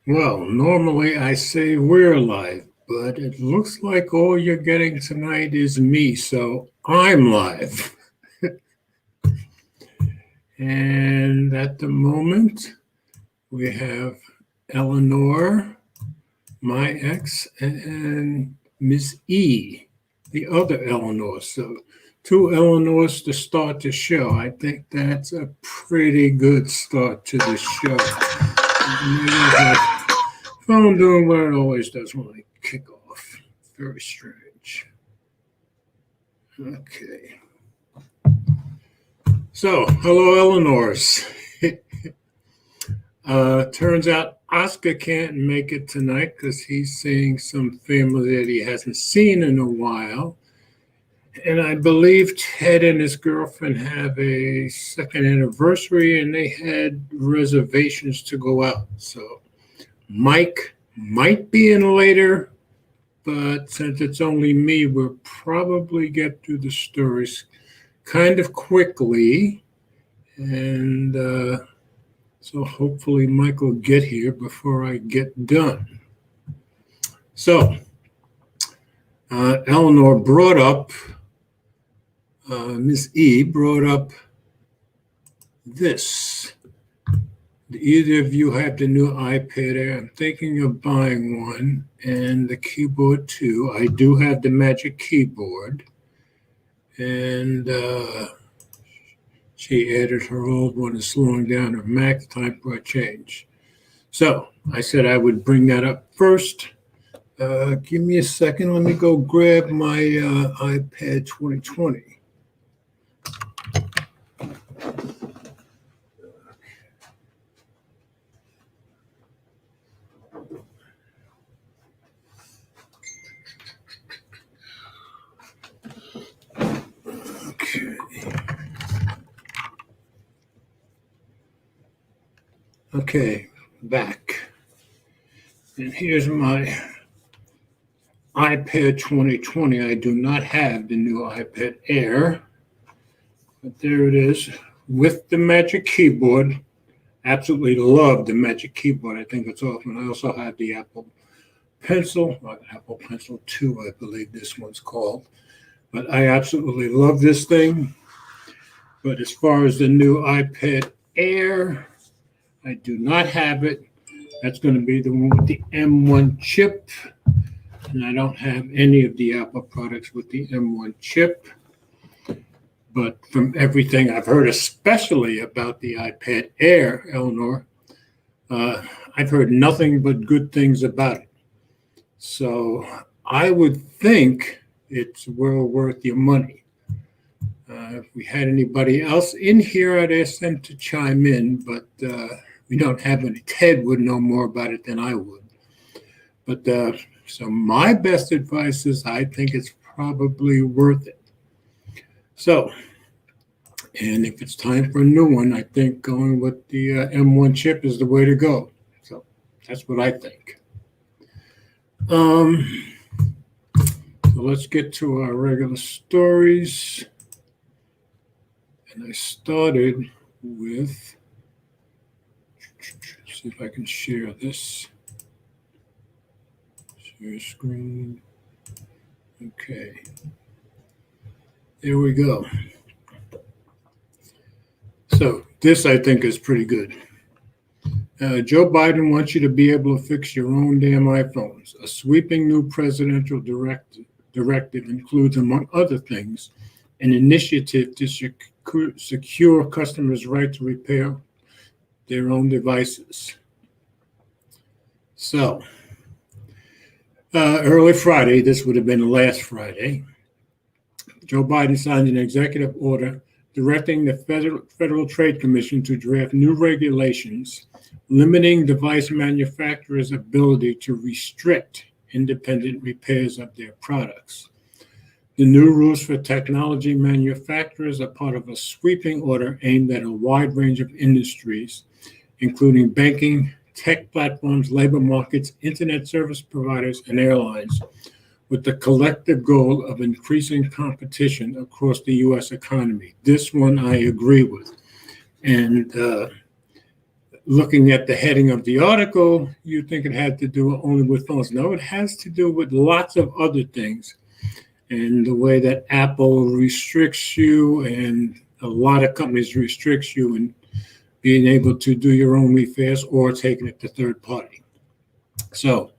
Well, normally I say we're live, but it looks like all you're getting tonight is me, so I'm live. And at the moment, we have Eleanor, my ex, and Miss E, the other Eleanor. So, two Eleanors to start the show. I think that's a pretty good start to the show. Phone doing what it always does when I kick off. Very strange. Okay. So, hello, Eleanors. Turns out Oscar can't make it tonight because he's seeing some family that he hasn't seen in a while. And I believe Ted and his girlfriend have a second anniversary and they had reservations to go out. So, Mike might be in later, but since it's only me, we'll probably get through the stories kind of quickly. And so hopefully Mike will get here before I get done. So, Eleanor brought up, Miss E brought up this. Do either of you have the new iPad Air? I'm thinking of buying one, and the keyboard too. I do have the Magic Keyboard, and she added her old one is slowing down her Mac. Time for a change. So I said I would bring that up first. Give me a second. Let me go grab my iPad 2020. Okay, back. And here's my iPad 2020. I do not have the new iPad Air, but there it is with the Magic Keyboard. Absolutely love the Magic Keyboard. I think it's awesome. I also have the Apple Pencil, or Apple Pencil 2, I believe this one's called. But I absolutely love this thing. But as far as the new iPad Air, I do not have it. That's going to be the one with the M1 chip. And I don't have any of the Apple products with the M1 chip. But from everything I've heard, especially about the iPad Air, Eleanor, I've heard nothing but good things about it. So I would think it's well worth your money. If we had anybody else in here, I'd ask them to chime in, but we don't have any. Ted would know more about it than I would. But so my best advice is I think it's probably worth it. So, and if it's time for a new one, I think going with the M1 chip is the way to go. So that's what I think. So let's get to our regular stories. And I started with, see if I can share this. Share screen. Okay. There we go. So this, I think, is pretty good. Joe Biden wants you to be able to fix your own damn iPhones. A sweeping new presidential directive includes, among other things, an initiative to secure customers' right to repair their own devices. So, early Friday, this would have been last Friday, Joe Biden signed an executive order directing the Federal Trade Commission to draft new regulations limiting device manufacturers' ability to restrict independent repairs of their products. The new rules for technology manufacturers are part of a sweeping order aimed at a wide range of industries, including banking, tech platforms, labor markets, internet service providers, and airlines, with the collective goal of increasing competition across the U.S. economy. This one I agree with. And looking at the heading of the article, you think it had to do only with phones. No, it has to do with lots of other things. And the way that Apple restricts you and a lot of companies restricts you in being able to do your own repairs or taking it to third party. So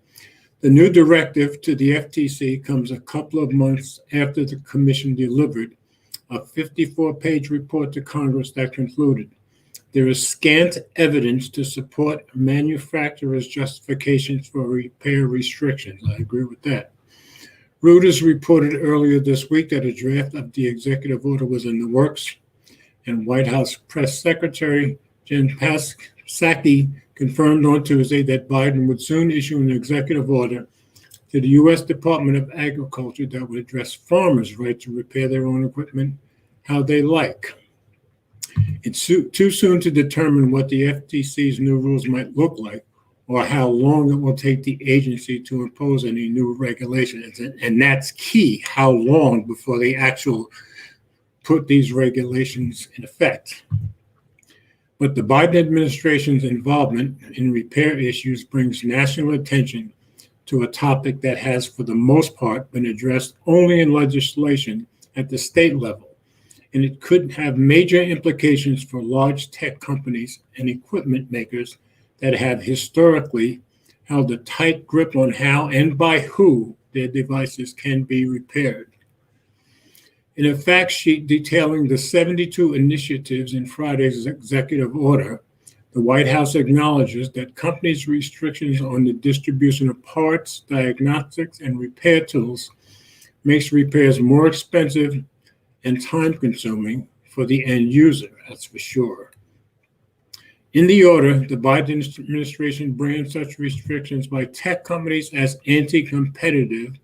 the new directive to the FTC comes a couple of months after the commission delivered a 54-page report to Congress that concluded there is scant evidence to support manufacturers' justifications for repair restrictions. I agree with that. Reuters reported earlier this week that a draft of the executive order was in the works, and White House Press Secretary Jen Psaki confirmed on Tuesday that Biden would soon issue an executive order to the U.S. Department of Agriculture that would address farmers' right to repair their own equipment how they like. It's too soon to determine what the FTC's new rules might look like or how long it will take the agency to impose any new regulations. And that's key, how long before they actually put these regulations in effect. But the Biden administration's involvement in repair issues brings national attention to a topic that has, for the most part, been addressed only in legislation at the state level. And it could have major implications for large tech companies and equipment makers that have historically held a tight grip on how and by who their devices can be repaired. In a fact sheet detailing the 72 initiatives in Friday's executive order, the White House acknowledges that companies' restrictions on the distribution of parts, diagnostics, and repair tools makes repairs more expensive and time-consuming for the end user, that's for sure. In the order, the Biden administration brands such restrictions by tech companies as anti-competitive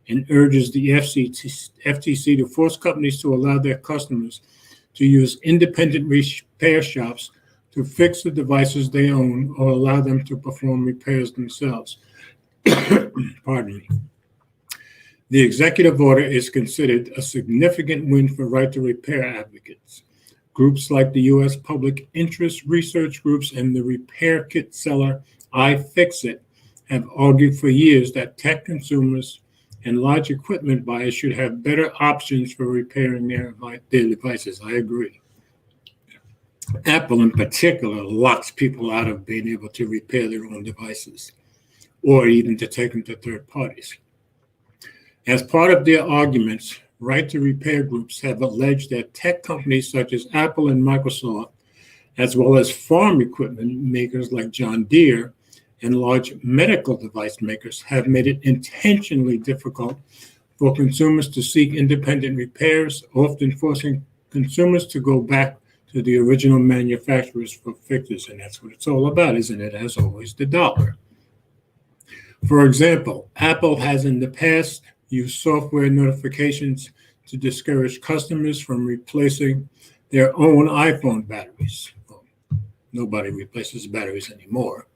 and urges the FTC to force companies to allow their customers to use independent repair shops to fix the devices they own or allow them to perform repairs themselves. Pardon me. The executive order is considered a significant win for right to repair advocates. Groups like the U.S. Public Interest Research Groups and the repair kit seller iFixit have argued for years that tech consumers and large equipment buyers should have better options for repairing their devices. I agree. Apple in particular locks people out of being able to repair their own devices or even to take them to third parties. As part of their arguments, right to repair groups have alleged that tech companies such as Apple and Microsoft, as well as farm equipment makers like John Deere and large medical device makers, have made it intentionally difficult for consumers to seek independent repairs, often forcing consumers to go back to the original manufacturers for fixes. And that's what it's all about, isn't it? As always, the dollar. For example, Apple has in the past used software notifications to discourage customers from replacing their own iPhone batteries. Well, nobody replaces batteries anymore.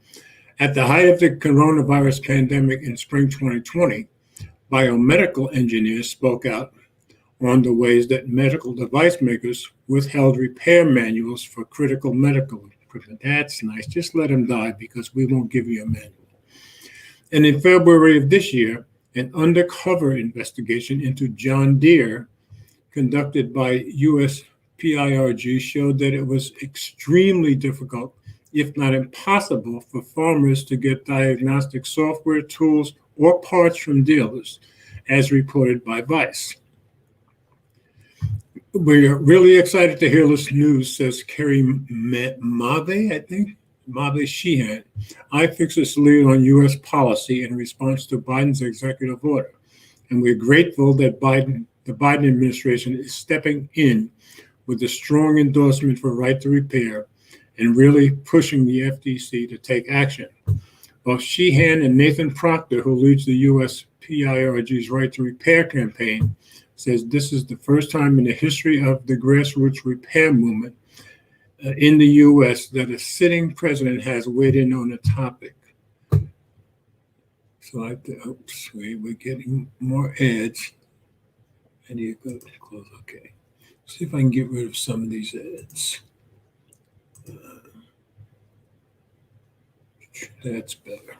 At the height of the coronavirus pandemic in spring 2020, biomedical engineers spoke out on the ways that medical device makers withheld repair manuals for critical medical equipment. That's nice. Just let them die because we won't give you a manual. And in February of this year, an undercover investigation into John Deere conducted by USPIRG showed that it was extremely difficult, if not impossible, for farmers to get diagnostic software, tools, or parts from dealers, as reported by Vice. We're really excited to hear this news, says Carrie Mave, I think. Mave Sheehan, iFixit's lead on U.S. policy in response to Biden's executive order. And we're grateful that the Biden administration is stepping in with a strong endorsement for right to repair and really pushing the FTC to take action. Both Sheehan and Nathan Proctor, who leads the USPIRG's Right to Repair campaign, says this is the first time in the history of the grassroots repair movement in the U.S. that a sitting president has weighed in on the topic. So we're getting more ads. And you go close. Okay. See if I can get rid of some of these ads. That's better.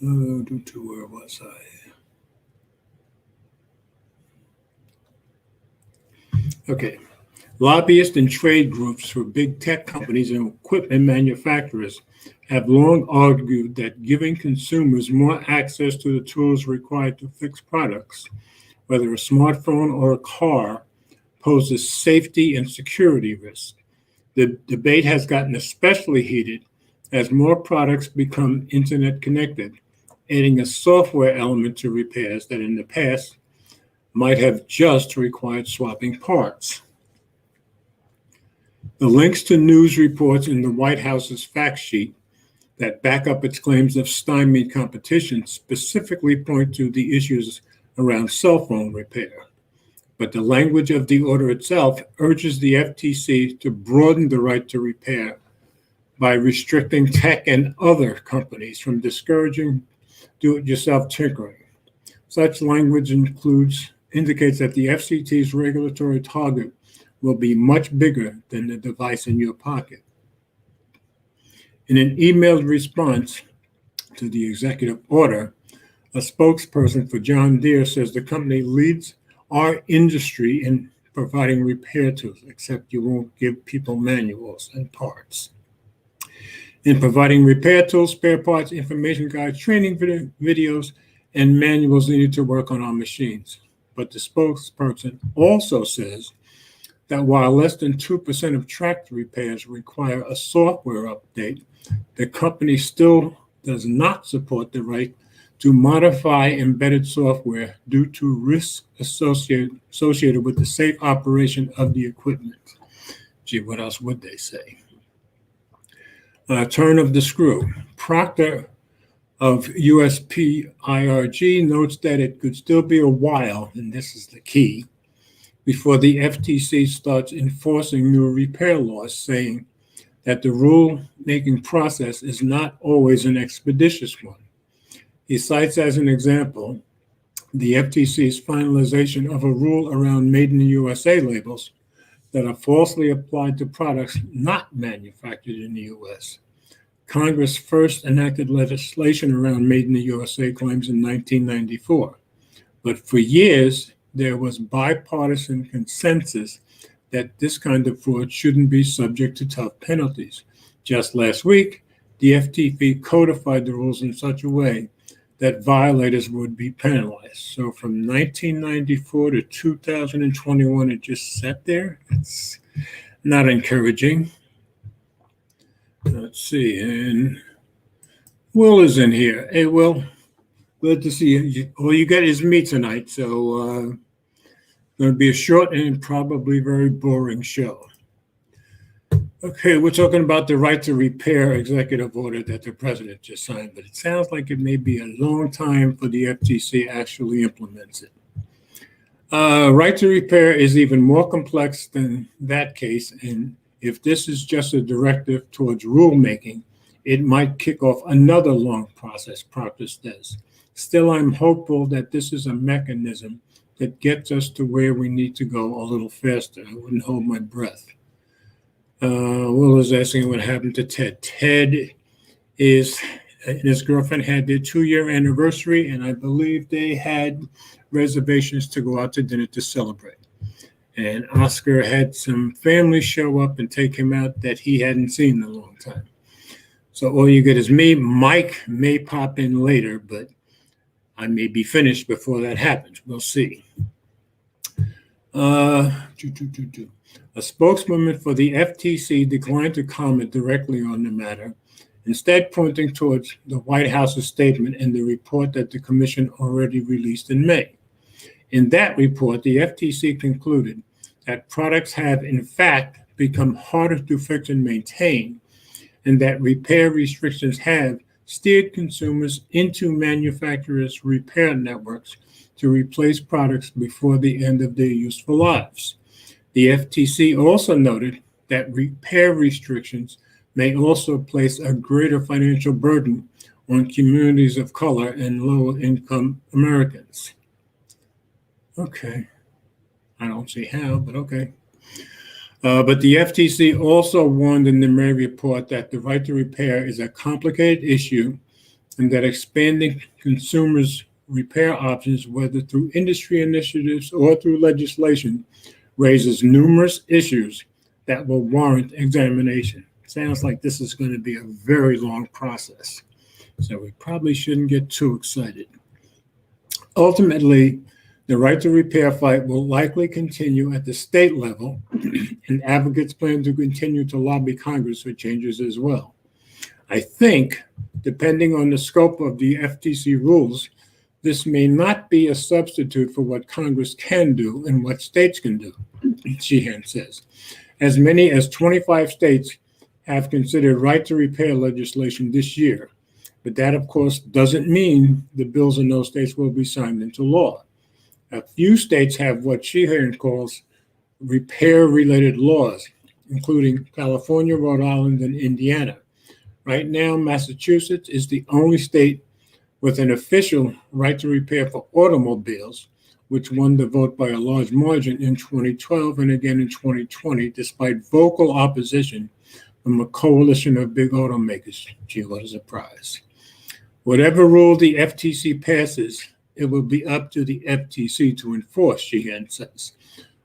Where was I? Okay. Lobbyists and trade groups for big tech companies and equipment manufacturers have long argued that giving consumers more access to the tools required to fix products, whether a smartphone or a car, poses safety and security risks. The debate has gotten especially heated as more products become internet connected, adding a software element to repairs that in the past might have just required swapping parts. The links to news reports in the White House's fact sheet that back up its claims of stymied competition specifically point to the issues around cell phone repair. But the language of the order itself urges the FTC to broaden the right to repair by restricting tech and other companies from discouraging do-it-yourself tinkering. Such language indicates that the FCC's regulatory target will be much bigger than the device in your pocket. In an emailed response to the executive order, a spokesperson for John Deere says the company leads our industry in providing repair tools, except you won't give people manuals and parts. In providing repair tools, spare parts, information guides, training videos, and manuals needed to work on our machines. But the spokesperson also says that while less than 2% of tractor repairs require a software update, the company still does not support the right to modify embedded software due to risks associated with the safe operation of the equipment. Gee, what else would they say? Turn of the screw. Proctor of USPIRG notes that it could still be a while, and this is the key, before the FTC starts enforcing new repair laws, saying that the rule-making process is not always an expeditious one. He cites as an example the FTC's finalization of a rule around Made in the USA labels that are falsely applied to products not manufactured in the US. Congress first enacted legislation around Made in the USA claims in 1994, but for years there was bipartisan consensus that this kind of fraud shouldn't be subject to tough penalties. Just last week, the FTC codified the rules in such a way that violators would be penalized. So from 1994 to 2021, it just sat there. It's not encouraging. Let's see, and Will is in here. Hey, Will, good to see you. All you get is me tonight, so going to be a short and probably very boring show. Okay, we're talking about the right to repair executive order that the president just signed, but it sounds like it may be a long time for the FTC actually implements it. Right to repair is even more complex than that case, and if this is just a directive towards rulemaking, it might kick off another long process, Proctor says. Still, I'm hopeful that this is a mechanism that gets us to where we need to go a little faster. I wouldn't hold my breath. Will is asking what happened to Ted. Ted and his girlfriend had their 2-year anniversary, and I believe they had reservations to go out to dinner to celebrate. And Oscar had some family show up and take him out that he hadn't seen in a long time. So all you get is me. Mike may pop in later, but I may be finished before that happens. We'll see. A spokeswoman for the FTC declined to comment directly on the matter, instead pointing towards the White House's statement in the report that the commission already released in May. In that report, the FTC concluded that products have, in fact, become harder to fix and maintain, and that repair restrictions have steered consumers into manufacturers' repair networks to replace products before the end of their useful lives. The FTC also noted that repair restrictions may also place a greater financial burden on communities of color and lower-income Americans. Okay. I don't see how, but okay. But the FTC also warned in the May report that the right to repair is a complicated issue and that expanding consumers' repair options, whether through industry initiatives or through legislation, raises numerous issues that will warrant examination. Sounds like this is going to be a very long process, so we probably shouldn't get too excited. Ultimately, the right to repair fight will likely continue at the state level, and advocates plan to continue to lobby Congress for changes as well. I think, depending on the scope of the FTC rules, this may not be a substitute for what Congress can do and what states can do, Sheehan says. As many as 25 states have considered right to repair legislation this year, but that, of course, doesn't mean the bills in those states will be signed into law. A few states have what Sheehan calls repair-related laws, including California, Rhode Island, and Indiana. Right now, Massachusetts is the only state with an official right to repair for automobiles, which won the vote by a large margin in 2012 and again in 2020, despite vocal opposition from a coalition of big automakers. Gee, what a surprise. Whatever rule the FTC passes, it will be up to the FTC to enforce, Sheehan says.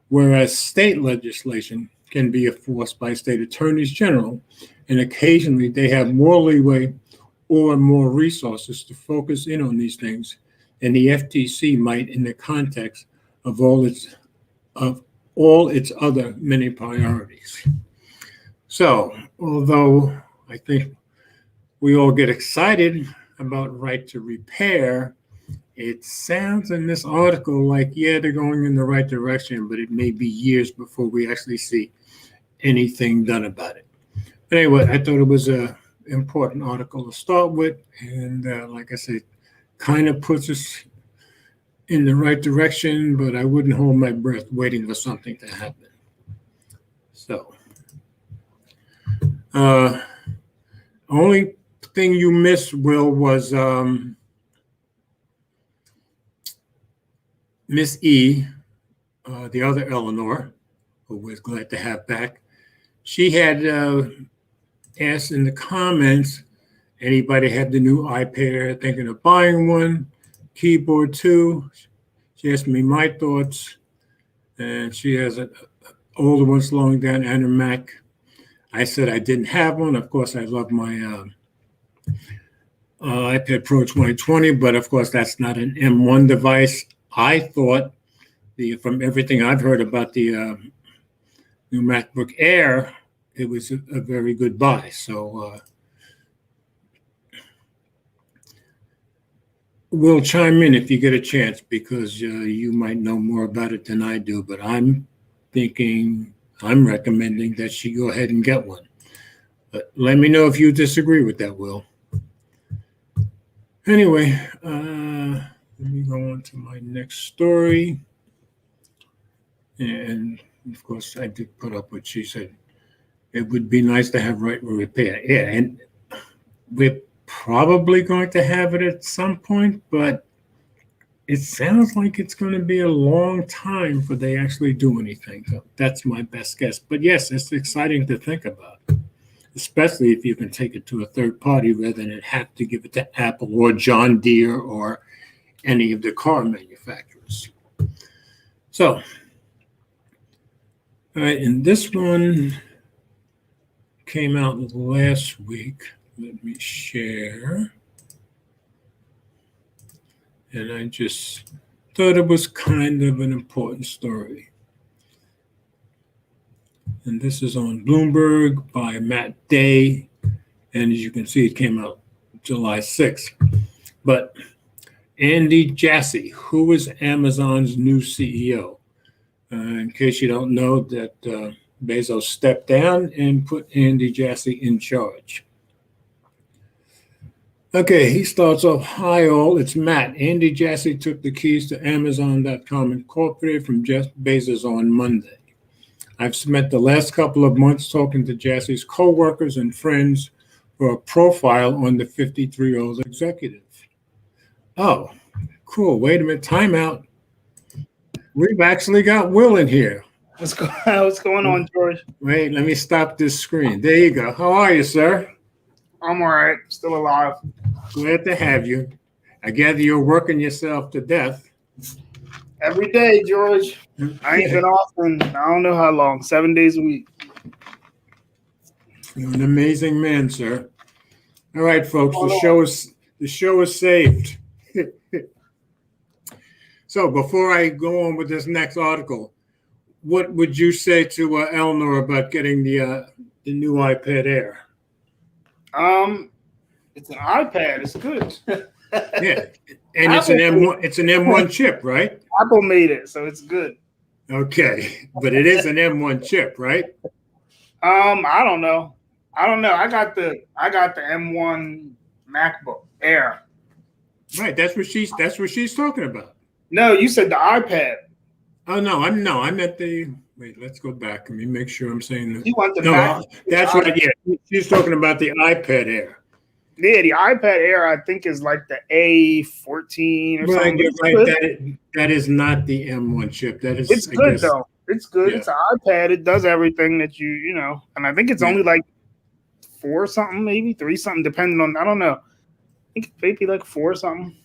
Whereas state legislation can be enforced by state attorneys general, and occasionally they have more leeway or more resources to focus in on these things than the FTC might in the context of all its other many priorities. So, although I think we all get excited about right to repair, it sounds in this article like, yeah, they're going in the right direction, but it may be years before we actually see anything done about it. But anyway, I thought it was an important article to start with, and like I said, kind of puts us in the right direction, but I wouldn't hold my breath waiting for something to happen. So, only thing you missed, Will, was Miss E, the other Eleanor, who we're glad to have back. She had asked in the comments, anybody have the new iPad, thinking of buying one, keyboard too. She asked me my thoughts, and she has an older one slowing down and a Mac. I said I didn't have one. Of course, I love my iPad Pro 2020, but of course, that's not an M1 device. I thought, from everything I've heard about the new MacBook Air, it was a very good buy. So we'll chime in if you get a chance, because you might know more about it than I do, but I'm recommending that she go ahead and get one. But let me know if you disagree with that, Will. Anyway, let me go on to my next story. And of course, I did put up what she said. It would be nice to have right to repair. Yeah, and we're probably going to have it at some point, but it sounds like it's going to be a long time before they actually do anything. So that's my best guess. But yes, it's exciting to think about, especially if you can take it to a third party rather than have to give it to Apple or John Deere or any of the car manufacturers. So, all right, and this one came out last week. Let me share. And I just thought it was kind of an important story. And this is on Bloomberg by Matt Day. And as you can see, it came out July 6th. But Andy Jassy, who is Amazon's new CEO? In case you don't know, that Bezos stepped down and put Andy Jassy in charge. Okay, he starts off, hi all, it's Matt. Andy Jassy took the keys to Amazon.com Incorporated from Jeff Bezos on Monday. I've spent the last couple of months talking to Jassy's co-workers and friends for a profile on the 53-year-old executive. Oh, cool. Wait a minute. Time out. We've actually got Will in here. What's going on, George? Wait, let me stop this screen. There you go. How are you, sir? I'm all right. Still alive. Glad to have you. I gather you're working yourself to death. Every day, George. I ain't been off in I don't know how long. 7 days a week. You're an amazing man, sir. All right, folks, Hold the on. show is saved. So before I go on with this next article, what would you say to Eleanor about getting the new iPad Air? It's an iPad. It's good. Yeah, and it's an M1. It's an M1 chip, right? Apple made it, so it's good. Okay, but it is an M1 chip, right? I don't know. I got the M1 MacBook Air. Right. That's what she's talking about. No, you said the iPad. Oh no, I'm at the. Wait, let's go back. Let me make sure I'm saying this. You want the No, Mac? that's right. Yeah, she's talking about the iPad Air. Yeah, the iPad Air I think is like the A14 or Right, something. you're right. That is not the M1 chip. That is. It's I good guess, though. It's good. Yeah. It's an iPad. It does everything that you know. And I think it's Yeah. only like 4 something, maybe 3 something, depending on I don't know. I think maybe like 4 something.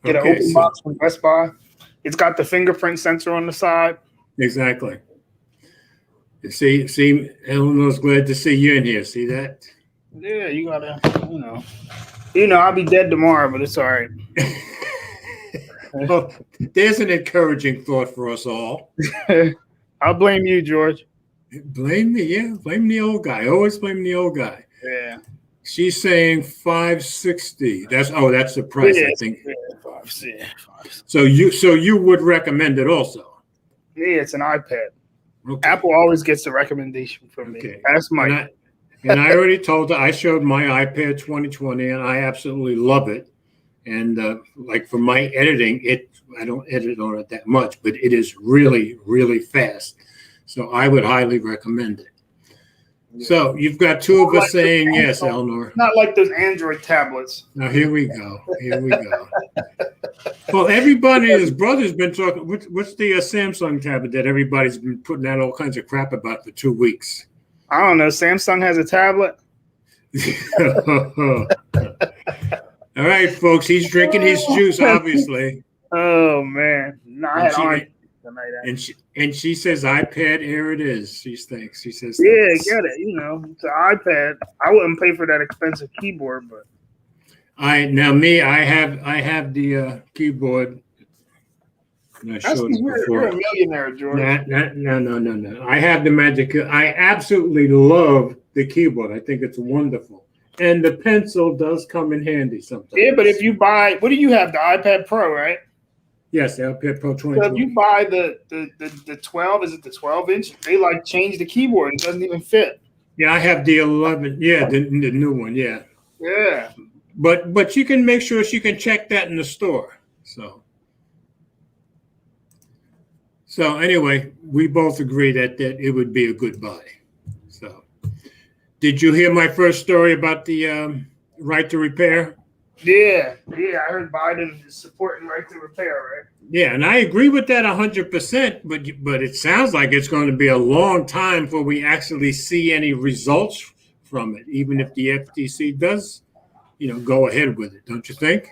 Get an open box from Best Buy. It's got the fingerprint sensor on the side. Exactly. You see, Eleanor's glad to see you in here. See that? Yeah, you gotta, I'll be dead tomorrow, but it's all right. Well, there's an encouraging thought for us all. I'll blame you, George. Blame me, yeah. Blame the old guy. Always blame the old guy. Yeah. She's saying 560. That's the price, Yeah, I think. Yeah, 5. So you would recommend it also. Yeah, it's an iPad. Okay. Apple always gets the recommendation from me. Okay. That's Mike. And I already told her I showed my iPad 2020 and I absolutely love it. And like for my editing, I don't edit on it that much, but it is really, really fast. So I would highly recommend it. Yeah. So you've got two of us saying yes, Eleanor. Not like those Android tablets. Now here we go. Well, everybody, his brother's been talking. What's the Samsung tablet that everybody's been putting out all kinds of crap about for 2 weeks? I don't know. Samsung has a tablet. All right, folks. He's drinking his juice, obviously. Oh man, no, I had orange tonight. And she says iPad Air it is. She thinks. She says. Yeah, get it. It's an iPad. I wouldn't pay for that expensive keyboard, but. I have the keyboard. I showed it before. You're a millionaire, George. No. I have the Magic. I absolutely love the keyboard. I think it's wonderful. And the pencil does come in handy sometimes. Yeah, but if you buy, what do you have? The iPad Pro, right? Yes, the iPad Pro 20. So if you buy the 12, is it the 12-inch? They like change the keyboard. It doesn't even fit. Yeah, I have the 11. Yeah, the new one. Yeah. Yeah. But you can make sure she can check that in the store. So anyway, we both agree that it would be a good buy. So, did you hear my first story about the right to repair? Yeah, I heard Biden is supporting right to repair, right? Yeah, and I agree with that 100%. But it sounds like it's going to be a long time before we actually see any results from it, even if the FTC does, go ahead with it. Don't you think?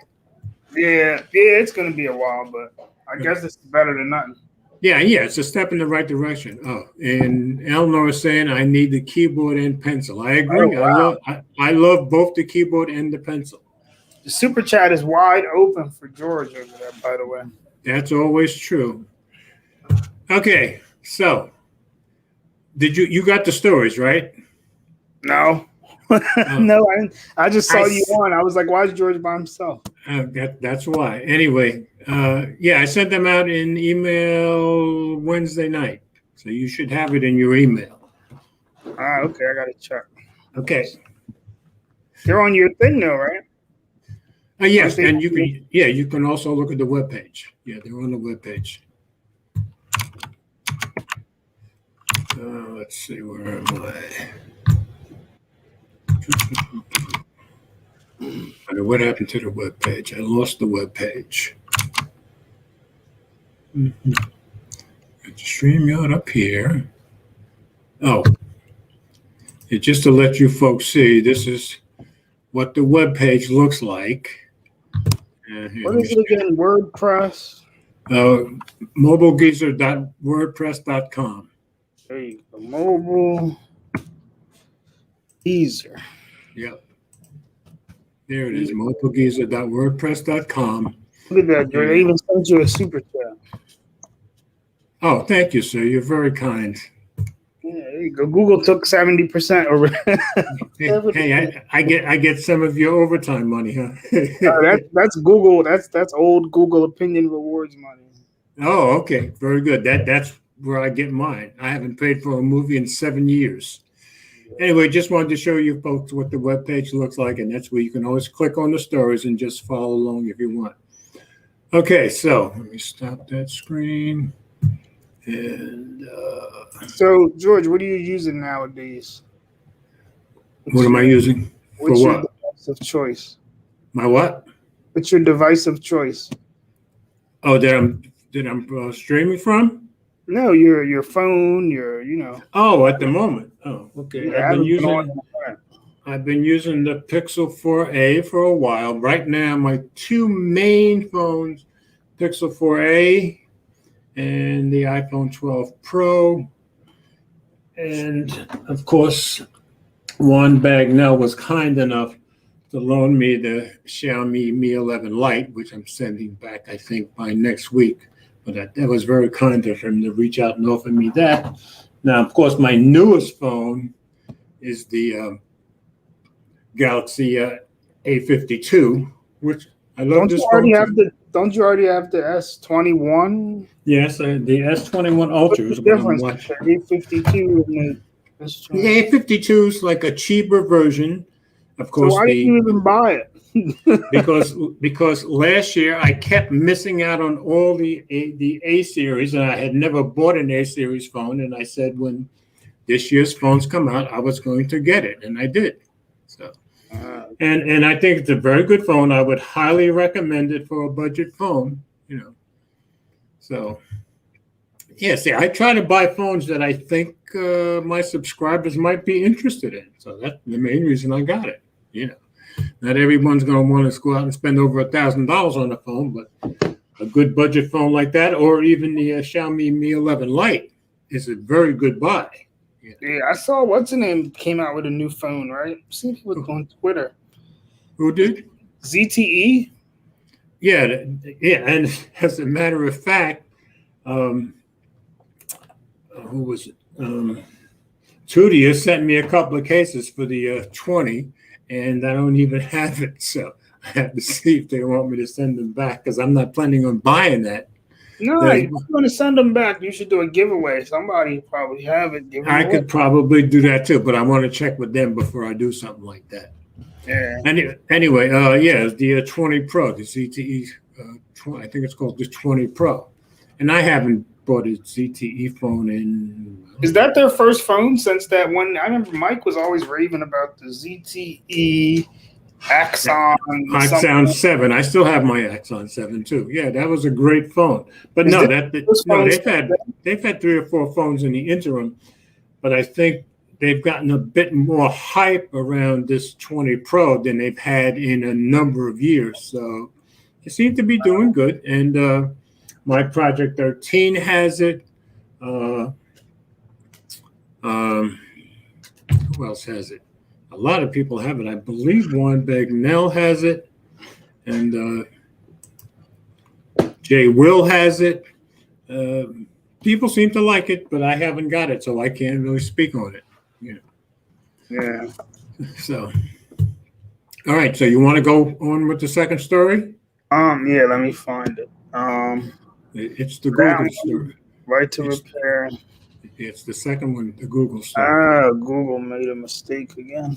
Yeah, it's going to be a while, but I guess it's better than nothing. Yeah, it's a step in the right direction. Oh, and Eleanor is saying I need the keyboard and pencil. I agree. Oh, wow. I love both the keyboard and the pencil. The super chat is wide open for George over there, by the way. That's always true. Okay, so did you got the stories, right? No. No, I just saw you on. I was like, why is George by himself? That's why. Anyway, I sent them out in email Wednesday night. So you should have it in your email. Okay. I got to check. Okay. They're on your thing though, right? Yes, and you can also look at the webpage. Yeah, they're on the webpage. Let's see, where am I? I mean, what happened to the webpage? I lost the webpage. Put the StreamYard up here. Oh, just to let you folks see, this is what the web page looks like. What is it again? WordPress? Mobilegeezer.wordpress.com. There you go. Mobile Geezer. Yep. There it is, mobilegeezer.wordpress.com. Look at that, Joe. They even sent you a super chat. Oh, thank you, sir. You're very kind. Yeah, there you go. Google took 70% over. Hey, I get some of your overtime money, huh? That's Google. That's old Google opinion rewards money. Oh, okay. Very good. That's where I get mine. I haven't paid for a movie in 7 years. Anyway, just wanted to show you folks what the webpage looks like, and that's where you can always click on the stories and just follow along if you want. Okay, so let me stop that screen. And so, George, what are you using nowadays? What am I using? For What's what? your device of choice? My what? What's your device of choice? Oh, that I'm streaming from? No, your phone, Oh, at the moment. Oh, okay. Yeah, I've been using the Pixel 4a for a while. Right now, my two main phones, Pixel 4a and the iPhone 12 Pro. And of course, Juan Bagnell was kind enough to loan me the Xiaomi Mi 11 Lite, which I'm sending back, I think, by next week. But that was very kind of him to reach out and offer me that. Now, of course, my newest phone is the Galaxy A52, which I love. Don't you already have the S21? Yes, the S21 Ultra is what I'm watching. A52 and the A52 is like a cheaper version. Of course, so why did you even buy it? because last year I kept missing out on all the A series, and I had never bought an A series phone. And I said when this year's phones come out, I was going to get it, and I did. So, and I think it's a very good phone. I would highly recommend it for a budget phone. So yeah. See, I try to buy phones that I think my subscribers might be interested in. So that's the main reason I got it. Not everyone's going to want to go out and spend over $1,000 on a phone, but a good budget phone like that, or even the Xiaomi Mi 11 Lite, is a very good buy. Yeah, I saw what's the name came out with a new phone, right? I've seen people on Twitter. Who did? ZTE. Yeah, and as a matter of fact, who was it? Tudia sent me a couple of cases for the 20. And I don't even have it, so I have to see if they want me to send them back because I'm not planning on buying that. No, if you're going to send them back, you should do a giveaway. Somebody probably have it. I could probably do that too, but I want to check with them before I do something like that. Yeah. Anyway, the 20 Pro, the ZTE, I think it's called the 20 Pro, and I haven't bought a ZTE phone in. Is that their first phone since that one? I remember Mike was always raving about the ZTE Axon. Axon 7. I still have my Axon 7 too. Yeah, that was a great phone. But they've had 3 or 4 phones in the interim. But I think they've gotten a bit more hype around this 20 Pro than they've had in a number of years. So they seem to be doing good. And my Project 13 has it. Who else has it? A lot of people have it. I believe Juan Bagnell has it, and Jay Will has it. People seem to like it, but I haven't got it, so I can't really speak on it. Yeah. So, all right. So you want to go on with the second story? Yeah. Let me find it. It's the Google story. Right to repair. It's the second one, the Google story. Google made a mistake again.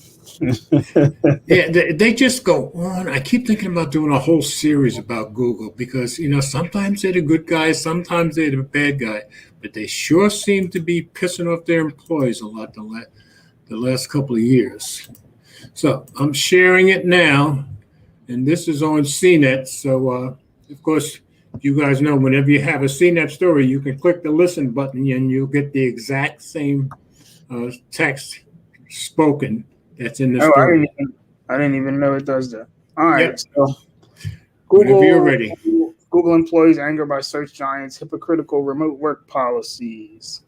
Yeah, they just go on. I keep thinking about doing a whole series about Google because, sometimes they're the good guys, sometimes they're the bad guy, but they sure seem to be pissing off their employees a lot the last couple of years. So I'm sharing it now, and this is on CNET. So, of course, you guys know, whenever you have a CNET story, you can click the listen button and you'll get the exact same text spoken that's in the Oh, story. I didn't even know it does that. All right, Yep. so Whenever you're ready. Google employees angered by search giants' hypocritical remote work policies.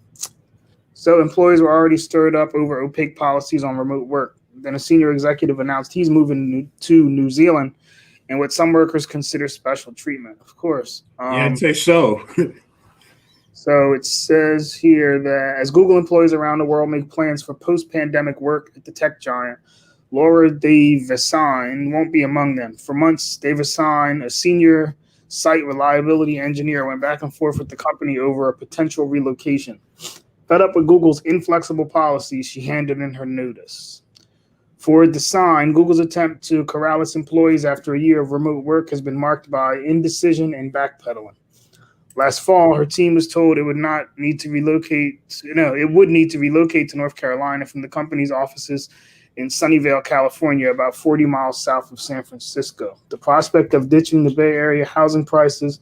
So employees were already stirred up over opaque policies on remote work. Then a senior executive announced he's moving to New Zealand and what some workers consider special treatment. Of course. Yeah, I'd say so. So it says here that as Google employees around the world make plans for post-pandemic work at the tech giant, Laura Davison won't be among them. For months, Davison, a senior site reliability engineer, went back and forth with the company over a potential relocation. Fed up with Google's inflexible policies, she handed in her notice. For Design, Google's attempt to corral its employees after a year of remote work has been marked by indecision and backpedaling. Last fall, her team was told it would need to relocate to North Carolina from the company's offices in Sunnyvale, California, about 40 miles south of San Francisco. The prospect of ditching the Bay Area housing prices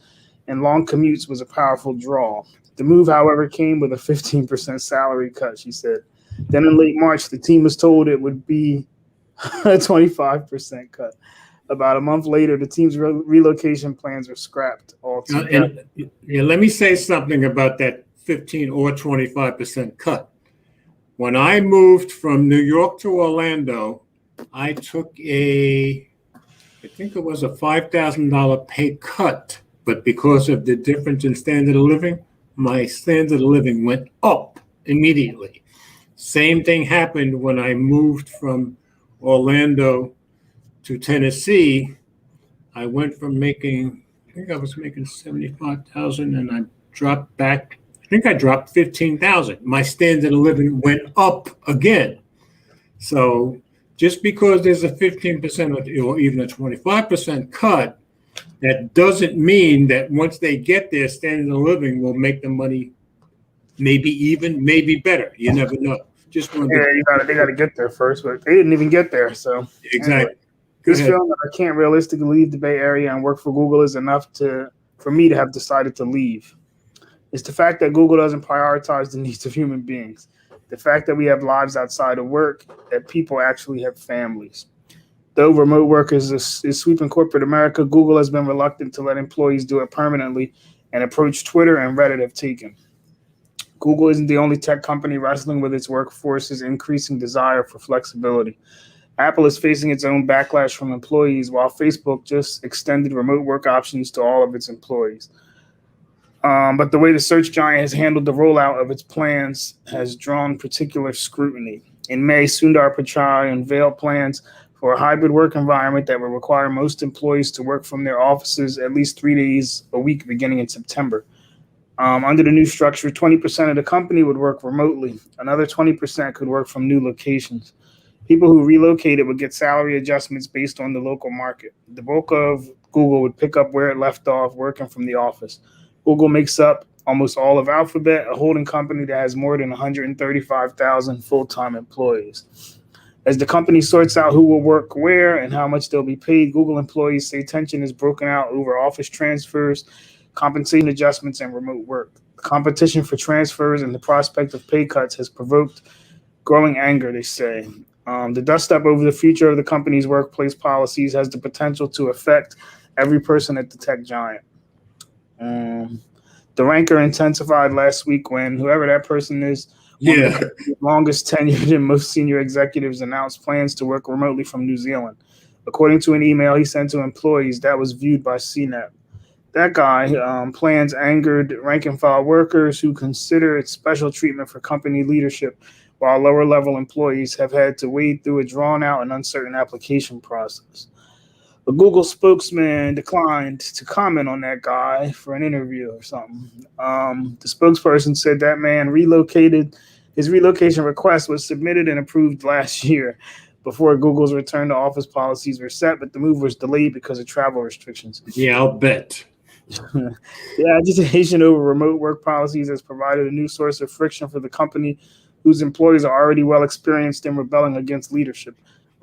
and long commutes was a powerful draw. The move, however, came with a 15% salary cut, she said. Then in late March, the team was told it would be a 25% cut. About a month later, the team's relocation plans were scrapped altogether. Let me say something about that 15 or 25% cut. When I moved from New York to Orlando, I took I think it was a $5,000 pay cut, but because of the difference in standard of living, my standard of living went up immediately. Same thing happened when I moved from Orlando to Tennessee. I went from I think I was making 75,000 and I dropped back. I think I dropped 15,000. My standard of living went up again. So just because there's a 15% or even a 25% cut, that doesn't mean that once they get their standard of living will make the money maybe even, maybe better. You never know. They got to get there first, but they didn't even get there. So exactly. Anyway, this feeling that I can't realistically leave the Bay Area and work for Google is enough for me to have decided to leave. It's the fact that Google doesn't prioritize the needs of human beings. The fact that we have lives outside of work, that people actually have families. Though remote work is sweeping corporate America, Google has been reluctant to let employees do it permanently, and approach Twitter and Reddit have taken. Google isn't the only tech company wrestling with its workforce's increasing desire for flexibility. Apple is facing its own backlash from employees, while Facebook just extended remote work options to all of its employees. But the way the search giant has handled the rollout of its plans has drawn particular scrutiny. In May, Sundar Pichai unveiled plans for a hybrid work environment that will require most employees to work from their offices at least 3 days a week beginning in September. Under the new structure, 20% of the company would work remotely. Another 20% could work from new locations. People who relocated would get salary adjustments based on the local market. The bulk of Google would pick up where it left off, working from the office. Google makes up almost all of Alphabet, a holding company that has more than 135,000 full-time employees. As the company sorts out who will work where and how much they'll be paid, Google employees say tension is broken out over office transfers, compensation adjustments, and remote work. The competition for transfers and the prospect of pay cuts has provoked growing anger, they say. The dust-up over the future of the company's workplace policies has the potential to affect every person at the tech giant. The rancor intensified last week when whoever that person is, one of the longest tenured and most senior executives, announced plans to work remotely from New Zealand. According to an email he sent to employees, that was viewed by CNET. That guy plans angered rank-and-file workers who consider it special treatment for company leadership, while lower-level employees have had to wade through a drawn-out and uncertain application process. A Google spokesman declined to comment on that guy for an interview or something. The spokesperson said that man relocated. His relocation request was submitted and approved last year before Google's return to office policies were set, but the move was delayed because of travel restrictions. Yeah, I'll bet. The agitation over remote work policies has provided a new source of friction for the company, whose employees are already well experienced in rebelling against leadership.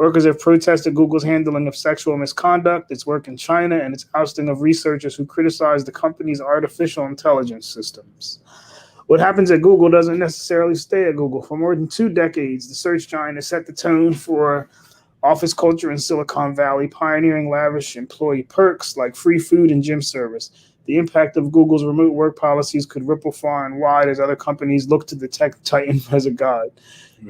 Workers have protested Google's handling of sexual misconduct, its work in China, and its ousting of researchers who criticize the company's artificial intelligence systems. What happens at Google doesn't necessarily stay at Google. For more than 2 decades, the search giant has set the tone for office culture in Silicon Valley, pioneering lavish employee perks like free food and gym service. The impact of Google's remote work policies could ripple far and wide as other companies look to the tech titan as a guide.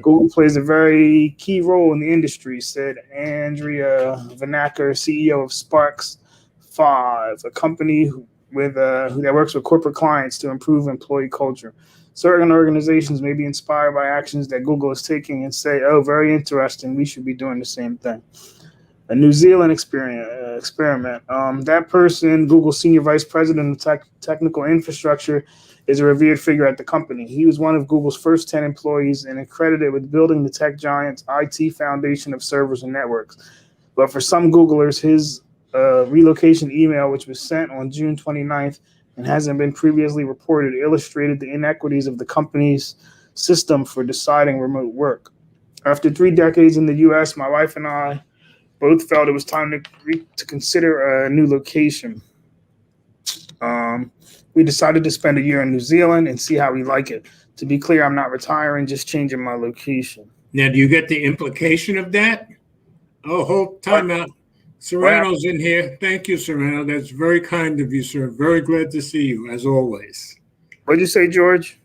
Google plays a very key role in the industry, said Andrea Vanacker, CEO of Sparks 5, a company that works with corporate clients to improve employee culture. Certain organizations may be inspired by actions that Google is taking and say, oh, very interesting, we should be doing the same thing. A New Zealand experiment. That person, Google's senior vice president of technical infrastructure, is a revered figure at the company. He was one of Google's first 10 employees and credited with building the tech giant's IT foundation of servers and networks. But for some Googlers, his relocation email, which was sent on June 29th and hasn't been previously reported, illustrated the inequities of the company's system for deciding remote work. After 3 decades in the U.S., my wife and I both felt it was time to consider a new location. We decided to spend a year in New Zealand and see how we like it. To be clear, I'm not retiring, just changing my location. Now, do you get the implication of that? Oh, hold time out. Serrano's in here. Thank you, Serrano. That's very kind of you, sir. Very glad to see you, as always. What'd you say, George?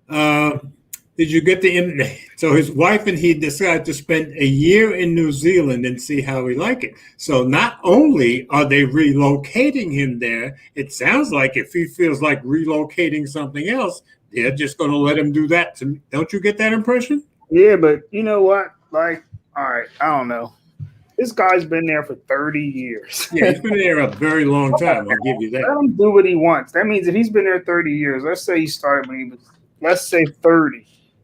Did you get the so his wife and he decided to spend a year in New Zealand and see how he liked it. So not only are they relocating him there, it sounds like if he feels like relocating something else, they're just going to let him do that. Don't you get that impression? Yeah, but you know what? Like, all right, I don't know. This guy's been there for 30 years. Yeah, he's been there a very long time. I'll give you that. Let him do what he wants. That means if he's been there 30 years, let's say he started when he was, let's say 30.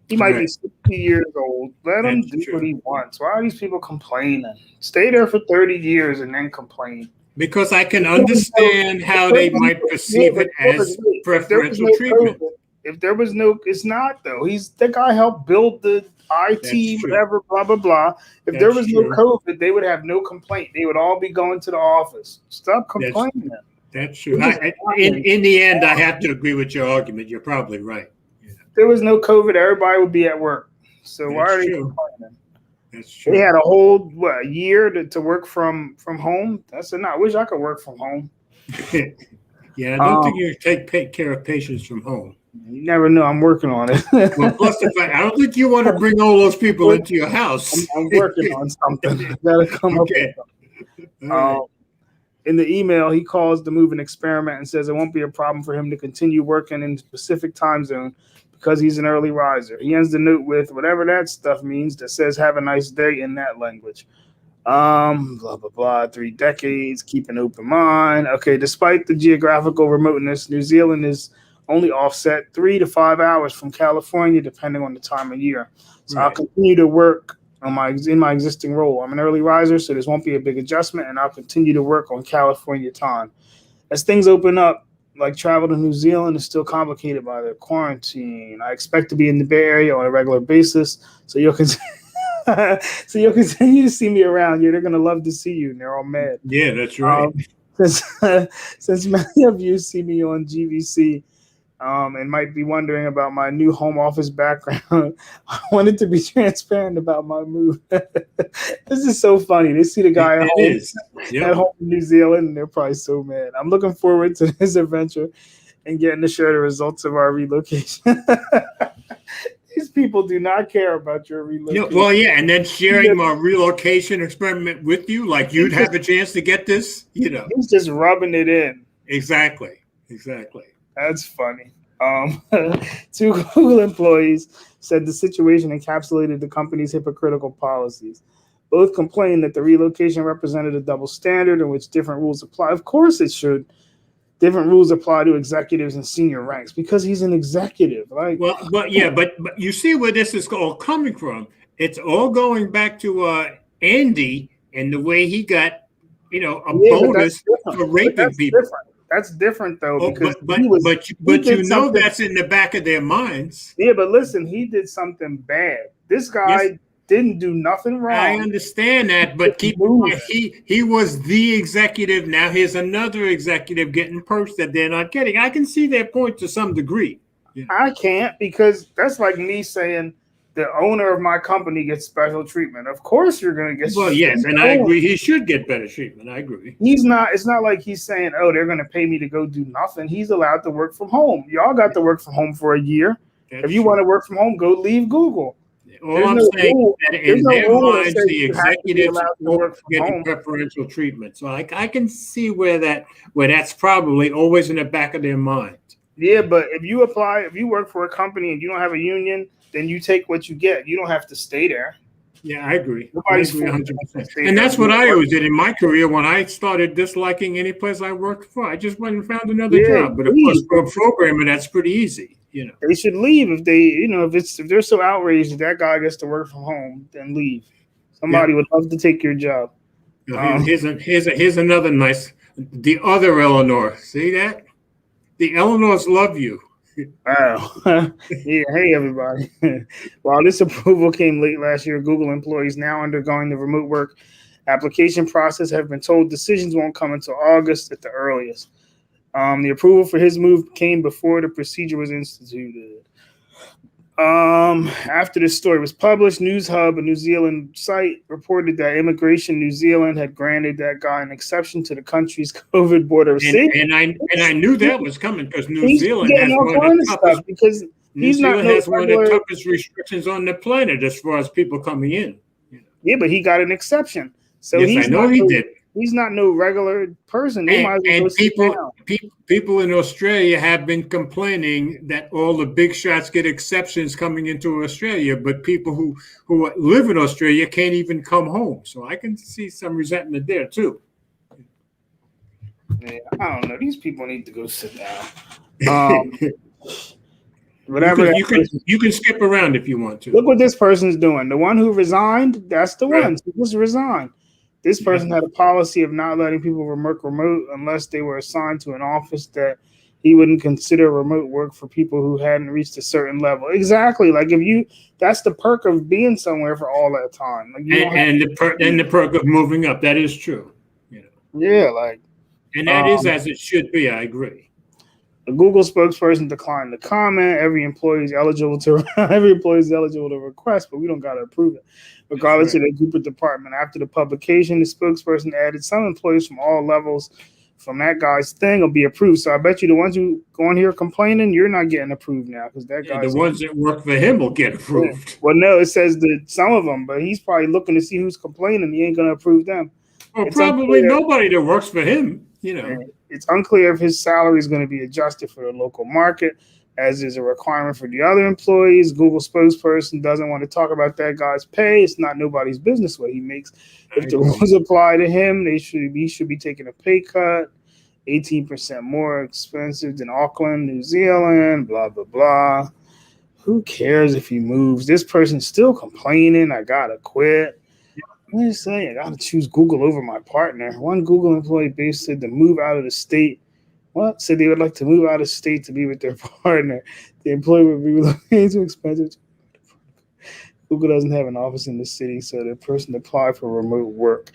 He might be 60 years old. Let him do what he wants. Why are these people complaining? Stay there for 30 years and then complain. Because I can understand how they might perceive it as preferential treatment. If there was no, it's not though. The guy helped build the IT, whatever, blah, blah, blah. If there was no COVID, they would have no complaint. They would all be going to the office. Stop complaining. That's true. In the end, I have to agree with your argument. You're probably right. If there was no COVID, everybody would be at work. So why are they complaining? That's true. They had a whole year to work from home. That's enough. I wish I could work from home. Yeah, I don't think you take care of patients from home. You never know. I'm working on it. Well, plus the fact, I don't think you want to bring all those people into your house. I'm working on something. Gotta come up with something. In the email, he calls the move an experiment and says it won't be a problem for him to continue working in the Pacific time zone because he's an early riser. He ends the note with whatever that stuff means that says have a nice day in that language. Blah, blah, blah, 3 decades, keep an open mind. Okay, despite the geographical remoteness, New Zealand is only offset 3 to 5 hours from California, depending on the time of year. So I'll continue to work in my existing role. I'm an early riser, so this won't be a big adjustment, and I'll continue to work on California time. As things open up, like travel to New Zealand is still complicated by the quarantine. I expect to be in the Bay Area on a regular basis, so you'll continue to see me around. Yeah, they're gonna love to see you, and they're all mad. Yeah, that's right. Since many of you see me on GVC, and might be wondering about my new home office background, I wanted to be transparent about my move. This is so funny. They see the guy at home in New Zealand, and they're probably so mad. I'm looking forward to this adventure and getting to share the results of our relocation. These people do not care about your relocation. And then sharing my relocation experiment with you, like you'd have a chance to get this, He's just rubbing it in. Exactly. That's funny. 2 Google employees said the situation encapsulated the company's hypocritical policies. Both complained that the relocation represented a double standard in which different rules apply. Of course it should. Different rules apply to executives and senior ranks because he's an executive. But you see where this is all coming from. It's all going back to Andy and the way he got, a bonus for raping people. That's different though, because but that's in the back of their minds. Yeah, but listen, he did something bad. This guy didn't do nothing I wrong. understand that, but keep in mind, he was the executive. Now here's another executive getting perks that they're not getting. I can see their point to some degree. I can't, because that's like me saying the owner of my company gets special treatment. Of course you're going to get. Well, yes, and I agree. He should get better treatment. I agree. He's not. It's not like he's saying, "Oh, they're going to pay me to go do nothing." He's allowed to work from home. Y'all got to work from home for a year. That's if you true. want to work from home, go leave Google. All I'm saying is that in their minds, the executives are getting preferential treatment. So I can see where that's probably always in the back of their mind. Yeah, but if you work for a company and you don't have a union, then you take what you get. You don't have to stay there. Yeah, I agree. Nobody's 100%. And that's what I always did in my career. When I started disliking any place I worked for, I just went and found another job. But of course, for a programmer, that's pretty easy. They should leave if they, if they're so outraged that guy gets to work from home, then leave. Somebody would love to take your job. Here's another nice. The other Eleanor, see that? The Eleanors love you. Wow. Yeah. Hey, everybody. While this approval came late last year, Google employees now undergoing the remote work application process have been told decisions won't come until August at the earliest. The approval for his move came before the procedure was instituted. After this story was published, NewsHub, a New Zealand site, reported that Immigration New Zealand had granted that guy an exception to the country's COVID border. And I knew that was coming because New Zealand has one of the toughest restrictions on the planet as far as people coming in. Yeah, but he got an exception. So yes, I know he did. He's not no regular person. People in Australia have been complaining that all the big shots get exceptions coming into Australia, but people who live in Australia can't even come home. So I can see some resentment there too. Yeah, I don't know. These people need to go sit down. Whatever. You can skip around if you want to. Look what this person's doing. The one who resigned, that's the one. So just resign. This person had a policy of not letting people work remote unless they were assigned to an office that he wouldn't consider remote work for people who hadn't reached a certain level. Exactly. Like that's the perk of being somewhere for all that time. Like the perk of moving up. That is true. Yeah, like. And that is as it should be. I agree. The Google spokesperson declined to comment. Every employee is eligible to request, but we don't got to approve it, regardless of their group or department. After the publication, the spokesperson added some employees from all levels from that guy's thing will be approved. So I bet you the ones who go on here complaining, you're not getting approved now because that guy. The ones that work for him will get approved. Yeah. Well, no, it says that some of them, but he's probably looking to see who's complaining. He ain't going to approve them. Well, probably nobody that works for him. It's unclear if his salary is going to be adjusted for the local market, as is a requirement for the other employees. Google spokesperson doesn't want to talk about that guy's pay. It's not nobody's business what he makes. If the rules apply to him, he should be taking a pay cut, 18% more expensive than Auckland, New Zealand, blah, blah, blah. Who cares if he moves? This person's still complaining. I got to quit. What are you saying? I got to choose Google over my partner. One Google employee base said to move out of the state. What? Said they would like to move out of state to be with their partner. The employee would be relocating too expensive. Google doesn't have an office in the city, so the person applied for remote work.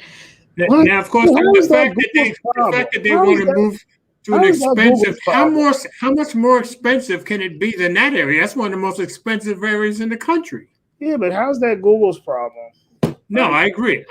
Now, of course, the fact that they want to move to an expensive, how much more expensive can it be than that area? That's one of the most expensive areas in the country. Yeah, but how's that Google's problem? No, I agree.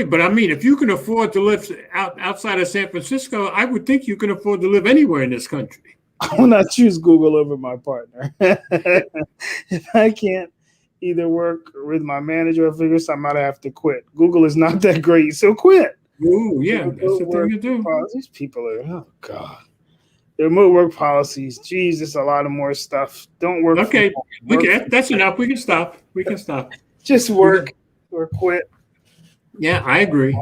But I mean, if you can afford to live outside of San Francisco, I would think you can afford to live anywhere in this country. I will not choose Google over my partner. If I can't either work with my manager or figure something out, I have to quit. Google is not that great, so quit. Ooh, yeah, that's the thing to do. These people are, oh, God. The remote work policies, geez, there's a lot of more stuff. Don't work. Okay, that's enough. We can stop. Just work. Or quit. Yeah, I agree.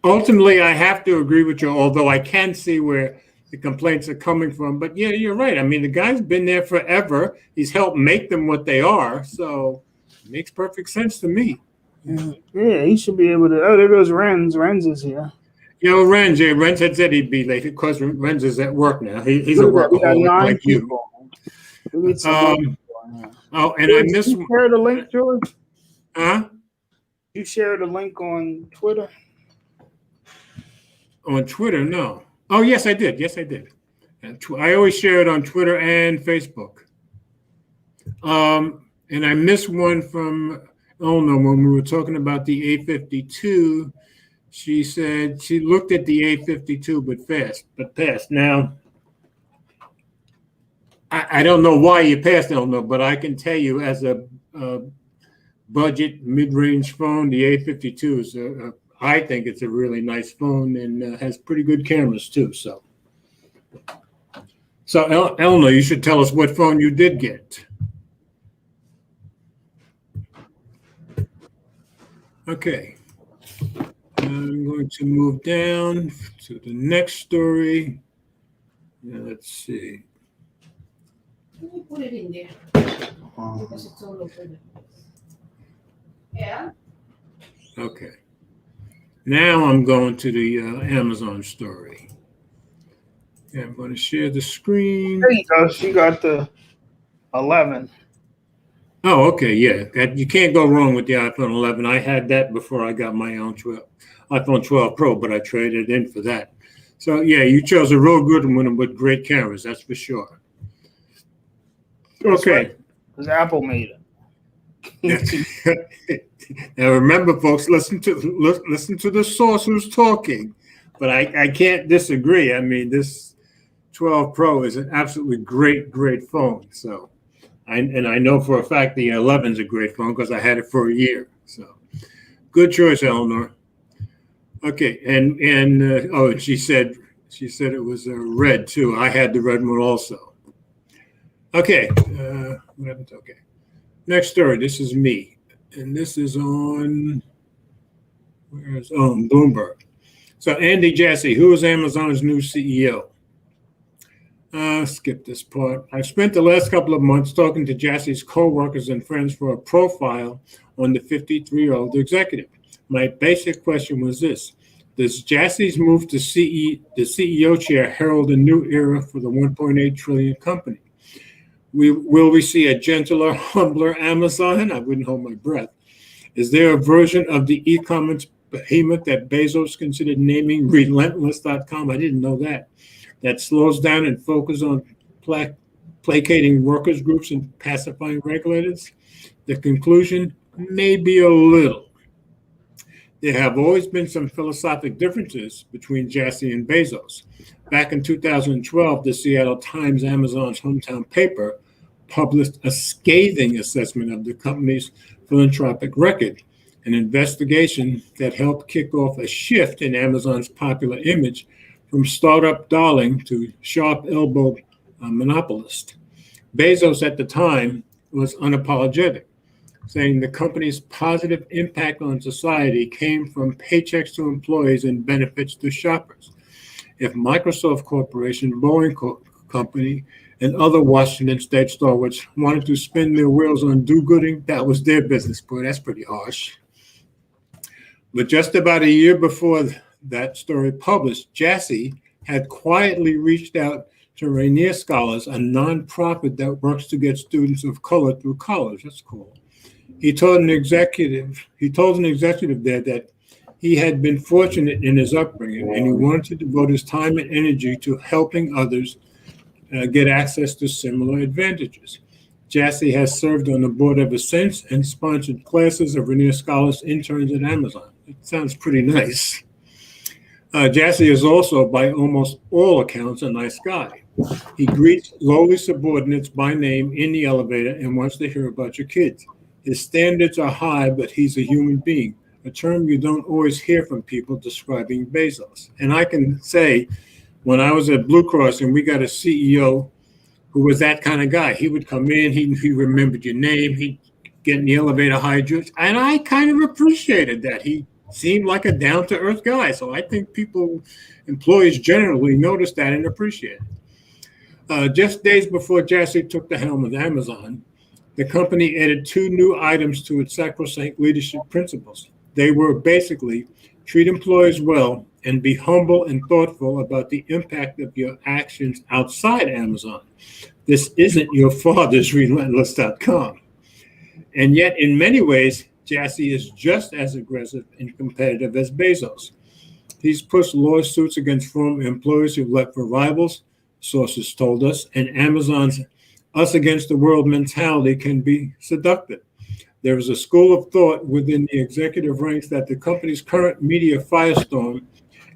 Ultimately, I have to agree with you, although I can see where the complaints are coming from. But yeah, you're right. I mean, the guy's been there forever. He's helped make them what they are. So it makes perfect sense to me. Yeah, he should be able to. Oh, there goes Renz. Renz is here. Renz had said he'd be late because Renz is at work now. He's a workaholic like you. And I missed one. Share the link, George. Huh? You shared a link on Twitter? On Twitter, no. Oh, yes, I did. Yes, I did. I always share it on Twitter and Facebook. And I missed one from Elna when we were talking about the 852. She said she looked at the 852, but passed. Now, I don't know why you passed, Elna, but I can tell you as a budget mid-range phone, the 852 is I think it's a really nice phone and has pretty good cameras too. So Elna, you should tell us what phone you did get. Okay, I'm going to move down to the next story. Let's see. Can you put it in there? Because it's all over. Yeah. Okay. Now I'm going to the Amazon story. Yeah, I'm going to share the screen. There you go. She got the 11. Oh, okay, yeah. You can't go wrong with the iPhone 11. I had that before I got my own iPhone 12 Pro, but I traded in for that. So, yeah, you chose a real good one with great cameras, that's for sure. Okay. Because Apple made it. Now remember, folks, listen to the source who's talking. But I can't disagree. I mean, this 12 Pro is an absolutely great phone. So, I know for a fact the 11 is a great phone because I had it for a year. So, good choice, Eleanor. Okay, and she said it was red too. I had the red one also. Okay, what happened? Okay, next story. This is me, and this is on Bloomberg. So Andy Jassy, who is Amazon's new CEO? Skip this part. I spent the last couple of months talking to Jassy's co-workers and friends for a profile on the 53-year-old executive. My basic question was this: does Jassy's move to the CEO chair herald a new era for the 1.8 trillion company? Will we see a gentler, humbler Amazon? I wouldn't hold my breath. Is there a version of the e-commerce behemoth that Bezos considered naming Relentless.com? I didn't know that. That slows down and focuses on placating workers' groups and pacifying regulators? The conclusion may be a little. There have always been some philosophic differences between Jassy and Bezos. Back in 2012, the Seattle Times, Amazon's hometown paper, published a scathing assessment of the company's philanthropic record, an investigation that helped kick off a shift in Amazon's popular image from startup darling to sharp-elbowed monopolist. Bezos at the time was unapologetic, saying the company's positive impact on society came from paychecks to employees and benefits to shoppers. If Microsoft Corporation, Boeing Company, and other Washington state stalwarts wanted to spin their wheels on do-gooding, that was their business. Boy, that's pretty harsh. But just about a year before that story published, Jassy had quietly reached out to Rainier Scholars, a nonprofit that works to get students of color through college. That's cool. He told an executive there that he had been fortunate in his upbringing, and he wanted to devote his time and energy to helping others get access to similar advantages. Jassy has served on the board ever since and sponsored classes of Rainier Scholars interns at Amazon. It sounds pretty nice. Jassy is also, by almost all accounts, a nice guy. He greets lowly subordinates by name in the elevator and wants to hear about your kids. His standards are high, but he's a human being, a term you don't always hear from people describing Bezos. And I can say, when I was at Blue Cross and we got a CEO who was that kind of guy, he would come in, he remembered your name, he'd get in the elevator, hide you, and I kind of appreciated that. He seemed like a down-to-earth guy, so I think employees generally notice that and appreciate it. Just days before Jassy took the helm of Amazon, the company added 2 new items to its sacrosanct leadership principles. They were basically treat employees well and be humble and thoughtful about the impact of your actions outside Amazon. This isn't your father's Relentless.com. And yet, in many ways, Jassy is just as aggressive and competitive as Bezos. He's pushed lawsuits against former employees who left for rivals, sources told us, and Amazon's us against the world mentality can be seductive. There is a school of thought within the executive ranks that the company's current media firestorm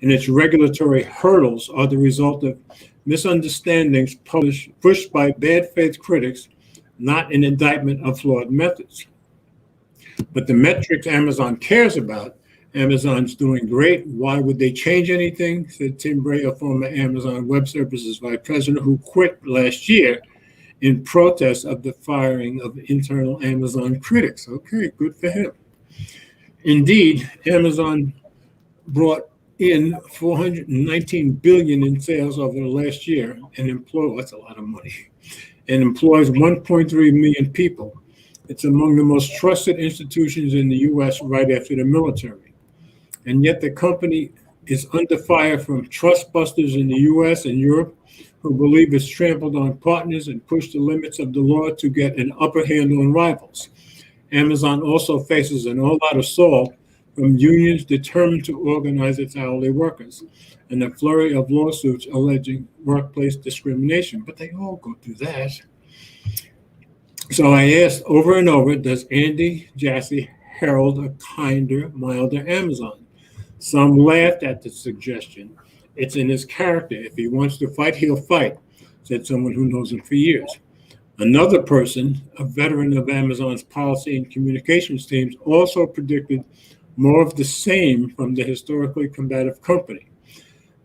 and its regulatory hurdles are the result of misunderstandings pushed by bad faith critics, not an indictment of flawed methods. But the metrics Amazon cares about, Amazon's doing great. Why would they change anything? Said Tim Bray, a former Amazon Web Services vice president who quit last year in protest of the firing of internal Amazon critics. Okay, good for him. Indeed, Amazon brought in $419 billion in sales over the last year and that's a lot of money, and employs 1.3 million people. It's among the most trusted institutions in the U.S. right after the military. And yet the company is under fire from trust busters in the U.S. and Europe who believe it's trampled on partners and pushed the limits of the law to get an upper hand on rivals. Amazon also faces an all-out assault from unions determined to organize its hourly workers, and a flurry of lawsuits alleging workplace discrimination. But they all go through that. So I asked over and over, does Andy Jassy herald a kinder, milder Amazon? Some laughed at the suggestion. It's in his character. If he wants to fight, he'll fight, said someone who knows him for years. Another person, a veteran of Amazon's policy and communications teams, also predicted more of the same from the historically combative company.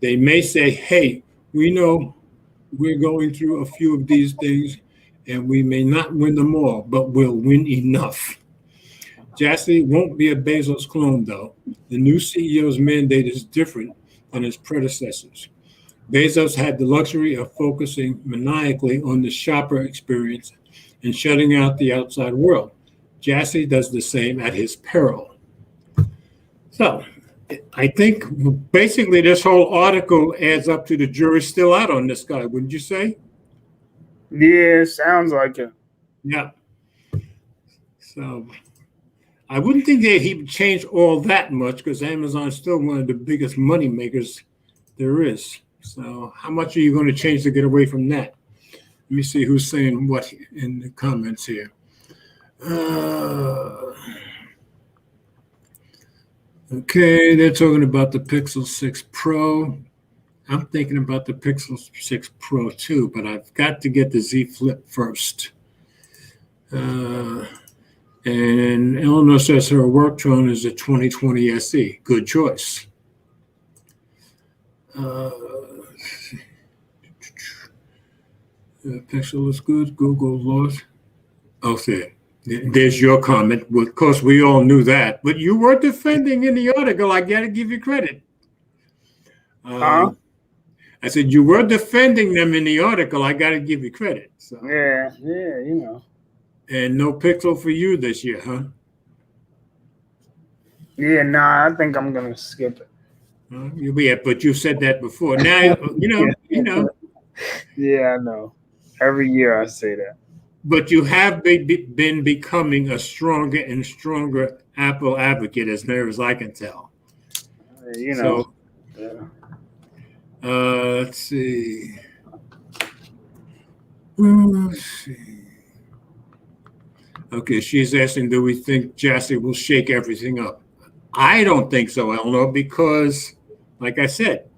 They may say, hey, we know we're going through a few of these things and we may not win them all, but we'll win enough. Jassy won't be a Bezos clone, though. The new CEO's mandate is different than his predecessors. Bezos had the luxury of focusing maniacally on the shopper experience and shutting out the outside world. Jassy does the same at his peril. So I think basically this whole article adds up to the jury's still out on this guy, wouldn't you say? Yeah, sounds like it. Yeah. So I wouldn't think that he would change all that much because Amazon's still one of the biggest money makers there is. So how much are you going to change to get away from that? Let me see who's saying what in the comments here. Okay, they're talking about the Pixel 6 Pro. I'm thinking about the Pixel 6 Pro too, but I've got to get the Z Flip first. And Eleanor says her work phone is a 2020 SE. Good choice. Pixel is good. Google lost. Okay. There's your comment. Well, of course, we all knew that, but you were defending in the article. I got to give you credit. I said you were defending them in the article. I got to give you credit. So. Yeah, you know. And no Pixel for you this year, huh? Yeah, nah, I think I'm gonna skip it. Yeah, but you said that before. Now you know. Yeah, I know. Every year I say that. But you have been becoming a stronger and stronger Apple advocate, as near as I can tell. You know. So, let's see. Let's see. Okay, she's asking, do we think Jassy will shake everything up? I don't think so, Eleanor, because, like I said,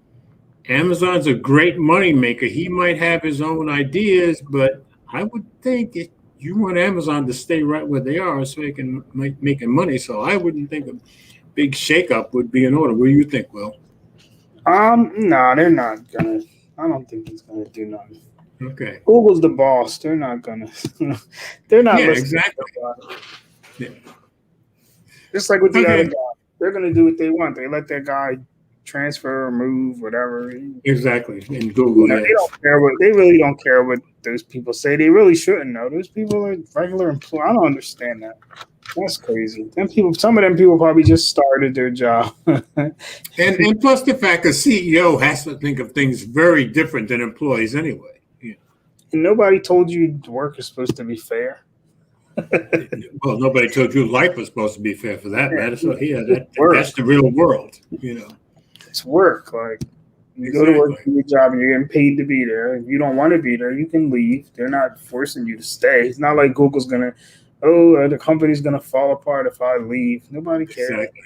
Amazon's a great money maker. He might have his own ideas, but I would think you want Amazon to stay right where they are so they can make making money. So I wouldn't think a big shakeup would be in order. What do you think, Will? No, they're not gonna. I don't think he's gonna do nothing. Okay. Google's the boss. They're not gonna. They're not. Yeah, listening exactly. yeah. Just like with the other guy, they're gonna do what they want. They let that guy transfer or move, whatever. Exactly. And Google. They don't care what they really don't care what those people say. They really shouldn't know. Those people are regular employees. I don't understand that. That's crazy. Some of them people probably just started their job. and plus the fact a CEO has to think of things very different than employees anyway. Yeah. And nobody told you work is supposed to be fair. Well, nobody told you life was supposed to be fair for that matter. So yeah, that's the real world, It's work. Like you go to work, Exactly. do your job, and you're getting paid to be there. If you don't want to be there, you can leave. They're not forcing you to stay. It's not like Google's gonna, the company's gonna fall apart if I leave. Nobody cares. Exactly.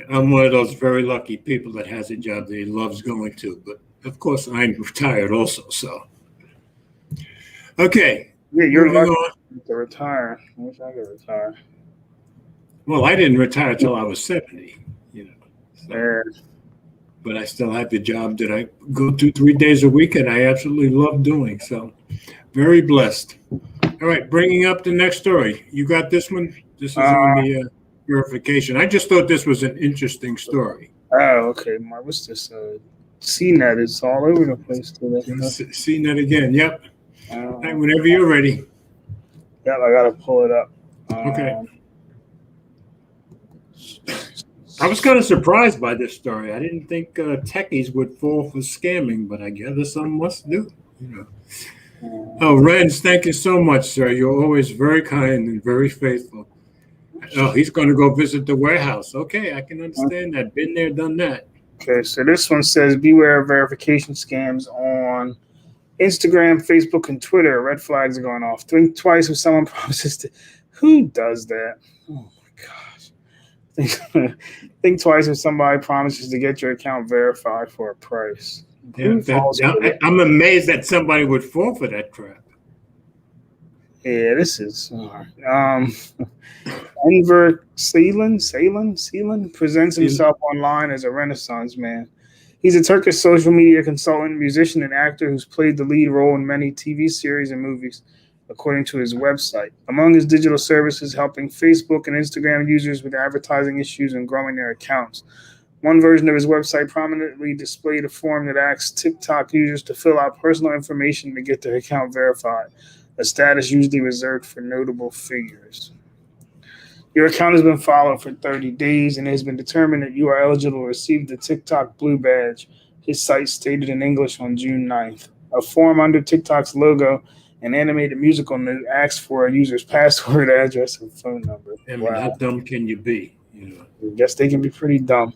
I'm one of those very lucky people that has a job that he loves going to, but of course I'm retired also. So, okay, Yeah, you're moving lucky on. to retire. I wish I could retire. Well, I didn't retire until I was 70, so, Yeah. but I still have the job that I go to 3 days a week and I absolutely love doing. So, very blessed. All right, bringing up the next story. You got this one? This is on the verification. I just thought this was an interesting story. Oh, okay. Mark, what's this? CNET is all over the place today. Seen that again. Yep. All right, whenever you're ready. Yeah, I gotta pull it up. Okay. I was kind of surprised by this story. I didn't think techies would fall for scamming, but I guess some must do. Oh, Renz, thank you so much, sir. You're always very kind and very faithful. Oh, he's going to go visit the warehouse. Okay, I can understand that. Been there, done that. Okay, so this one says beware of verification scams on Instagram, Facebook, and Twitter. Red flags are going off. Think twice if someone promises to. Who does that? Oh my gosh. Think twice if somebody promises to get your account verified for a price. Yeah, I'm amazed that somebody would fall for that trap. Yeah, this is Enver Ceylan presents himself online as a Renaissance man. He's a Turkish social media consultant, musician, and actor who's played the lead role in many TV series and movies, according to his website. Among his digital services, helping Facebook and Instagram users with advertising issues and growing their accounts. One version of his website prominently displayed a form that asks TikTok users to fill out personal information to get their account verified, a status usually reserved for notable figures. Your account has been followed for 30 days and it has been determined that you are eligible to receive the TikTok Blue Badge, his site stated in English on June 9th. A form under TikTok's logo, an animated musical note, asks for a user's password, address, and phone number. I mean, how dumb can you be? I guess they can be pretty dumb.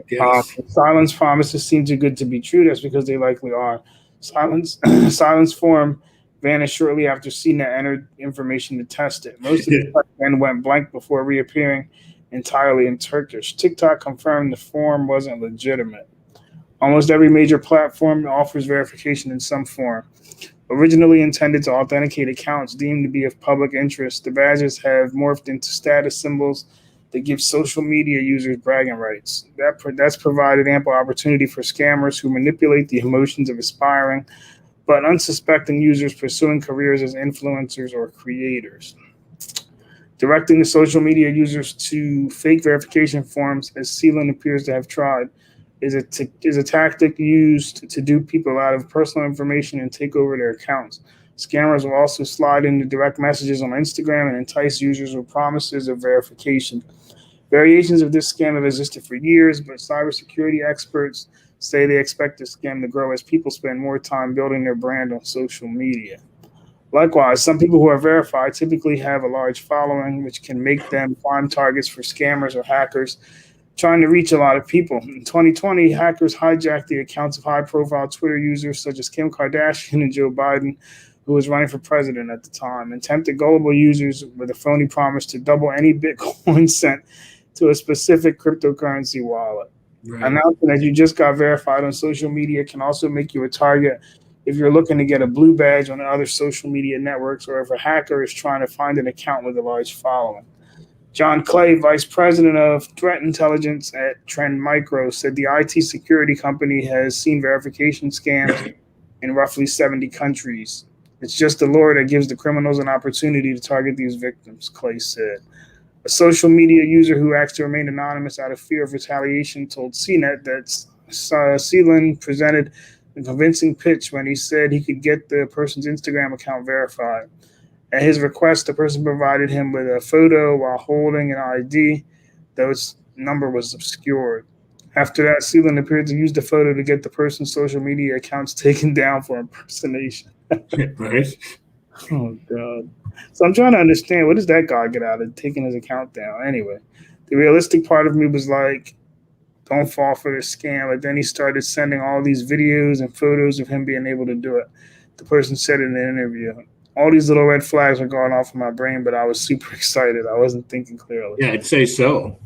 Yes. Silence promises seem too good to be true. That's because they likely are. Silence form vanished shortly after CNET entered information to test it. Most of the then went blank before reappearing entirely in Turkish. TikTok confirmed the form wasn't legitimate. Almost every major platform offers verification in some form. Originally intended to authenticate accounts deemed to be of public interest, the badges have morphed into status symbols that give social media users bragging rights. That's provided ample opportunity for scammers who manipulate the emotions of aspiring but unsuspecting users pursuing careers as influencers or creators. Directing the social media users to fake verification forms, as Ceylan appears to have tried, is a tactic used to dupe people out of personal information and take over their accounts. Scammers will also slide into direct messages on Instagram and entice users with promises of verification. Variations of this scam have existed for years, but cybersecurity experts say they expect the scam to grow as people spend more time building their brand on social media. Likewise, some people who are verified typically have a large following, which can make them prime targets for scammers or hackers trying to reach a lot of people. In 2020, hackers hijacked the accounts of high-profile Twitter users such as Kim Kardashian and Joe Biden, who was running for president at the time, and tempted gullible users with a phony promise to double any Bitcoin sent to a specific cryptocurrency wallet. Right. Announcing that you just got verified on social media can also make you a target if you're looking to get a blue badge on other social media networks or if a hacker is trying to find an account with a large following. John Clay, vice president of threat intelligence at Trend Micro, said the IT security company has seen verification scams in roughly 70 countries. It's just the law that gives the criminals an opportunity to target these victims, Clay said. A social media user who asked to remain anonymous out of fear of retaliation told CNET that Ceylan presented a convincing pitch when he said he could get the person's Instagram account verified. At his request, the person provided him with a photo while holding an ID, though its number was obscured. After that, Ceylan appeared to use the photo to get the person's social media accounts taken down for impersonation. Right. Oh God. So I'm trying to understand, what does that guy get out of taking his account down? Anyway, the realistic part of me was like, don't fall for the scam. But then he started sending all these videos and photos of him being able to do it. The person said in the interview, all these little red flags were going off in my brain, but I was super excited. I wasn't thinking clearly. Yeah, I'd say so.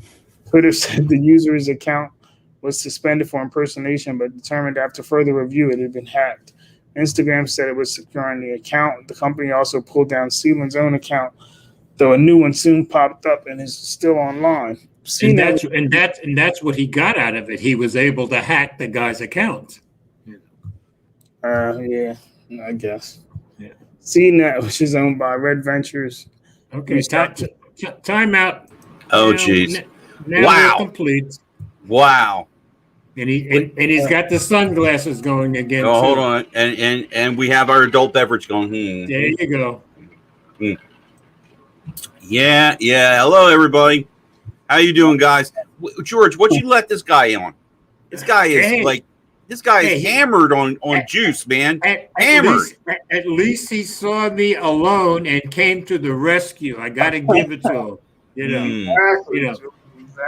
Twitter said the user's account was suspended for impersonation, but determined after further review it had been hacked. Instagram said it was securing the account. The company also pulled down Sealand's own account, though a new one soon popped up and is still online. And that's what he got out of it. He was able to hack the guy's account. Yeah, I guess. Yeah. CNET, which is owned by Red Ventures. Okay, time out. Oh, jeez. Now Wow. we're complete. Wow. And he's got the sunglasses going again. Oh, too. hold on. And we have our adult beverage going. There you go. Yeah. Hello, everybody. How you doing, guys? George, what you let this guy on? This guy is hammered on juice, man. Hammered. At least he saw me alone and came to the rescue. I got to give it to him. Exactly.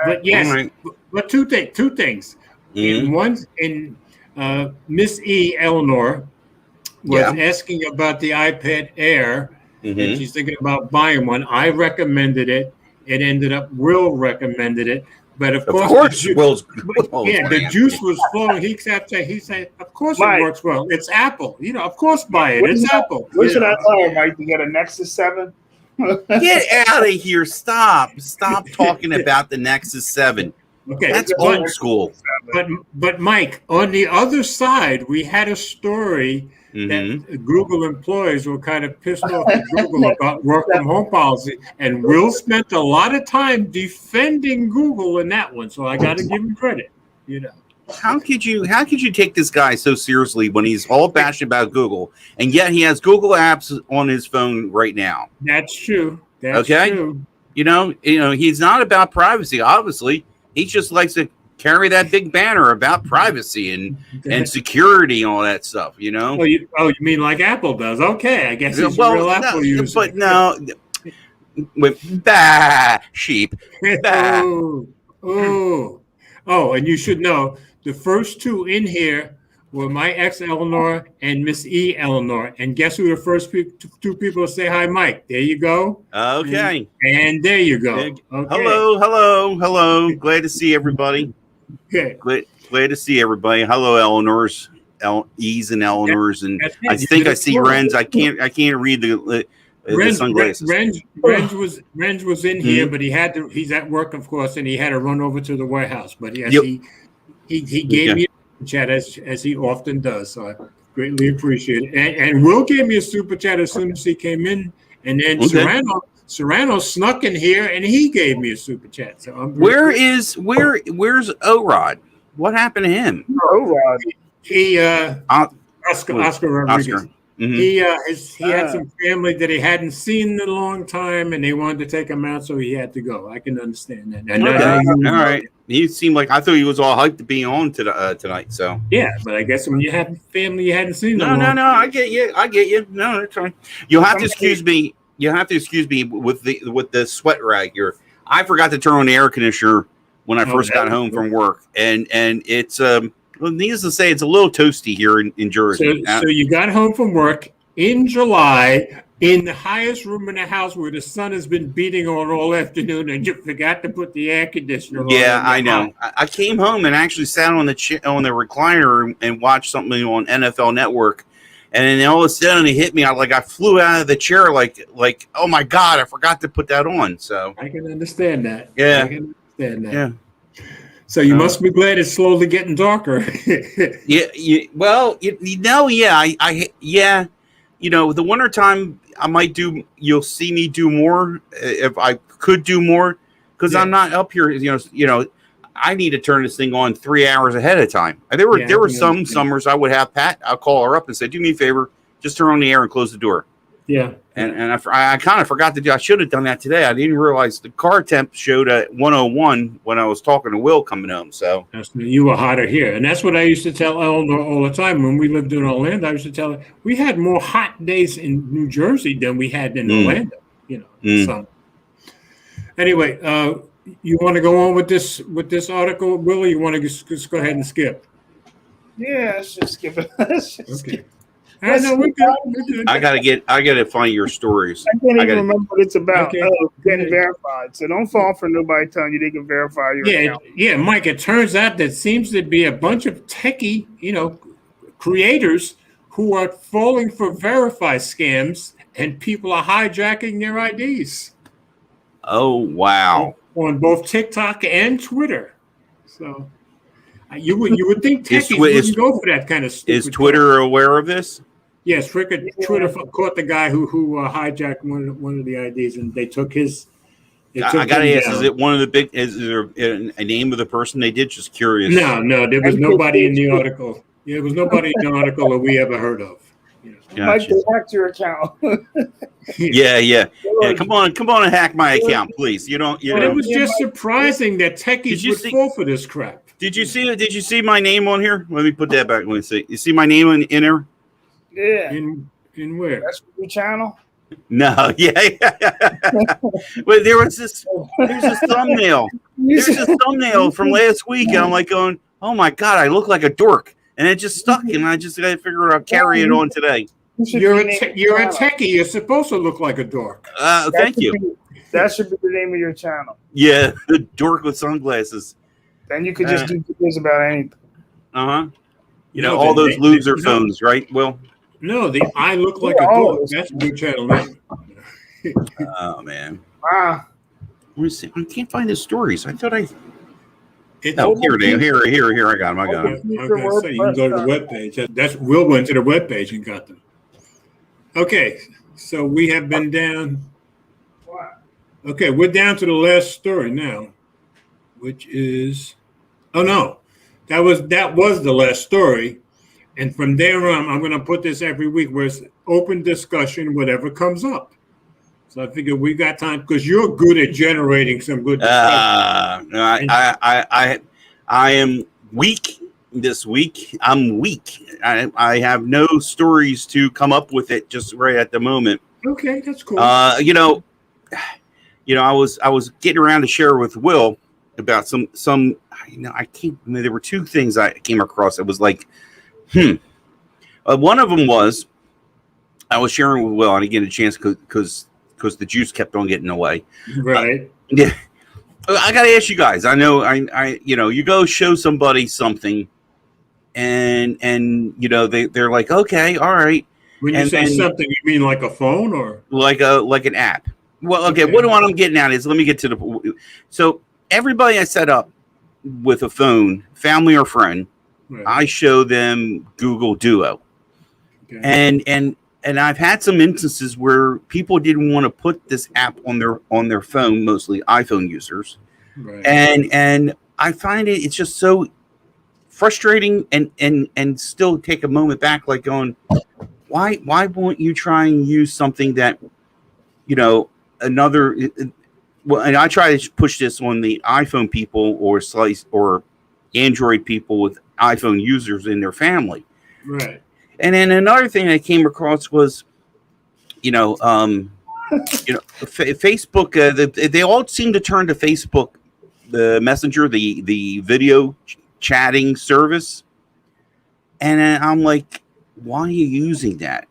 But yes, Right. but two things. In Miss E. Eleanor was asking about the iPad Air, and she's thinking about buying one. I recommended it. It ended up Will recommended it, but of course Will's. the juice was flowing. He said, of course Mike. it works well. It's Apple, of course buy it. It's Apple. What should I tell her, Mike? To get a Nexus 7? Get out of here. Stop talking about the Nexus 7. Okay, That's old school. But Mike, on the other side, we had a story that Google employees were kind of pissed off at Google about work from home policy, and Will spent a lot of time defending Google in that one. So I got to give him credit. How could you take this guy so seriously when he's all passionate about Google, and yet he has Google apps on his phone right now? That's true. That's true. He's not about privacy. Obviously, he just likes to carry that big banner about privacy and security and all that stuff. Oh, you mean like Apple does? Okay, I guess he's a real Apple user. But no, with sheep. Bah. Oh, and you should know the first two in here were my ex Eleanor and Miss E. Eleanor. And guess who the first two people to say hi, Mike? There you go. Okay. And there you go. Okay. Hello. Glad to see everybody. Okay. Glad to see everybody. Hello, Eleanor's, E's and Eleanor's, and I think I see Ren's. I can't read the sunglasses. Renz was in here, but he's at work, of course, and he had to run over to the warehouse. But yes, he gave me a chat as he often does. So I greatly appreciate it. And Will gave me a super chat as soon as he came in, and then Serrano snuck in here and he gave me a super chat. So where's O-Rod? What happened to him? O-Rod. He Oscar Rodriguez. He had some family that he hadn't seen in a long time, and they wanted to take him out, so he had to go. I can understand that. All right. He seemed like, I thought he was all hyped to be on tonight. So yeah, but I guess when you have family you hadn't seen. No. I get you. No, that's fine. You'll have to excuse me. With the sweat rag here. I forgot to turn on the air conditioner when I first got home from work, and it's needless to say, it's a little toasty here in Jersey. So you got home from work in July in the highest room in the house where the sun has been beating on all afternoon, and you forgot to put the air conditioner on. Yeah, I know. I came home and actually sat on the recliner and watched something on NFL Network. And then all of a sudden it hit me. I flew out of the chair like, oh my God, I forgot to put that on. So I can understand that. Yeah. I can understand that. Yeah. So you must be glad it's slowly getting darker. Yeah. The wintertime you'll see me do more if I could do more because I'm not up here, I need to turn this thing on 3 hours ahead of time. There were some summers I would have Pat. I'll call her up and say, "Do me a favor, just turn on the air and close the door." Yeah. And I kind of forgot to do. I should have done that today. I didn't realize the car temp showed at 101 when I was talking to Will coming home. So You were hotter here. And that's what I used to tell Eleanor all the time when we lived in Orlando. I used to tell her we had more hot days in New Jersey than we had in Orlando, So anyway, you want to go on with this article, Will, or you want to just go ahead and skip? Yeah, let's just skip it. Let's just skip. I know we're good. We're good. I gotta find your stories. I can't even remember what it's about. Okay. Getting verified. So don't fall for nobody telling you they can verify your account. Yeah, Mike. It turns out there seems to be a bunch of techie, creators who are falling for verify scams, and people are hijacking their IDs Oh wow! on both TikTok and Twitter. So you would think Is techies Twi- is- wouldn't go for that kind of stupid. Is Twitter aware of this? Yes, Twitter caught the guy who hijacked one of the IDs, and they took his. I gotta ask: is it one of the big? Is there a name of the person they did? Just curious. No, there was nobody in the article. Yeah, there was nobody in the article that we ever heard of. Mike, they hacked your account. Yeah. Come on and hack my account, please. But it was just surprising that techies would fall for this crap. Did you see my name on here? Let me put that back. Let me see. You see my name in there? Yeah. In where? That's your channel? No, yeah. But there's this thumbnail. There's this thumbnail from last week, and I'm like going, oh my God, I look like a dork. And it just stuck, and I just got to figure out carry it on today. You're a techie. You're supposed to look like a dork. Thank you. That should be the name of your channel. Yeah, the dork with sunglasses. Then you could just do videos about anything. All those loser phones, right? Well, no, I look like a dork. That's a good channel name. Oh man. Wow. Let me see. I can't find the stories. I thought I. Here it is. Here. I got them. I was gonna say, you can go to the webpage. That's Will went to the webpage and got them. Okay, so we have been down. Okay, we're down to the last story now, which is. Oh no, that was the last story, and from there on, I'm going to put this every week where it's open discussion, whatever comes up. So I figure we got time because you're good at generating some good discussion. No, I am weak this week. I'm weak. I have no stories to come up with it just right at the moment. Okay, that's cool. I was getting around to share with Will about some. I can't. There were two things I came across. It was like, one of them was I was sharing with Will, and I didn't get a chance because the juice kept on getting away. Right. Yeah. I got to ask you guys. I know you go show somebody something and they're like, okay, all right. When you say something, you mean like a phone or like an app? Well, okay. What I'm getting at is, let me get to so everybody I set up with a phone, family or friend, right, I show them Google Duo. Okay. And I've had some instances where people didn't want to put this app on their phone, mostly iPhone users. Right. And I find it's just so frustrating and still take a moment back, like going, why won't you try and use something that, another, well, and I try to push this on the iPhone people or Android people with iPhone users in their family. Right. And then another thing I came across was, Facebook. They all seem to turn to Facebook, the Messenger, the video chatting service, and I'm like, why are you using that?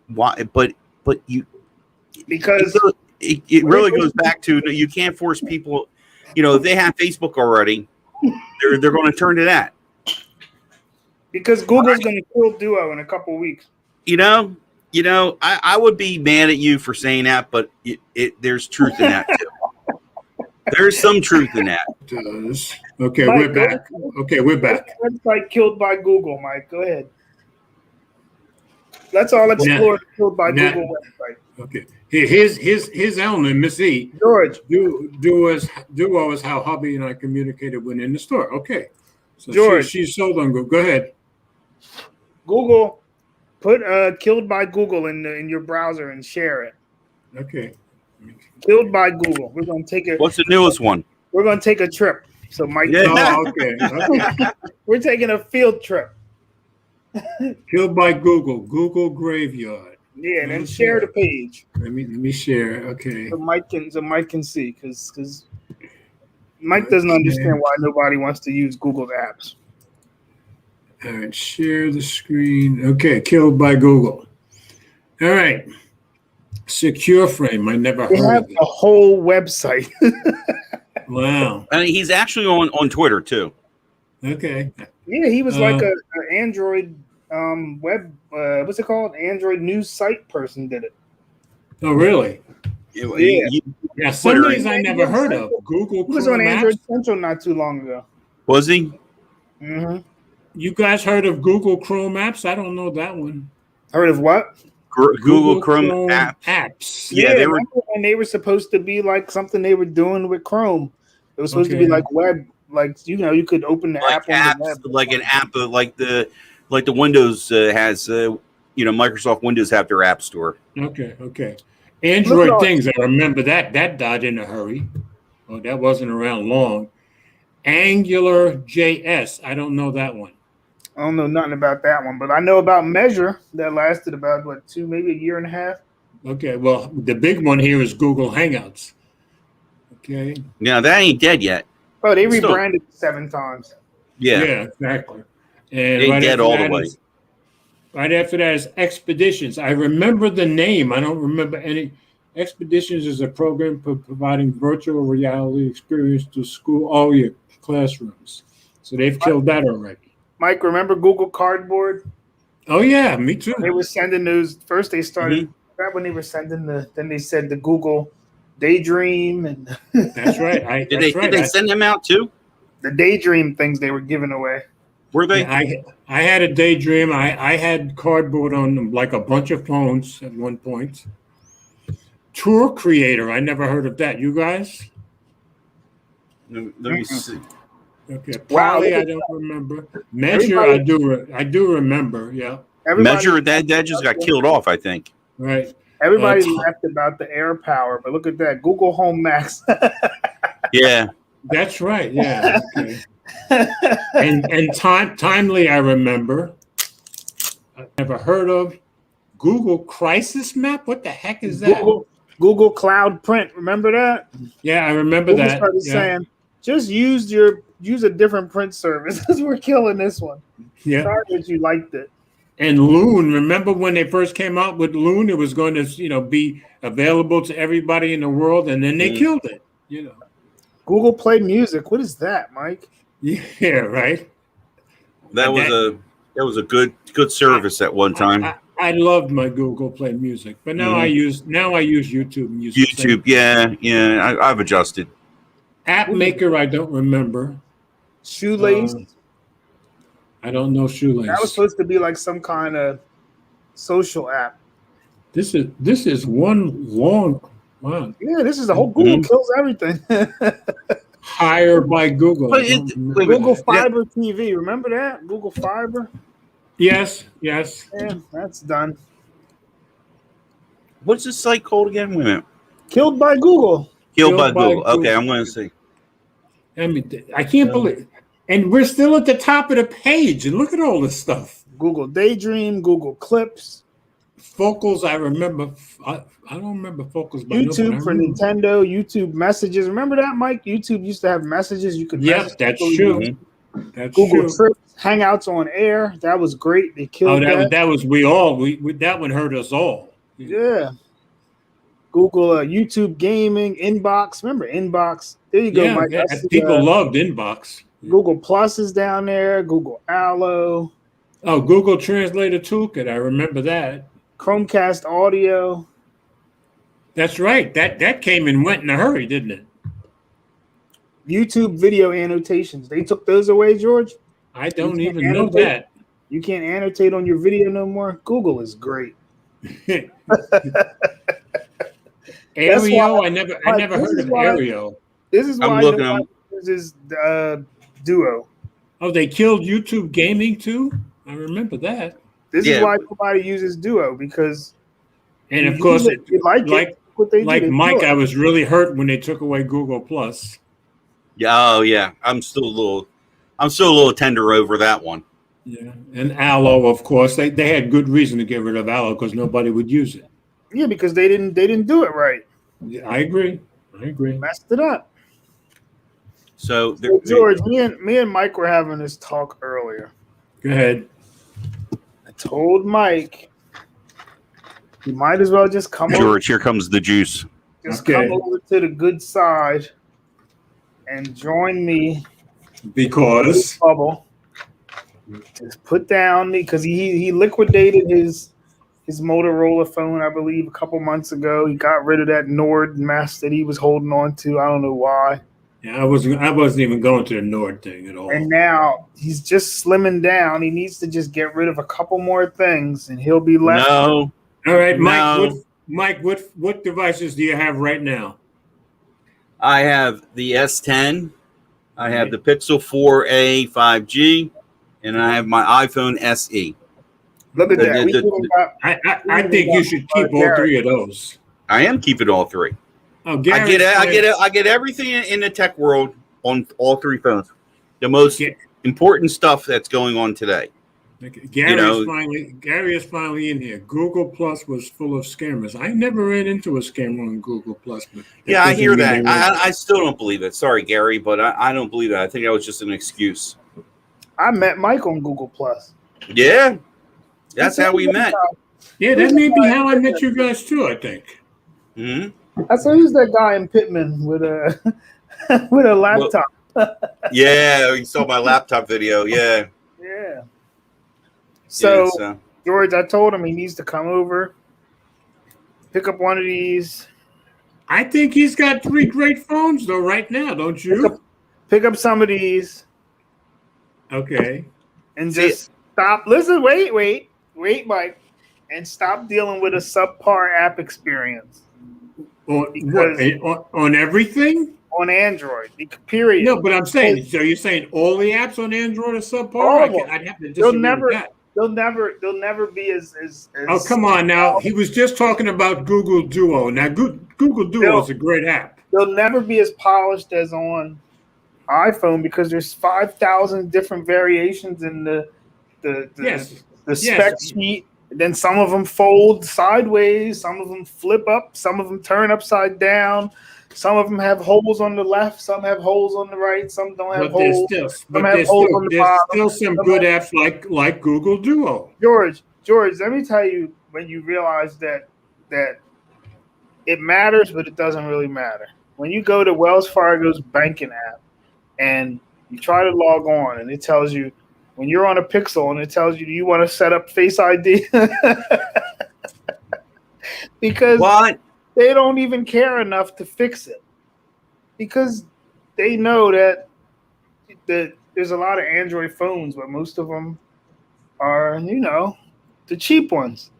Why? But you, because it really goes back to, you can't force people. If they have Facebook already, they're going to turn to that. Because Google's going to kill Duo in a couple of weeks. I would be mad at you for saying that, but there's truth in that too. There's some truth in that. Okay, Mike, we're back. Okay, we're back. Website killed by Google, Mike. Go ahead. Let's all explore killed by Google website. Okay. Here's Ellen, Miss E. George. Duo is how hubby and I communicated when in the store. Okay. So George. she's sold on Google. Go ahead. Google Put "killed by Google" in your browser and share it. Okay. Killed by Google. We're gonna take a What's the newest one? We're gonna take a trip. So Mike, Yeah. Oh, okay. Okay. we're taking a field trip. Killed by Google. Google Graveyard. Yeah, and then share the page Let me share. Okay. so Mike can see because Mike doesn't understand why nobody wants to use Google's apps. All right. Share the screen. Okay. Killed by Google. All right. Secure Frame. I never They heard have of a whole website. it. Wow. And he's actually on Twitter too. Okay. Yeah, he was like a Android web what's it called? Android news site person did it. Oh, really? Yeah. Yeah. Some Twitter. of these I never heard of. Google He was on Chrome Android apps. Central not too long ago. Was he? Mm-hmm. You guys heard of Google Chrome apps? I don't know that one. Heard of what? Google Chrome apps. Yeah, they were. remember when they were supposed to be like something they were doing with Chrome. It was supposed to be Okay. like web, like you could open the Like app on the apps, web. like an app, like the Windows has. Microsoft Windows have their app store. Okay. Okay. Look Android at things. I remember that. That died in a hurry. Oh, that wasn't around long. Angular JS. I don't know that one. I don't know nothing about that one, but I know about Measure that lasted about maybe a year and a half. Okay. Well, the big one here is Google Hangouts. Okay. Yeah, that ain't dead yet. Oh, they Still- rebranded 7 times. Yeah, Exactly. And Ain't dead after all the that way. right after that is Expeditions. I remember the name. I don't remember any. Expeditions is a program for providing virtual reality experience to school, all your classrooms. So they've killed that already. Mike, remember Google Cardboard? Oh yeah, me too. They were sending those first. They started right when they were sending then they said the Google Daydream and That's right. did they send them out too? the Daydream things they were giving away. Were they? I had a Daydream. I had Cardboard on them, like a bunch of phones at one point. Tour Creator. I never heard of that. You guys? Let me see. Okay. Wow, Probably look I at don't remember. Measure. I do remember. Yeah. Measure that just got killed off, I think. Right. Everybody Uh, laughed about the Air Power, but look at that Google Home Max. Yeah. That's right. Yeah. Okay. and timely. I remember. I never heard of Google Crisis Map. What the heck is that? Google Cloud Print. Remember that? Yeah, I remember Google that. started Yeah. saying, just use a different print service. We're killing this one. Yeah. Sorry that you liked it. And Loon, remember when they first came out with Loon? It was going to, be available to everybody in the world, and then they killed it. Google Play Music. What is that, Mike? Yeah, right. That was a good service at one time. I loved my Google Play Music, but now I use YouTube Music. YouTube, yeah, I've adjusted. App Maker, I don't remember. Shoelace. I don't know Shoelace. That was supposed to be like some kind of social app. This is one long. Wow. Yeah, this is the whole Google kills everything. Hire by Google. But I don't remember Google that. Fiber TV. Remember that? Google Fiber? Yes. Yeah, that's done. What's this site called again? Wait a minute. Killed by Google. Killed by Google. Okay, I'm going to see. I can't believe. And we're still at the top of the page. And look at all this stuff. Google Daydream, Google Clips, Focals, I remember. I don't remember Focals. But YouTube for Nintendo, YouTube Messages. Remember that, Mike? YouTube used to have messages you could. Yep, message that's people. true. That's Google true. Trips, Hangouts on Air. That was great. They killed that. That was that one hurt us all. Yeah. Google YouTube Gaming, Inbox. Remember Inbox? There you go, Yeah, Mike. That's the, people loved Inbox. Google Plus is down there. Google Allo, Oh, Google Translator Toolkit. I remember that. Chromecast Audio. That's right. That came and went in a hurry, didn't it? YouTube video annotations. They took those away, George. I don't You even can't know annotate. that. You can't annotate on your video no more. Google is great. Aereo, I never this heard is of why- Aereo. This is I'm why looking nobody uses Duo. Oh, they killed YouTube Gaming too? I remember that. This Yeah. is why nobody uses Duo, because And of you course, use it, you like it. What they do, like they Mike, do I it. was really hurt when they took away Google Plus. Yeah, oh yeah. I'm still a little tender over that one. Yeah, and Allo, of course, they had good reason to get rid of Allo because nobody would use it. Yeah, because they didn't do it right. Yeah, I agree. Messed it up. So, So, George, me and Mike were having this talk earlier. Go ahead. I told Mike you might as well just come over. George, here comes the juice. Just Okay. come over to the good side and join me Because bubble. Just put down because he liquidated his Motorola phone, I believe, a couple months ago. He got rid of that Nord mess that he was holding on to. I don't know why. yeah, I wasn't even going to the Nord thing at all. And now he's just slimming down. He needs to just get rid of a couple more things, and he'll be left. No. All right, Mike. No. Mike, what devices do you have right now? I have the S10. I have the Pixel 4a 5G, and I have my iPhone SE. Look at The- that. the- We the- even got- I think you should keep all three of those. I am keeping all three. Oh, I Gary's get it. playing- I get everything in the tech world on all three phones. The most Yeah. important stuff that's going on today. Gary is finally in here. Google Plus was full of scammers. I never ran into a scammer on Google Plus. But Yeah, I doesn't hear mean that. they won't. I still don't believe it. Sorry, Gary, but I don't believe that. I think that was just an excuse. I met Mike on Google Plus. Yeah, that's how we met. Yeah, that may be how I met you guys too. I think. Hmm. I said, "Who's that guy in Pittman with a with a laptop?" Yeah, you saw my laptop video. Yeah. Yeah. So, Yeah, so. George, I told him he needs to come over, pick up one of these, I think he's got three great phones though right now, don't you? pick up some of these, Okay. and See- just stop. Listen, wait, Mike, and stop dealing with a subpar app experience On everything? on Android. Period. No, but I'm saying. So you're saying all the apps on Android are subpar? All of them. I'd have to They'll disagree never- with that. They'll never be as Oh, come on now. He was just talking about Google Duo. Now, Google Duo is a great app. They'll never be as polished as on iPhone because there's 5,000 different variations in the Yes. spec sheet. Then some of them fold sideways, some of them flip up, some of them turn upside down, some of them have holes on the left, some have holes on the right, some don't have But holes. there's still some good apps like Google Duo. George, let me tell you when you realize that it matters, but it doesn't really matter. When you go to Wells Fargo's banking app and you try to log on and it tells you when you're on a Pixel and it tells you, do you want to set up Face ID? Because What? they don't even care enough to fix it. Because they know that there's a lot of Android phones, but most of them are, the cheap ones.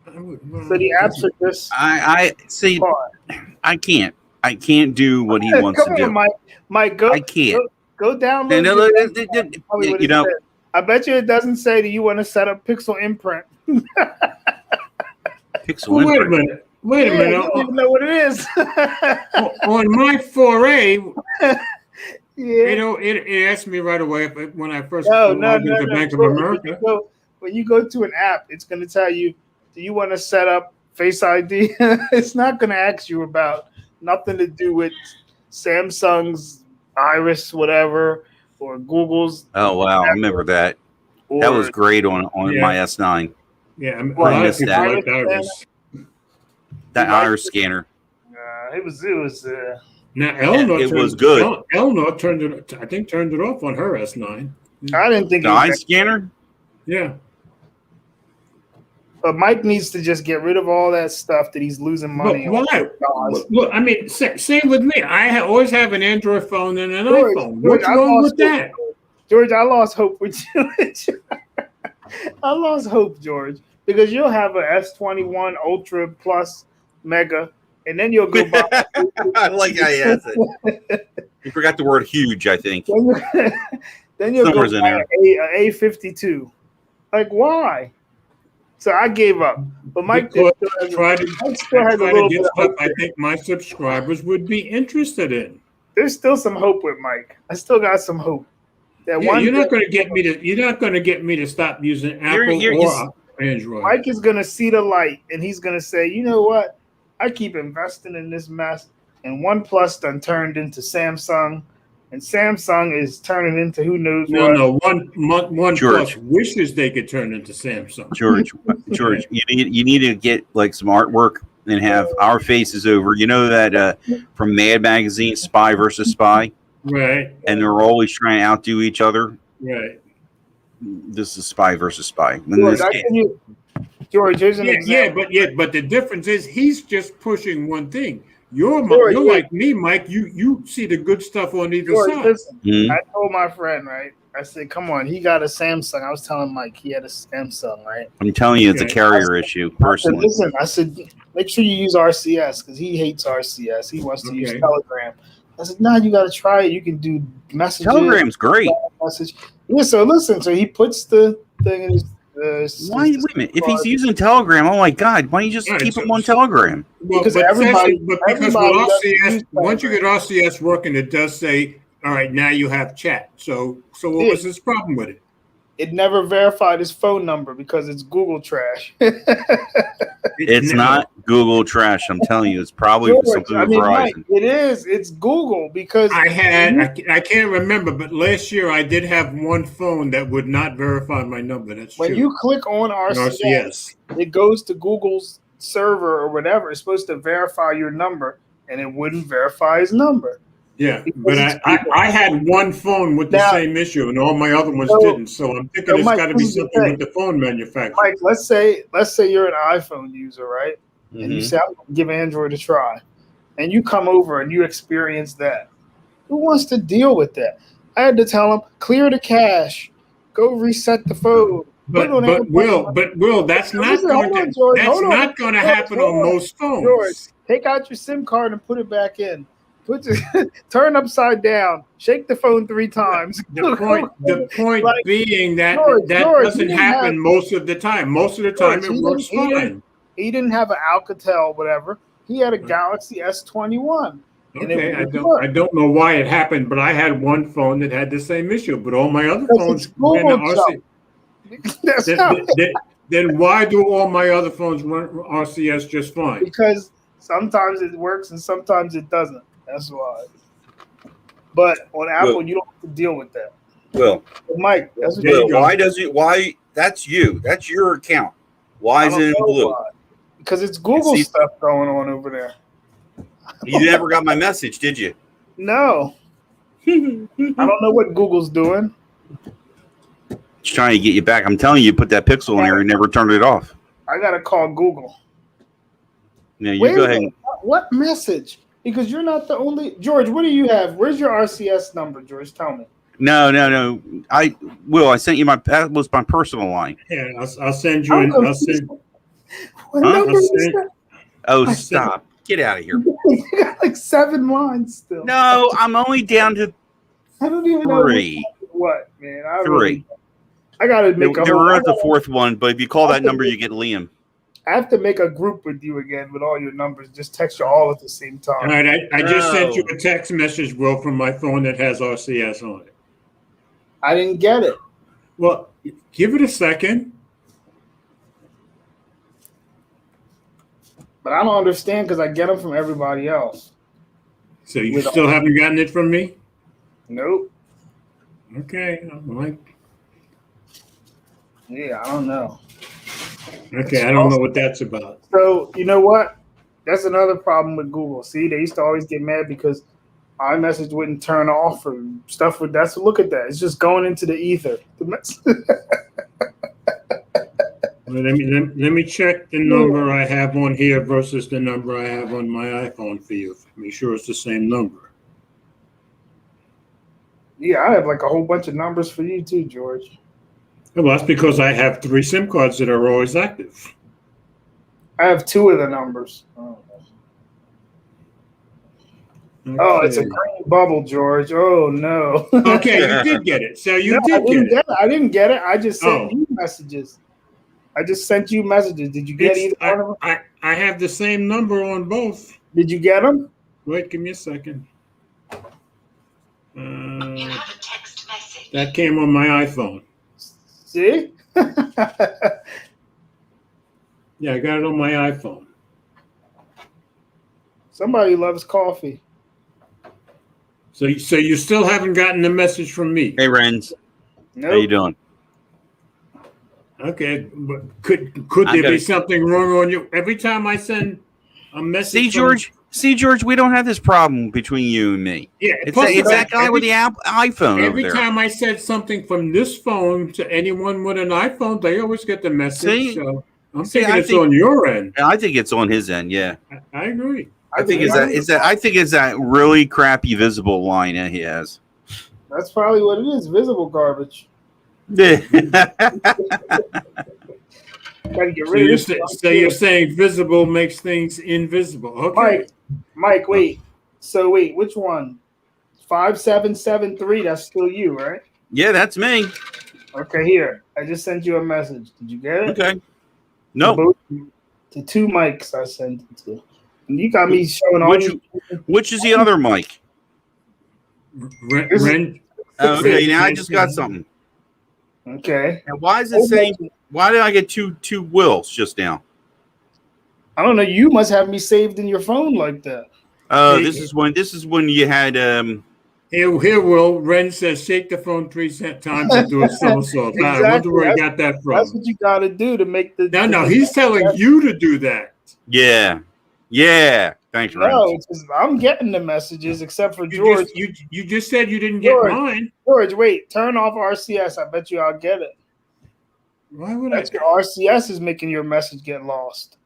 So the apps are just I see. hard. I can't do what he wants Come to on, do. Mike, go I can't. go download. And, Tell me what you it know, says. I bet you it doesn't say that you want to set up Pixel Imprint. Pixel Well, wait a Imprint. minute. Wait a Yeah, minute. you don't even know what it is. On my 4A, Yeah. it asked me right away when I first No. logged into Bank of America. When you go to an app, it's going to tell you, do you want to set up Face ID? It's not going to ask you about nothing to do with Samsung's Iris, whatever, or Google's. Oh wow, I remember that. That was great on Yeah. my S9. Yeah, a Well, lot I of people missed like Iris. That You liked iris it? scanner. It was. Now Eleanor It was good. Eleanor turned it off on her S9. I didn't think The it was eye that- scanner. Yeah. But Mike needs to just get rid of all that stuff that he's losing money But why? on. Look, I mean, same with me. I always have an Android phone and an George, iPhone. George, What's I wrong lost with that? hope. George, I lost hope with you. I lost hope, George, because you'll have a S21 Ultra Plus Mega, and then you'll go buy. I like how you asked it. You forgot the word huge, I think. then you'll Somewhere's go in buy there. a A52. Like, why? So I gave up. But Mike Because still has, try to, Mike still has a try to little get bit of stuff hope. I think my subscribers would be interested in. There's still some hope with Mike. I still got some hope. That Yeah, one you're not day, going to get me to. You're not going to get me to stop using Apple or Android. Mike is gonna see the light and he's gonna say, you know what? I keep investing in this mess, and OnePlus done turned into Samsung, and Samsung is turning into who knows No, what. no. One George. Plus wishes they could turn into Samsung. George, you need to get like some artwork and have our faces over. You know that from Mad Magazine, Spy versus Spy, Right, and they're always trying to outdo each other. right. This is Spy versus Spy. And George, this, George, here's an Yeah, example. but the difference is he's just pushing one thing. You're George, like me, Mike. You see the good stuff on either George, side. listen, Mhm. I told my friend, right? I said, come on, he got a Samsung. I was telling Mike he had a Samsung, right? I'm telling you, it's a Okay. carrier issue. I said, Personally, listen, I said, make sure you use RCS because he hates RCS. He wants to use Okay. Telegram. I said, no, you got to try it. You can do messages. Telegram's great. Message. Yeah, so listen, so he puts the thing in his. Why? Wait a minute. If he's using Telegram, oh my God, why don't you just All right, keep so- him on Telegram? Well, Because but everybody- because with everybody doesn't RCS, use once you get Telegram. RCS working, it does say, "All right, now you have chat." So what Yeah. was his problem with it? It never verified his phone number because it's Google trash. It's No. not Google trash. I'm telling you, it's probably George, something I with mean, Verizon. Mike, it is. It's Google because I can't remember, but last year I did have one phone that would not verify my number. That's when true. you click on RCS, it goes to Google's server or whatever. It's supposed to verify your number, and it wouldn't verify his number. Yeah, Because but it's I had one phone with the Now- same issue, and all my other ones So- didn't. So I'm thinking so, it's Mike, got to be this is the something thing. with the phone manufacturer. Mike, let's say you're an iPhone user, right? And you Mhm. say, I'm gonna give Android a try, and you come over and you experience that. Who wants to deal with that? I had to tell him, clear the cache, go reset the phone. But Put it on airplane. Will, that's Listen, not hold going on, to George, that's hold on. not going to George, happen hold on on. most phones. George, take out your SIM card and put it back in. Turn upside down. Shake the phone 3 times. The point Like, being that George, that George, doesn't he didn't happen have- most of the time. Most of the time, George, it works he didn't- fine. He didn't have an Alcatel, whatever. He had a Galaxy S21. And it Okay, would work. I don't know why it happened, but I had one phone that had the same issue. But all my other Because phones it's Google ran the RC. That's how, Then why do all my other phones run RCS just fine? because sometimes it works and sometimes it doesn't. That's why. But on Apple, you don't have to deal with that. Well, But Mike, that's what There you go. why does it? Why? That's you. That's your account. Why I is don't it in know blue? why. Because it's Google It's- stuff going on over there. You never got my message, did you? No, I don't know what Google's doing. Just trying to get you back. I'm telling you, put that pixel in there and never turned it off. I gotta call Google. Now you Wait go a ahead. minute. What message? Because you're not the only George. What do you have? Where's your RCS number, George? Tell me. No. I sent you that was my personal line. Yeah, I'll send you. I'm I'll confused. send. What Huh? number is I'll that? Oh, stop! Get out of here. You got like 7 lines still. No, I'm only down to I don't even know 3. what, man. I 3. really, I gotta make a There whole. was a 4th one, but if you call that number, you get Liam. I have to make a group with you again with all your numbers. Just text you all at the same All time. right, I just sent you No. a text message, Will, from my phone that has RCS on it. I didn't get it. Well, give it a second. But I don't understand because I get them from everybody else. So you With- still haven't gotten it from me? Nope. Okay, I'm like, Yeah, I don't know. okay, I don't know what that's about. So you know what? That's another problem with Google. See, they used to always get mad because iMessage wouldn't turn off or stuff. That's look at that. It's just going into the ether. Well, let me check the number I have on here versus the number I have on my iPhone for you. Make sure it's the same number. Yeah, I have like a whole bunch of numbers for you too, George. Well, that's because I have 3 SIM cards that are always active. I have 2 of the numbers. Oh, it's a Okay. green bubble, George. Oh no. Okay, you did get it. So you No, did get it. I didn't get it. I just sent Oh. you messages. I just sent you messages. Did you get either one of them? I have the same number on both. Did you get them? Wait, give me a second. You have a text message. That came on my iPhone. See? Yeah, I got it on my iPhone. Somebody loves coffee. So you still haven't gotten the message from me? Hey, Renz. Nope. How you doing? Okay, but could I'm there gonna- be something wrong on you? Every time I send a message, See, George, we don't have this problem between you and me. Yeah, It's plus that guy with the iPhone over every there. time I said something from this phone to anyone with an iPhone, they always get the message. See? So I'm See, thinking I it's think- on your end. I think it's on his end. Yeah, I agree. I think it's that really crappy visible line that he has. That's probably what it is. Visible garbage. Gotta get So rid you're, of this. you're saying visible makes things invisible. Okay. Mike, wait. So wait, which one? 5773. That's still you, right? Yeah, that's me. Okay, here. I just sent you a message. Did you get it? Okay. No. To two mics I sent it to. And you got me showing all these. Which is the other mic? Ren, Okay, now I just got something. Okay. And why is it saying? Why did I get two Wills just now? I don't know. You must have me saved in your phone like that. This is when you had Here, Will. Ren says, shake the phone 3 times and do a somersault. I wonder where he got that from. That's what you got to do to make the. No, he's telling you to do that. yeah. Thanks, Ren. No, it's just, I'm getting the messages except for You George. you just said you didn't get George. mine. George, wait. Turn off RCS. I bet you I'll get it. Why would I? That's your RCS is making your message get lost.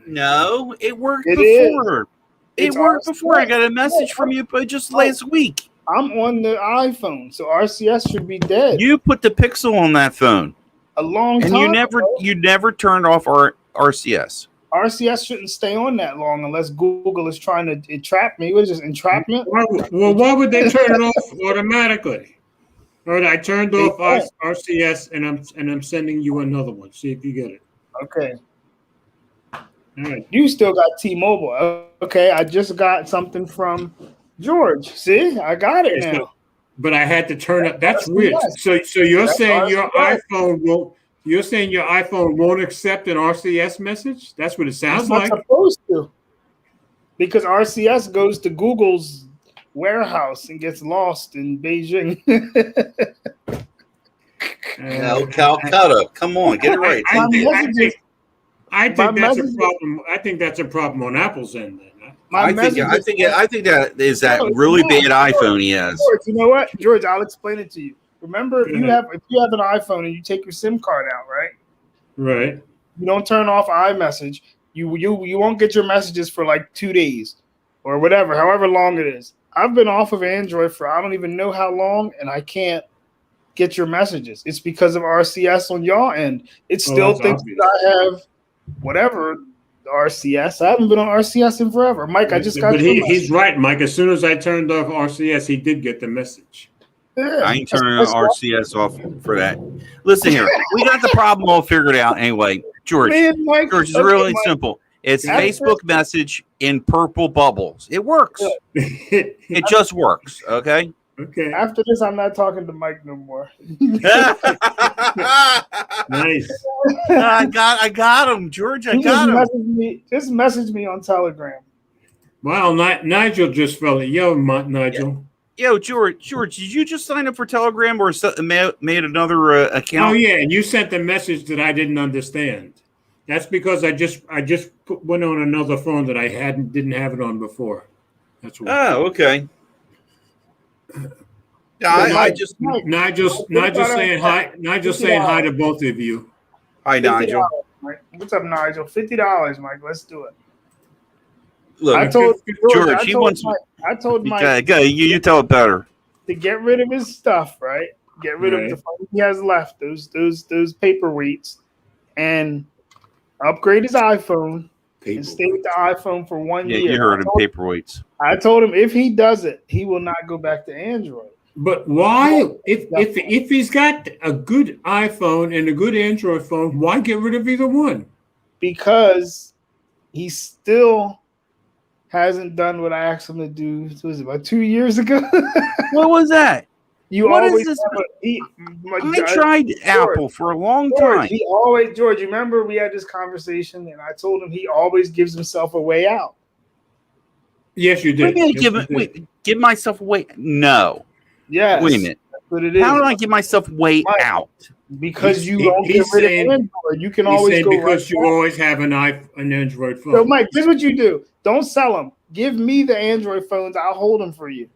No, it worked It before. It's It worked before. I RCS. got a message from you, but just last week. I'm on the iPhone, so RCS should be dead. You put the Pixel on that phone, A long and time. you never turned off our RCS. RCS shouldn't stay on that long unless Google is trying to entrap me. What is this, entrapment? Why would they turn it off automatically? All right, I turned off don't. RCS and I'm sending you another one. See if you get it. Okay. All right. You still got T-Mobile. Okay, I just got something from George. See, I got it now. But I had to turn up. That's weird. RCS. So you're That's saying your RCS. iPhone won't? You're saying your iPhone won't accept an RCS message? That's what it sounds It's not like. supposed to, because RCS goes to Google's warehouse and gets lost in Beijing. Calcutta. Come on, get it right. I think My that's a messages- problem. I think that's a problem on Apple's end. Then. My I think that is that No, it's really not. bad iPhone he has. George, you know what, George? I'll explain it to you. Remember, if you Mhm. have an iPhone and you take your SIM card out, right? Right. You don't turn off iMessage. You won't get your messages for like 2 days or whatever, however long it is. I've been off of Android for I don't even know how long, and I can't get your messages. It's because of RCS on your end. It still that's thinks obvious. that I have whatever RCS. I haven't been on RCS in forever. Mike, I just got But your he's right, Mike. As soon as I turned off RCS, he did get the message. Yeah, I ain't that's- turning that's why- RCS off for that. Listen here, we got the problem all figured out anyway. George, Man, Mike, George, it's okay, really Mike. simple. It's After- Facebook message in purple bubbles. It works. Okay. It just works. Okay. After this, I'm not talking to Mike no more. Nice. I got him, George. I He got him. Just message me on Telegram. Well, Nigel just fell it. Yo, Nigel. Yo, George, did you just sign up for Telegram or made another account? Oh yeah, and you sent a message that I didn't understand. That's because I just went on another phone that I didn't have it on before. That's what. Oh, okay. Yeah, I just Mike, Nigel's saying hi. Nigel's saying hi to both of you. hi, Nigel. $50, Mike. What's up, Nigel? $50, Mike. Let's do it. Look, I told George, I he told wants- Mike, I told Mike okay, you tell it better. to get rid of his stuff, right? Get rid Right. of the phone he has left, those paperweights, and upgrade his iPhone and stay with the iPhone for 1 Yeah, year. you heard him. Paperweights. I told him if he does it, he will not go back to Android. But why, if he's got a good iPhone and a good Android phone, why get rid of either one? Because he still hasn't done what I asked him to do. What was it, about 2 years ago? What was that? You What is always this? have I tried Apple for a long time. George, you remember we had this conversation and I told him he always gives himself a way out. Yes, you did. Wait a minute, Yes, you did. give myself away. No. Yes. Wait a minute. That's what it is. How do I give myself way Mike, out? Because you He- don't get he's rid saying- of Android. You can He's always saying go because right you back. always have an Android phone. So, Mike, this is what you do. Don't sell them. Give me the Android phones. I'll hold them for you.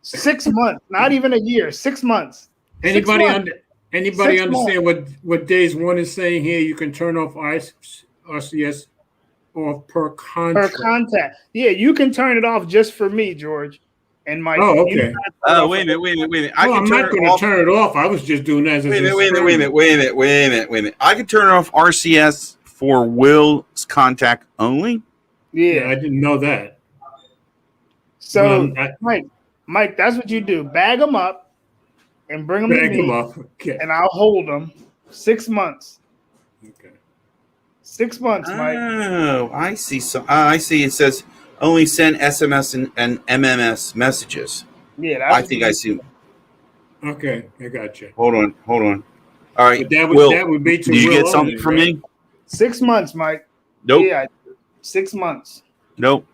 6 months, not even a year. 6 months. Anybody 6 months. anybody 6 understand what Days One is saying here? You can turn off RCS off per Per contract. contact. Yeah, you can turn it off just for me, George. And Mike. Oh, you okay. can turn it Oh, off wait a for- minute. Well, I'm not going to turn it off. I was just doing that as Wait a a minute. I can turn off RCS for Will's contact only. Yeah, Yeah. I didn't know that. So, I Mike, that's what you do. Bag them up and bring them to bag them me, up. Okay. and I'll hold them 6 months. Okay. 6 months, Mike. Oh, I see. So I see. It says only send SMS and MMS messages. Yeah, that's I what think you I do. see. Okay, I got you. Hold on. All right, But that Will, would be to do you Will get something only, from right? me? 6 months, Mike. Nope. Yeah, 6 months. Nope.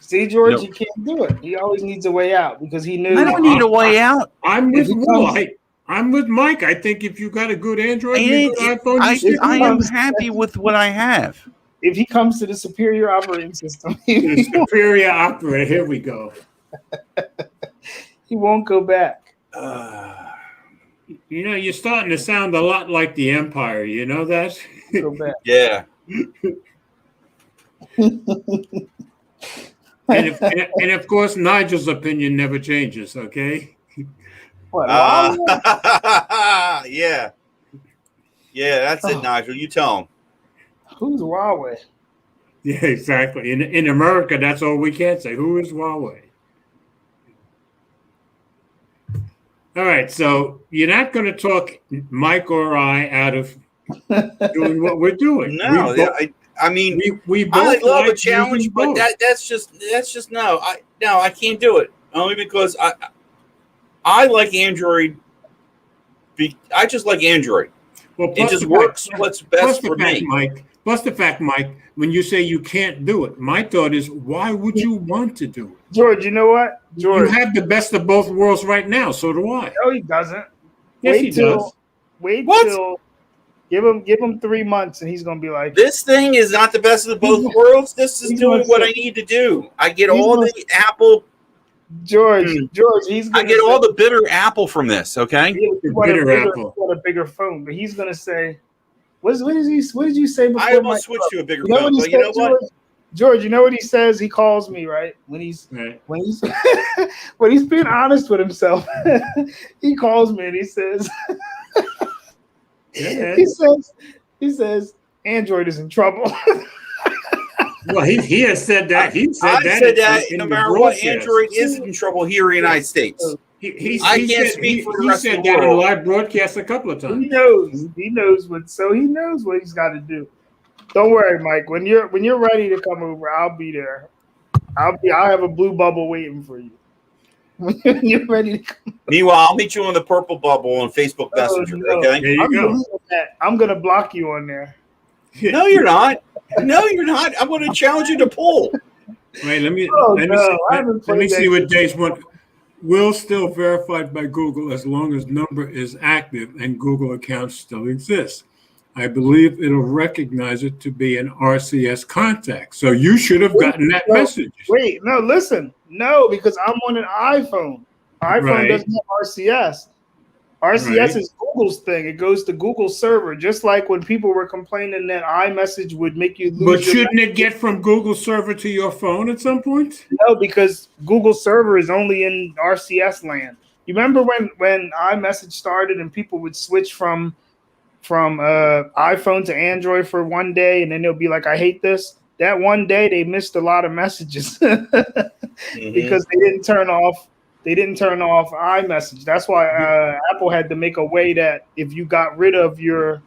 See, George, Nope. he can't do it. He always needs a way out because he knew. I don't need a way out. I'm If with he Will. comes- I'm with Mike. I think if you got a good Android, I, and a good iPhone, you stick I with am it. happy with what I have. If he comes to the superior operating system, The superior operator. Here we go. he won't go back. You know, you're starting to sound a lot like the Empire. You know that? Go back. Yeah. and of course, Nigel's opinion never changes. Okay. What? Yeah. Yeah, that's it, Oh. Nigel. You tell him. Who's Huawei? Yeah, exactly. In America, that's all we can say. Who is Huawei? All right, so you're not going to talk Mike or I out of doing what we're doing. No, we both, I mean, we I both love a like challenge, using but both. that's just no. I can't do it only because I like Android. I just like Android. Well, It plus just the works fact- what's plus best the for fact, me. Mike. Plus the fact, Mike, when you say you can't do it, my thought is, why would you want to do it? George, you know what? George, You have the best of both worlds right now. So do I. no, he doesn't. Yes, Wait he till- does. Wait What? till give him 3 months, and he's gonna be like, This thing is not the best of both worlds. This is He's doing gonna what say- I need to do. I get He's all gonna- the Apple. George, Mm. George, he's I gonna get say, all the bitter Apple from this. Okay. he The want a bitter bigger, apple. want a bigger phone, but he's gonna say, what did you say before? I almost Mike? switched to a bigger You know phone, what he but you know said, what? George, you know what he says? He calls me, right? When he's Right. when he's when he's being honest with himself, he calls me and he says, Yeah. he says, Android is in trouble. Well, he has said that. He said I that. said that in no the matter what, broadcast. Android is in trouble here in the United States. I can't speak for the rest of said the that in world. live broadcast a couple of he times. knows. He knows what he's got to do. Don't worry, Mike. When you're ready to come over, I'll be there. I'll have a blue bubble waiting for you. When you're ready to come. Meanwhile, I'll meet you on the purple bubble on Facebook Oh, Messenger. no. Okay? There you I'm go. deleting that. I'm gonna block you on there. No, you're not. No, you're not. I'm going to challenge you to pull. Wait, let me Oh, let me no, see, I haven't let me played see that what Days want. Will still verified by Google as long as number is active and Google account still exists. I believe it'll recognize it to be an RCS contact. So you should have gotten that No, message. Wait, no, listen, no, because I'm on an iPhone. iPhone Right. doesn't have RCS. RCS Right. is Google's thing. It goes to Google server, just like when people were complaining that iMessage would make you lose. But your shouldn't it get from Google server to your phone at some point? No, because Google server is only in RCS land. You remember when iMessage started and people would switch from iPhone to Android for one day, and then they'll be like, "I hate this." That one day they missed a lot of messages because they didn't turn off They didn't turn off iMessage. That's why Apple had to make a way that if you got rid of your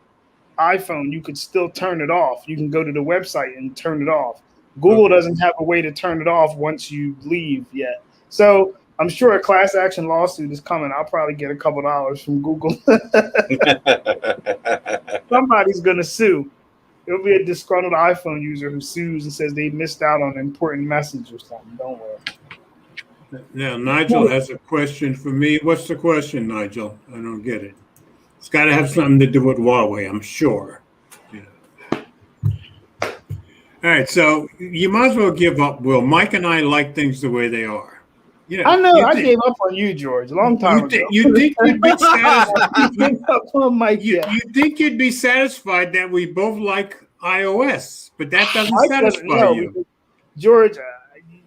iPhone, you could still turn it off. You can go to the website and turn it off. Google doesn't have a way to turn it off once you leave yet. So I'm sure a class action lawsuit is coming. I'll probably get a couple dollars from Google. Somebody's going to sue. It'll be a disgruntled iPhone user who sues and says they missed out on an important message or something. Don't worry. Now, Nigel has a question for me. What's the question, Nigel? I don't get it. It's got to have something to do with Huawei, I'm sure. All right, so you might as well give up, Will. Mike and I like things the way they are. You know, I know. I gave up on you, George, a long time ago. You think you'd be satisfied? I gave up on Mike. You Yeah. think you'd be satisfied that we both like iOS, but that doesn't Mike doesn't satisfy know, you. because George,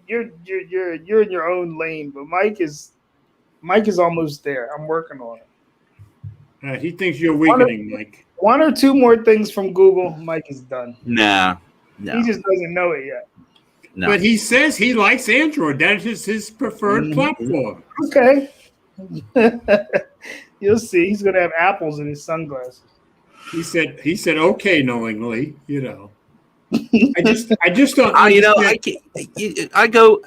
you're in your own lane, but Mike is almost there. I'm working on it. He thinks you're weakening, Mike. One or two more things from Google, Mike is done. No. He just doesn't know it yet. No. But he says he likes Android. That is his preferred platform. Okay. You'll see. He's gonna have apples in his sunglasses. He said okay knowingly, you know. I just don't You know, understand. I go,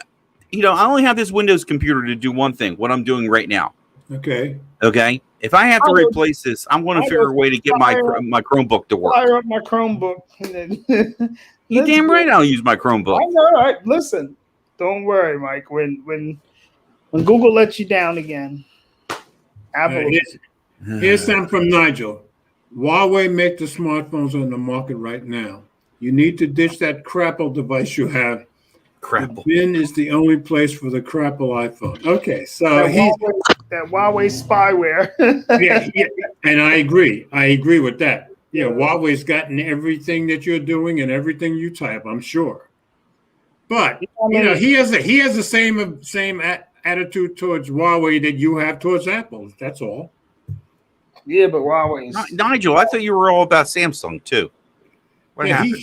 you know, I only have this Windows computer to do one thing, what I'm doing right now. Okay. Okay. If I have to replace this, I'm going to I figure will a way to get my Chromebook to work. Fire up my Chromebook. And then You damn right I'll use my I Chromebook. know, right? Listen, don't worry, Mike. When Google lets you down again, Apple. Here's something from Nigel. Huawei make the smartphones on the market right now. You need to ditch that crapple device you have. Crap. The bin is the only place for the crapple iPhone. Okay, so that Huawei spyware. yeah, and I agree. I agree with that. Yeah, Huawei's gotten everything that you're doing and everything you type, I'm sure. But you know, he has the same attitude towards Huawei that you have towards Apple. That's all. Yeah, but Huawei. Nigel, I thought you were all about Samsung too. What happened?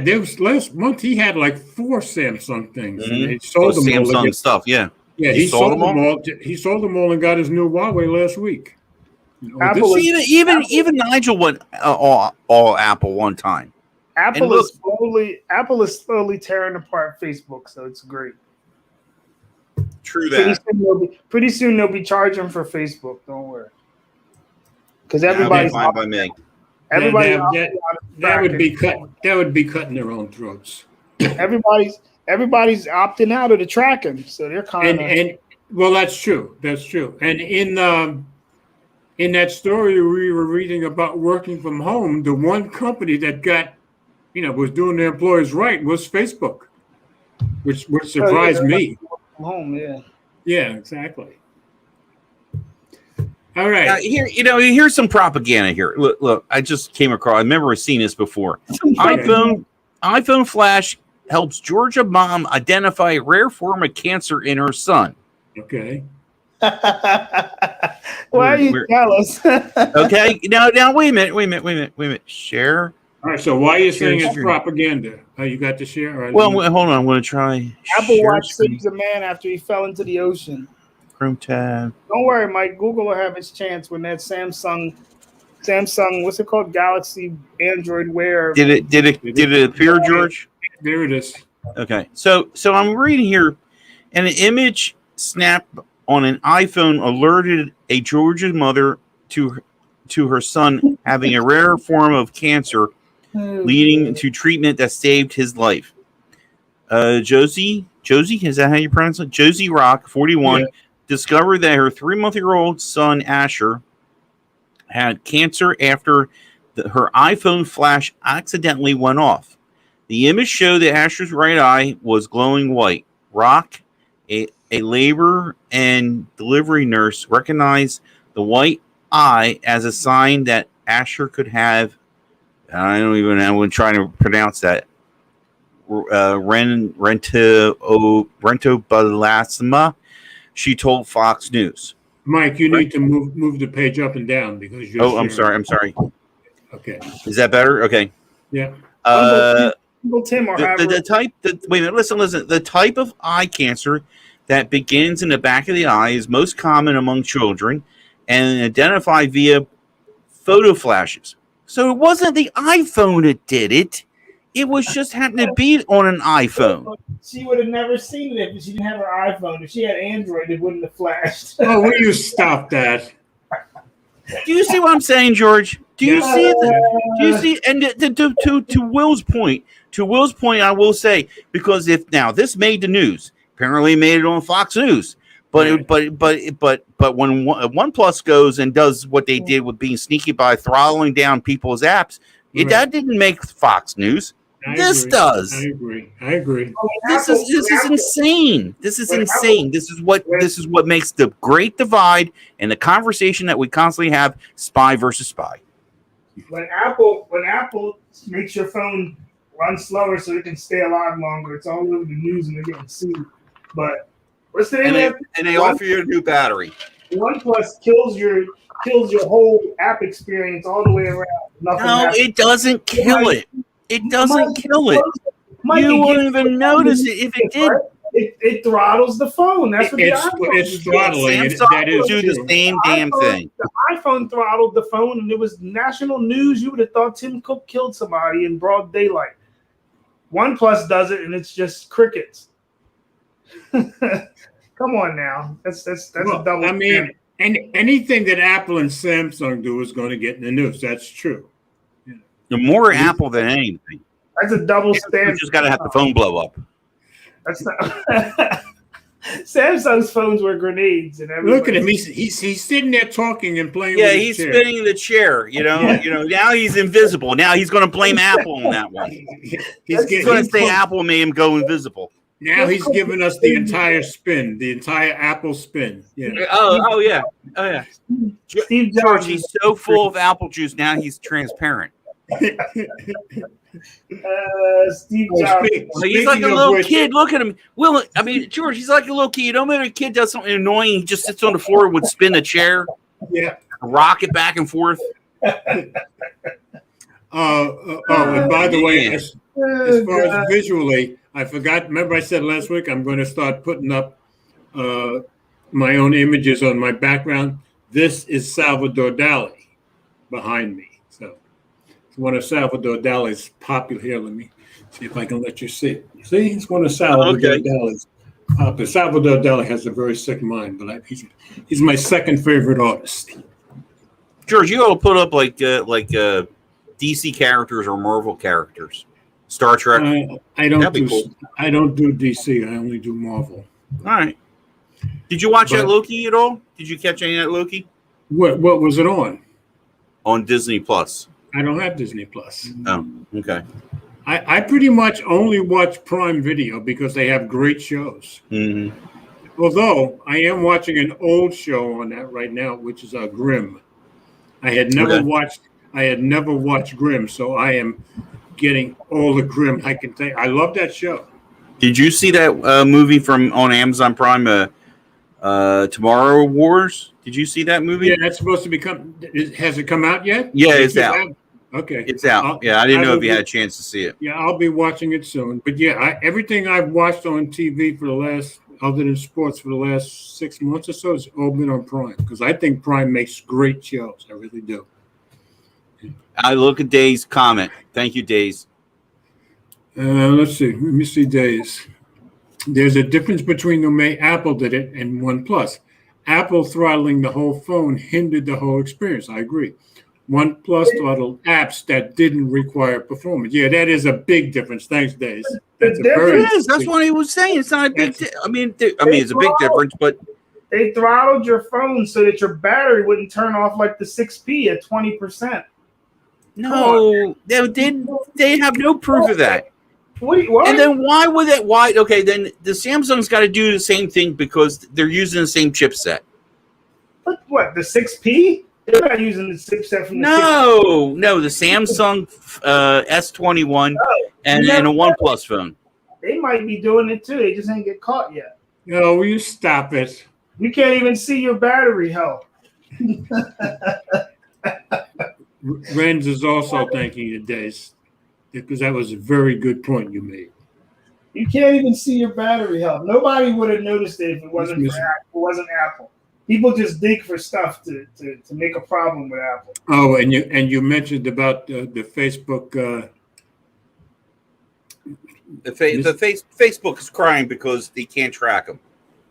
There was last month he had like 4 Samsung things. Mhm. And he sold them all. Samsung stuff, yeah. Yeah, he sold them all. He sold them all and got his new Huawei last week. Apple See, even Nigel went all Apple one time. Apple is slowly tearing apart Facebook, so it's great. True Pretty soon they'll be charging for Facebook. Don't worry, because Okay, everybody's fine by me. That would be cutting their own throats. everybody's opting out of the tracking, so they're kind of. And well, that's true. That's true. And in that story we were reading about working from home, the one company that got, was doing their employees right was Facebook, which surprised me. Home, yeah. Yeah, exactly. All right. Here's some propaganda here. Look, I just came across. I remember seeing this before. iPhone Flash helps Georgia mom identify a rare form of cancer in her son. Okay. Why are you jealous? Okay. Now wait a minute. Share. All right. So why are you saying it's propaganda? Oh, you got to share? Well, hold on. I'm going to try. Apple Watch saves a man after he fell into the ocean. Chrome tab. Don't worry, Mike. Google will have its chance when that Samsung, what's it called? Galaxy Android Wear. Did it appear, George? There it is. Okay. So I'm reading here, and an image snapped on an iPhone alerted a Georgia mother to her son having a rare form of cancer, leading to treatment that saved his life. Josie, is that how you pronounce it? Josie Rock, 41, discovered that her 3-month-old son Asher had cancer after her iPhone Flash accidentally went off. The image showed that Asher's right eye was glowing white. Rock, a labor and delivery nurse, recognized the white eye as a sign that Asher could have, I'm trying to pronounce that, rhinoplasma, she told Fox News. Mike, you need to move the page up and down because you're. I'm sorry. Okay. Is that better? Okay. Yeah. Tim or the type. Wait a minute. Listen. The type of eye cancer that begins in the back of the eye is most common among children and identified via photo flashes. So it wasn't the iPhone that did it. It was just happened to be on an iPhone. She would have never seen it if she didn't have her iPhone. If she had Android, it wouldn't have flashed. Oh, will you stop that? Do you see what I'm saying, George? Do you see it? Do you see? And to Will's point, I will say, because if now this made the news, apparently made it on Fox News, but when OnePlus goes and does what they did with being sneaky by throttling down people's apps, that didn't make Fox News. This does. I agree. This is insane. This is insane. This is what makes the great divide and the conversation that we constantly have: spy versus spy. When Apple makes your phone run slower so it can stay alive longer, it's all over the news and they're getting sued. But what's the name? And they offer you a new battery. OnePlus kills your whole app experience all the way around. Nothing happens. It doesn't kill it. It doesn't kill it. You won't even notice it if it did. It throttles the phone. That's what it's throttling. Samsung will do the same damn thing. The iPhone throttled the phone, and it was national news. You would have thought Tim Cook killed somebody in broad daylight. OnePlus does it, and it's just crickets. Come on now, that's a double. I mean, and anything that Apple and Samsung do is going to get in the news. That's true. The more Apple than anything. That's a double standard. You just got to have the phone blow up. That's not. Samsung's phones were grenades, and look at him. He's sitting there talking and playing. Yeah, with his he's chair. spinning the chair. You know. Now he's invisible. Now he's going to blame Apple on that one. He's going to say Apple made him go invisible. Now he's giving us the entire spin, the entire Apple spin. Yeah. Oh yeah. Steve George, Jobs. he's so full of apple juice now he's transparent. Steve Jobs. He's like a little kid. Look at him. George, he's like a little kid. No matter a kid does something annoying, he just sits on the floor and would spin the chair, rock it back and forth. And by the way, as far as visually, I forgot. Remember, I said last week I'm going to start putting up my own images on my background. This is Salvador Dali behind me. So it's one of Salvador Dali's popular. Here, let me see if I can let you see it. See, it's one of Salvador Dali's popular. Salvador Dali has a very sick mind, but he's my second favorite artist. George, you ought to put up like DC characters or Marvel characters. Star Trek. I don't That'd be do cool. I don't do DC. I only do Marvel. All right. Did you watch that Loki at all? Did you catch any of that Loki? What was it on? On Disney Plus. I don't have Disney Plus. Oh, okay. I pretty much only watch Prime Video because they have great shows. Mm-hmm. Although I am watching an old show on that right now, which is Grimm. I had never watched Grimm, so I am getting all the Grimm I can take. I love that show. Did you see that movie on Amazon Prime, Tomorrow Wars? Did you see that movie? Yeah, that's supposed to become. Has it come out yet? Yeah, it's out. Okay, it's out. I didn't know if you had a chance to see it. Yeah, I'll be watching it soon. But yeah, everything I've watched on TV for the last, other than sports, for the last 6 months or so, has all been on Prime because I think Prime makes great shows. I really do. I look at Dave's comment. Thank you, Days. Let's see. Let me see, Days. There's a difference between the way Apple did it and OnePlus. Apple throttling the whole phone hindered the whole experience. I agree. OnePlus throttled apps that didn't require performance. Yeah, that is a big difference. Thanks, Days. That's That's what he was saying. It's not a big. It's a big difference, but they throttled your phone so that your battery wouldn't turn off like the 6P at 20%. No, they have no proof of that. What? And then why would that? Why? Okay, then the Samsung's got to do the same thing because they're using the same chipset. But what? The 6P? They're not using the chipset from the 6P. No, the Samsung S21 and a OnePlus phone. They might be doing it too. They just ain't get caught yet. No, will you stop it? You can't even see your battery health. Renz is also thanking you, Days, because that was a very good point you made. You can't even see your battery health. Nobody would have noticed it if it wasn't Yes, for Apple. It wasn't Apple. People just dig for stuff to make a problem with Apple. Oh, and you mentioned about the Facebook. Facebook is crying because they can't track them.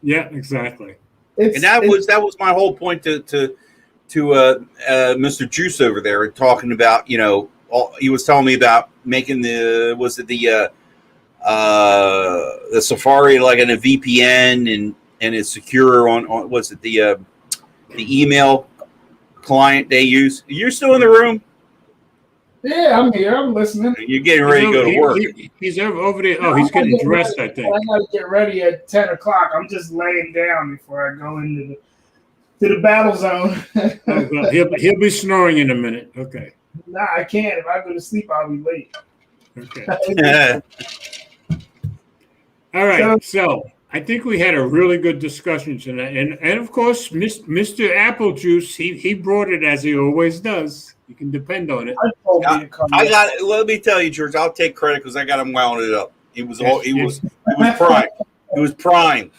Yeah, exactly. And that was my whole point to Mr. Juice over there, talking about, he was telling me about making the Safari like in a VPN and it's secure on the email client they use. You're still in the room? Yeah, I'm here. I'm listening. You're getting ready to go to work. He's over there. Oh, he's getting dressed, I think. I gotta get ready at 10 o'clock. I'm just laying down before I go into the battle zone. Oh, well, he'll be snoring in a minute. Okay. Nah, I can't. If I go to sleep, I'll be late. Okay. All right. So I think we had a really good discussion tonight, and of course, Mr. Apple Juice, he brought it as he always does. You can depend on it. Let me tell you, George. I'll take credit because I got him wound it up. It was prime. It was prime.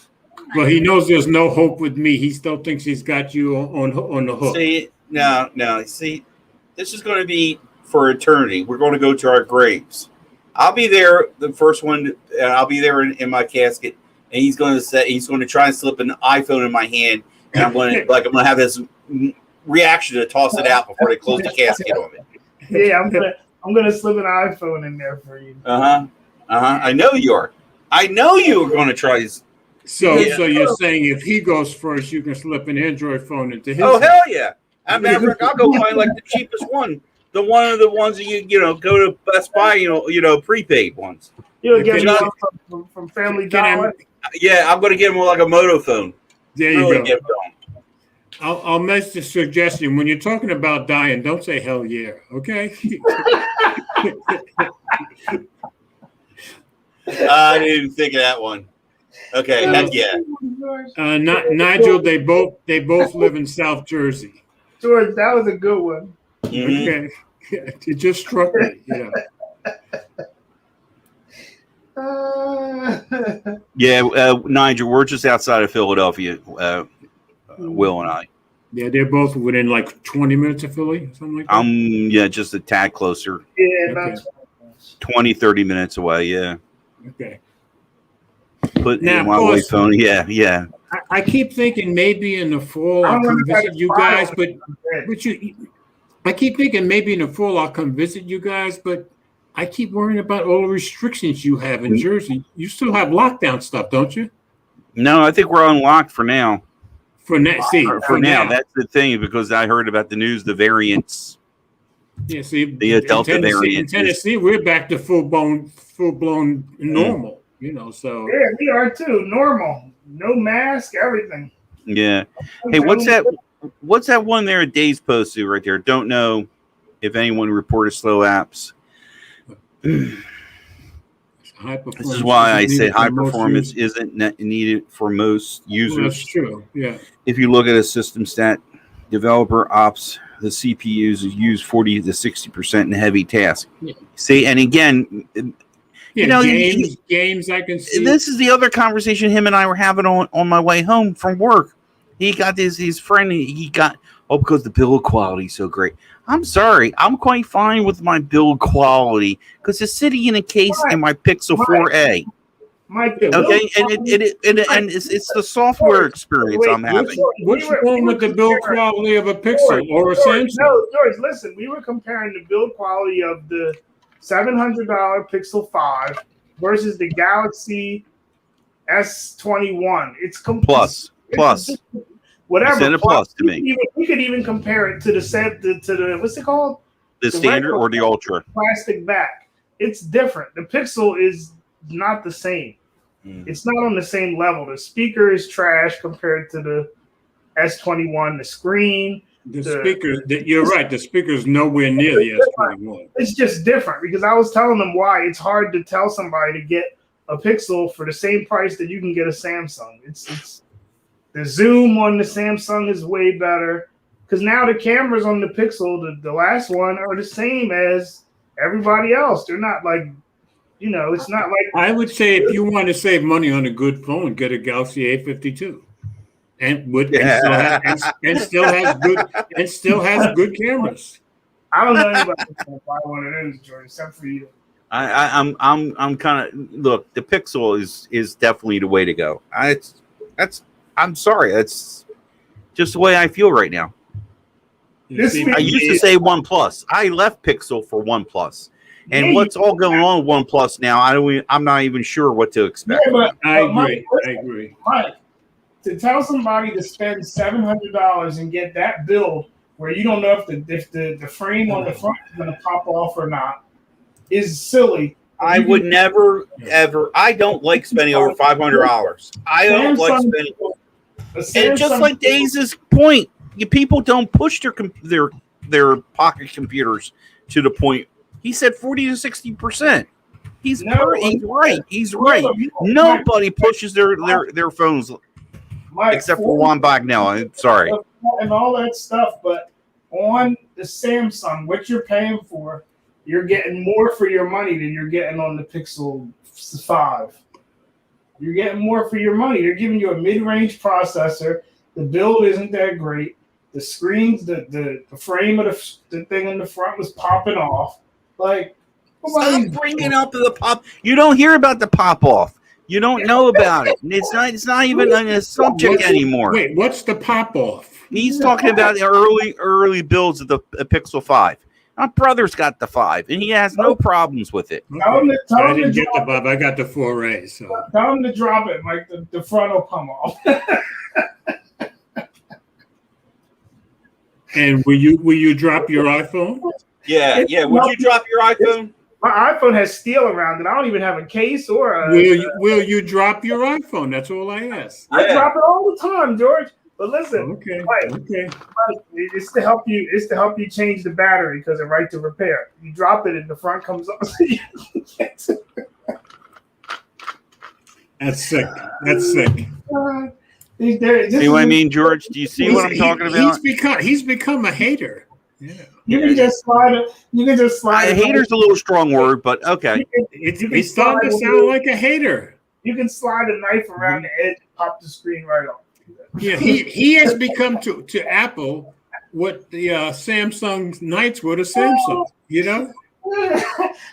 Well, he knows there's no hope with me. He still thinks he's got you on the hook. See, no. See, this is going to be for eternity. We're going to go to our graves. I'll be there, the first one. I'll be there in my casket, and he's going to try and slip an iPhone in my hand, and I'm going to have this reaction to toss it out before they close the casket on it. Yeah, I'm gonna slip an iPhone in there for you. I know you are. I know you are going to try. So you're saying if he goes first, you can slip an Android phone into his. Oh hell yeah! I'll go find like the cheapest one. One of the ones that you go to Best Buy, prepaid ones. You'll get one from Family Dollar. Yeah, I'm going to get him like a Moto phone. There you go. I'll make the suggestion when you're talking about dying, don't say hell yeah, okay? I didn't even think of that one. Okay, heck yeah. Nigel, they both live in South Jersey. George, that was a good one. Okay, it just struck me. Nigel, we're just outside of Philadelphia. Will and I. Yeah, they're both within like 20 minutes of Philly, something like that. Just a tad closer. Yeah, about 20, 30 minutes away. Yeah. Okay. Put in my way phone. Yeah. I keep thinking maybe in the fall I'll come visit you guys, but I keep thinking maybe in the fall I'll come visit you guys, but I keep worrying about all the restrictions you have in Jersey. You still have lockdown stuff, don't you? No, I think we're unlocked for now. For now, that's the thing, because I heard about the news, the variants. Yeah, see, the Delta variant. In Tennessee, we're back to full blown normal. So yeah, we are too normal. No mask, everything. Yeah. Hey, what's that one there at Dave's posted right there? Don't know if anyone reported slow apps. This is why I say high performance isn't needed for most users. Well, that's true. Yeah. If you look at a system stat, developer ops, the CPUs is used 40 to 60% in heavy tasks. Yeah. See, and again, games I can see. This is the other conversation him and I were having on my way home from work. He got his friend. Because the build quality is so great. I'm sorry. I'm quite fine with my build quality because it's sitting in a case in my Pixel 4a. Okay, and it's the software experience I'm having. What's wrong with the build quality of a Pixel or a Samsung? No, George, listen. We were comparing the build quality of the $700 Pixel 5 versus the Galaxy S21. It's plus. Whatever. Send a plus to me. We could even compare it to the what's it called? The standard or the ultra? Plastic back. It's different. The Pixel is not the same. It's not on the same level. The speaker is trash compared to the S21. The screen. You're right. The speaker is nowhere near the S21. It's just different because I was telling them why it's hard to tell somebody to get a Pixel for the same price that you can get a Samsung. It's the zoom on the Samsung is way better because now the cameras on the Pixel, the last one, are the same as everybody else. They're not like It's not like I would say if you want to save money on a good phone, get a Galaxy A52, and still has good cameras. I don't know anybody who's gonna buy one of those, George, except for you. I'm kind of look. The Pixel is definitely the way to go. I'm sorry. That's just the way I feel right now. This See, week- I used to say OnePlus. I left Pixel for OnePlus, and Yeah, what's all going on with OnePlus now? I'm not even sure what to expect. Yeah, but I Mike, agree. Mike, to tell somebody to spend $700 and get that build where you don't know if the frame on the front is going to pop off or not is silly. I would never ever. I don't like spending over $500. I don't like spending. And just like Daze's point, people don't push their pocket computers to the point. He said 40 to 60%. He's right. He's right. Nobody pushes their phones Mike, except for Juan Bagnell. I'm sorry. and all that stuff, but on the Samsung, what you're paying for, you're getting more for your money than you're getting on the Pixel 5. You're getting more for your money. They're giving you a mid-range processor. The build isn't that great. The screens, the frame of the thing in the front was popping off. Like, Stop bringing up the pop. You don't hear about the pop off. You don't know about it. It's not even a subject anymore. Wait, what's the pop off? He's talking about the early builds of the Pixel 5. My brother's got the 5, and he has no problems with it. Tell him I to didn't get the drop Bob. I got the 4A. So Tell him to drop it, like the front will come off. and will you drop your iPhone? Yeah. Would you drop your iPhone? My iPhone has steel around it. I don't even have a case or a. Will you drop your iPhone? That's all I ask. I drop it all the time, George. But listen, Okay. Mike, Okay. Mike, it's to help you. It's to help you change the battery because it's right to repair. You drop it and the front comes up. That's sick. That's sick. See what I mean, George? Do you see what I'm talking about? He's become a hater. Yeah. You can just slide it. You can just slide it. Hater's a little strong word, but okay. He's starting to sound like a hater. You can slide a knife around the edge and pop the screen right off. Yeah, he has become to Apple what the Samsung Knights were to Samsung. You know?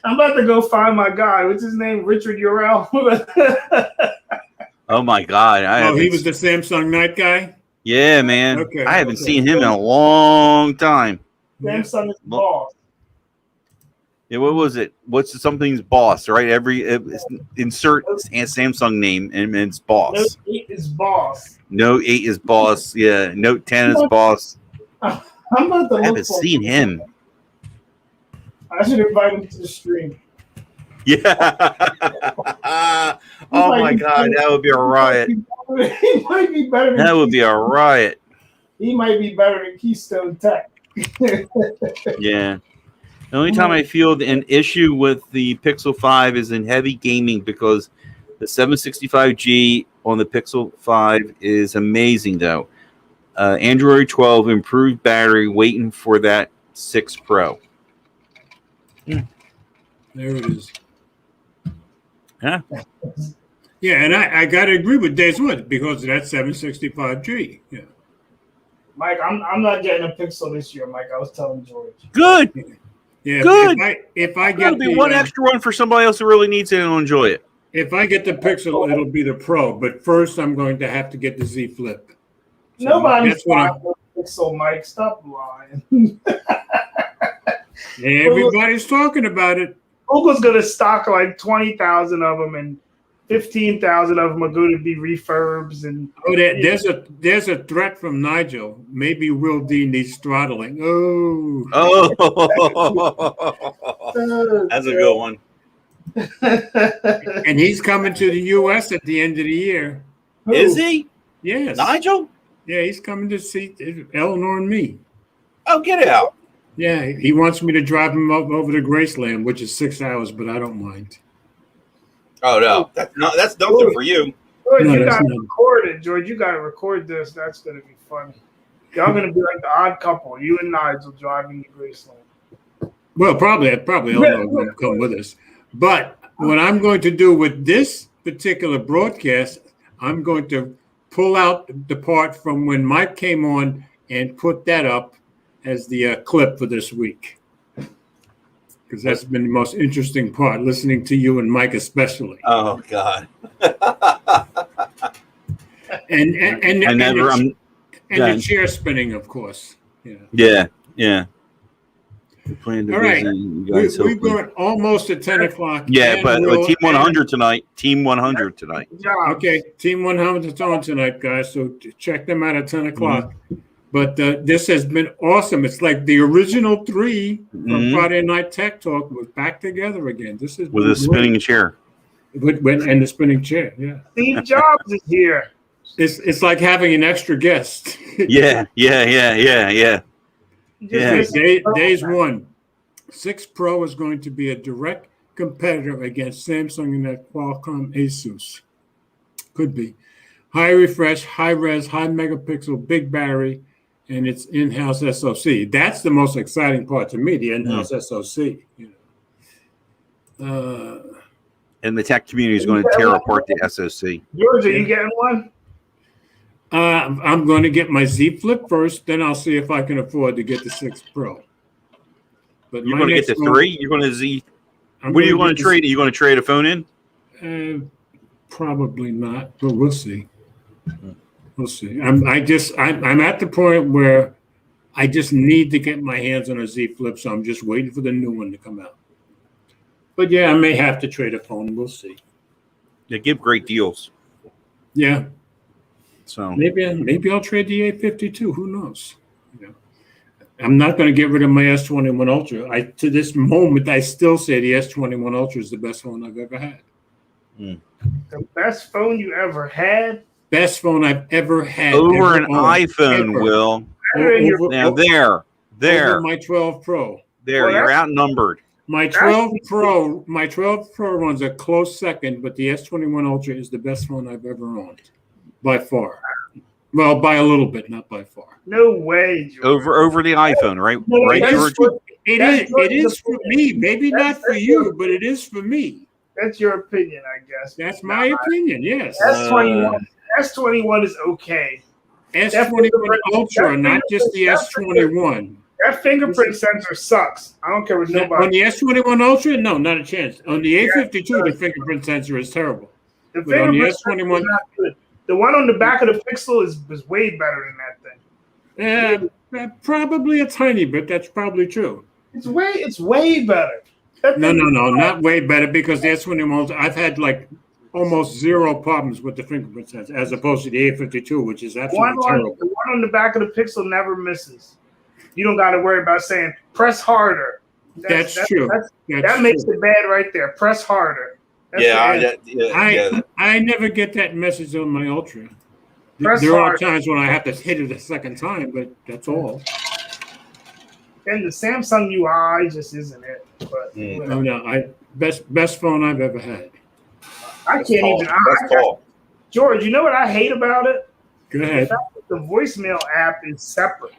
I'm about to go find my guy. What's his name? Richard Urel. Oh my God! He was the Samsung Knight guy. Yeah, man. Okay, I haven't seen him in a long time. Samsung is the boss. Yeah, what was it? What's something's boss, right? Insert Samsung name and it's boss. Note 8 is boss. Note 8 is boss. Yeah, Note 10 is boss. I'm about to I look haven't for seen him. I should invite him to the stream. Yeah. Oh my God, that would be a riot. He might be better. That would be a riot. He might be better than Keystone Tech. Yeah. The only time I feel an issue with the Pixel 5 is in heavy gaming because the 765G on the Pixel 5 is amazing, though. Android 12 improved battery, waiting for that 6 Pro. There it is. Yeah. Yeah, and I got to agree with Dave's Wood because of that 765G. Yeah. Mike, I'm not getting a Pixel this year, Mike. I was telling George. Good. Yeah. Good. If I It'll get be one extra one for somebody else who really needs it and will enjoy it. If I get the Pixel, it'll be the Pro. But first, I'm going to have to get the Z Flip. So Nobody's that's what buying a Pixel, Mike. Stop lying. everybody's talking about it. Google's going to stock like 20,000 of them, and 15,000 of them are going to be refurbs. And There's a threat from Nigel. Maybe Will D needs throttling. Oh, That's a good one. and he's coming to the U.S. at the end of the year. Is he? Yes. Nigel? Yeah, he's coming to see Eleanor and me. Oh, get out. Yeah, he wants me to drive him over to Graceland, which is 6 hours, but I don't mind. Oh, no. That's nothing for you. George, No, you that's got to not. record it. George, you got to record this. That's going to be funny. Y'all going to be like the odd couple. You and Nigel driving to Graceland. Well, probably Eleanor will come with us. But what I'm going to do with this particular broadcast, I'm going to pull out the part from when Mike came on and put that up as the clip for this week. Because that's been the most interesting part, listening to you and Mike especially. Oh God. And I never. the chair spinning, of course. Yeah. All right. We've gone almost at 10 o'clock. Yeah, and but we'll Team 100 end- tonight. Team 100 tonight. Good job. Okay, Team 100 is on tonight, guys. So check them out at 10 o'clock. But this has been awesome. It's like the original three from Mhm. Friday Night Tech Talk was back together again. This is With a spinning chair. and the spinning chair. Yeah, Steve Jobs is here. it's like having an extra guest. Yeah. He just Yeah. missed- Days 1, 6 Pro is going to be a direct competitor against Samsung and that Qualcomm Asus. Could be. High refresh, high res, high megapixel, big battery, and it's in-house SoC. That's the most exciting part to me, the in-house SoC. And the tech community is going to tear apart the SoC. George, are you getting one? I'm going to get my Z Flip first, then I'll see if I can afford to get the 6 Pro. But You're my going to get the next one- 3? You're going to Z. I'm What are you gonna going to get trade? Are you going to trade a phone in? the- probably not, but we'll see. We'll see. I'm at the point where I just need to get my hands on a Z Flip, so I'm just waiting for the new one to come out. But yeah, I may have to trade a phone. We'll see. They give great deals. Yeah, So maybe I'll trade the A52. Who knows? I'm not going to get rid of my S21 Ultra. To this moment, I still say the S21 Ultra is the best phone I've ever had. The best phone you ever had? Best phone I've ever had. over ever an owned, iPhone, ever. Will. Better in your- Now Over there, my 12 Pro. Well, you're outnumbered. My 12 Pro runs a close second, but the S21 Ultra is the best phone I've ever owned, by far. Well, by a little bit, not by far. No way, George. Over the iPhone, right? No, Right, that's George? what- It is for me. Maybe not for you, but it is for me. That's your opinion, I guess. That's my opinion. Yes. S21 is okay. S21 Ultra, not just the S21. That fingerprint sensor sucks. I don't care what On nobody. the S21 Ultra, no, not a chance. On the A52, the fingerprint sensor is terrible. The But on the fingerprint sensor S21 is not good. The one on the back of the Pixel is way better than that thing. Probably a tiny bit. That's probably true. It's way better. That No, thing- not way better because the S21 Ultra, I've had like almost zero problems with the fingerprint sensor as opposed to the A52, which is The absolutely one terrible. on the back of the Pixel never misses. You don't got to worry about saying press harder. That's true. That makes it bad right there. Press harder. That's the- I never get that message on my Ultra. Press There are hard. times when I have to hit it a second time, but that's all. And the Samsung UI just isn't it. But Oh no, best phone I've ever had. I can't even. George, you know what I hate about it? Go ahead. The voicemail app is separate.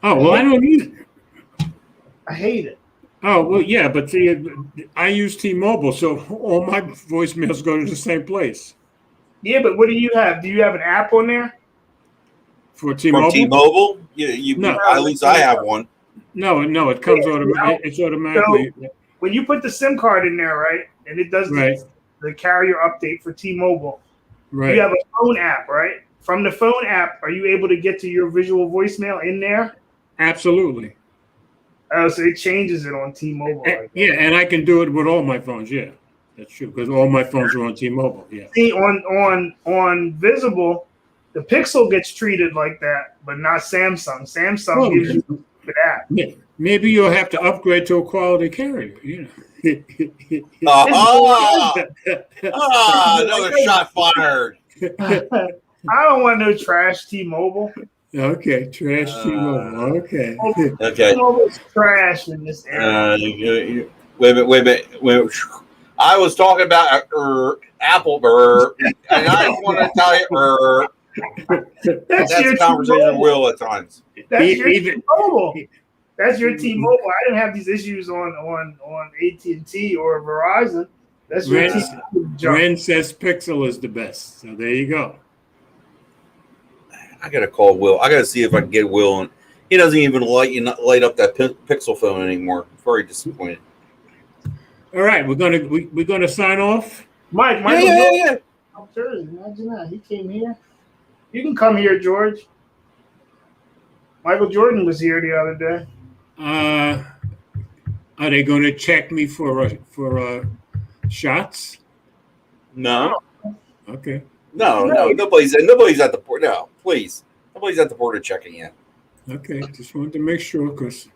Oh well, I don't either. I hate it. Oh well, yeah, but see, I use T-Mobile, so all my voicemails go to the same place. Yeah, but what do you have? Do you have an app on there? For From T-Mobile? T-Mobile? No. At least I have one. No, it comes automatically. It's automatically When you put the SIM card in there, right, and it does right. the carrier update for T-Mobile, Right. you have a phone app, right? From the phone app, are you able to get to your visual voicemail in there? Absolutely. Oh, so it changes it on T-Mobile. Like Yeah, and I can do it with all my phones. Yeah, that's true because all my phones are on T-Mobile. Yeah. See, on Visible, the Pixel gets treated like that, but not Samsung. Samsung Well, gives you the app. Maybe you'll have to upgrade to a quality carrier. You know. Another shot fired. I don't want no trash T-Mobile. Okay, trash T-Mobile. Okay. Okay. T-Mobile's trash in this area. Wait a minute. I was talking about Apple, and I just want to tell you, That's that's your a conversation T-Mobile. will at times. That's your Even T-Mobile. That's your T-Mobile. I didn't have these issues on AT&T or Verizon. That's your Ren, T-Mobile junk. Ren says Pixel is the best. So there you go. I gotta call Will. I gotta see if I can get Will, and he doesn't even light up that Pixel phone anymore. Very disappointed. All right, we're gonna sign off. Mike, Michael Jordan. Imagine that. He came here. You can come here, George. Michael Jordan was here the other day. Are they going to check me for shots? No, Okay. no, nobody's at the port. No, please, nobody's at the border checking in. Okay. Just wanted to make sure because,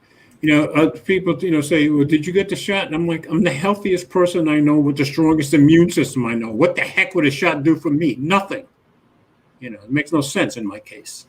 people, say, well, did you get the shot? And I'm like, I'm the healthiest person I know with the strongest immune system I know. What the heck would a shot do for me? Nothing. It makes no sense in my case.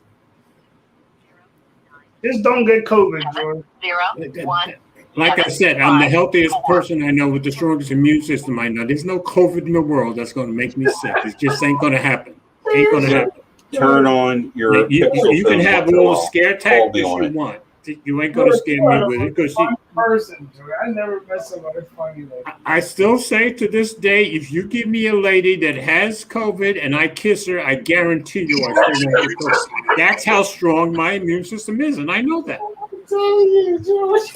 Just don't get COVID, George. 0, 1. Like I said, I'm the healthiest person I know with the strongest immune system I know. There's no COVID in the world that's going to make me sick. It just ain't going to happen. Ain't going to happen. Turn on your. You Pixel can phone have once in a all the while. scare Call me tactics on you it. want. You ain't going to scare me with it because One person, George. I never met somebody funny like that. I still say to this day, if you give me a lady that has COVID and I kiss her, I guarantee you I still won't get COVID. That's how strong my immune system is, and I know that. I'm telling you, George.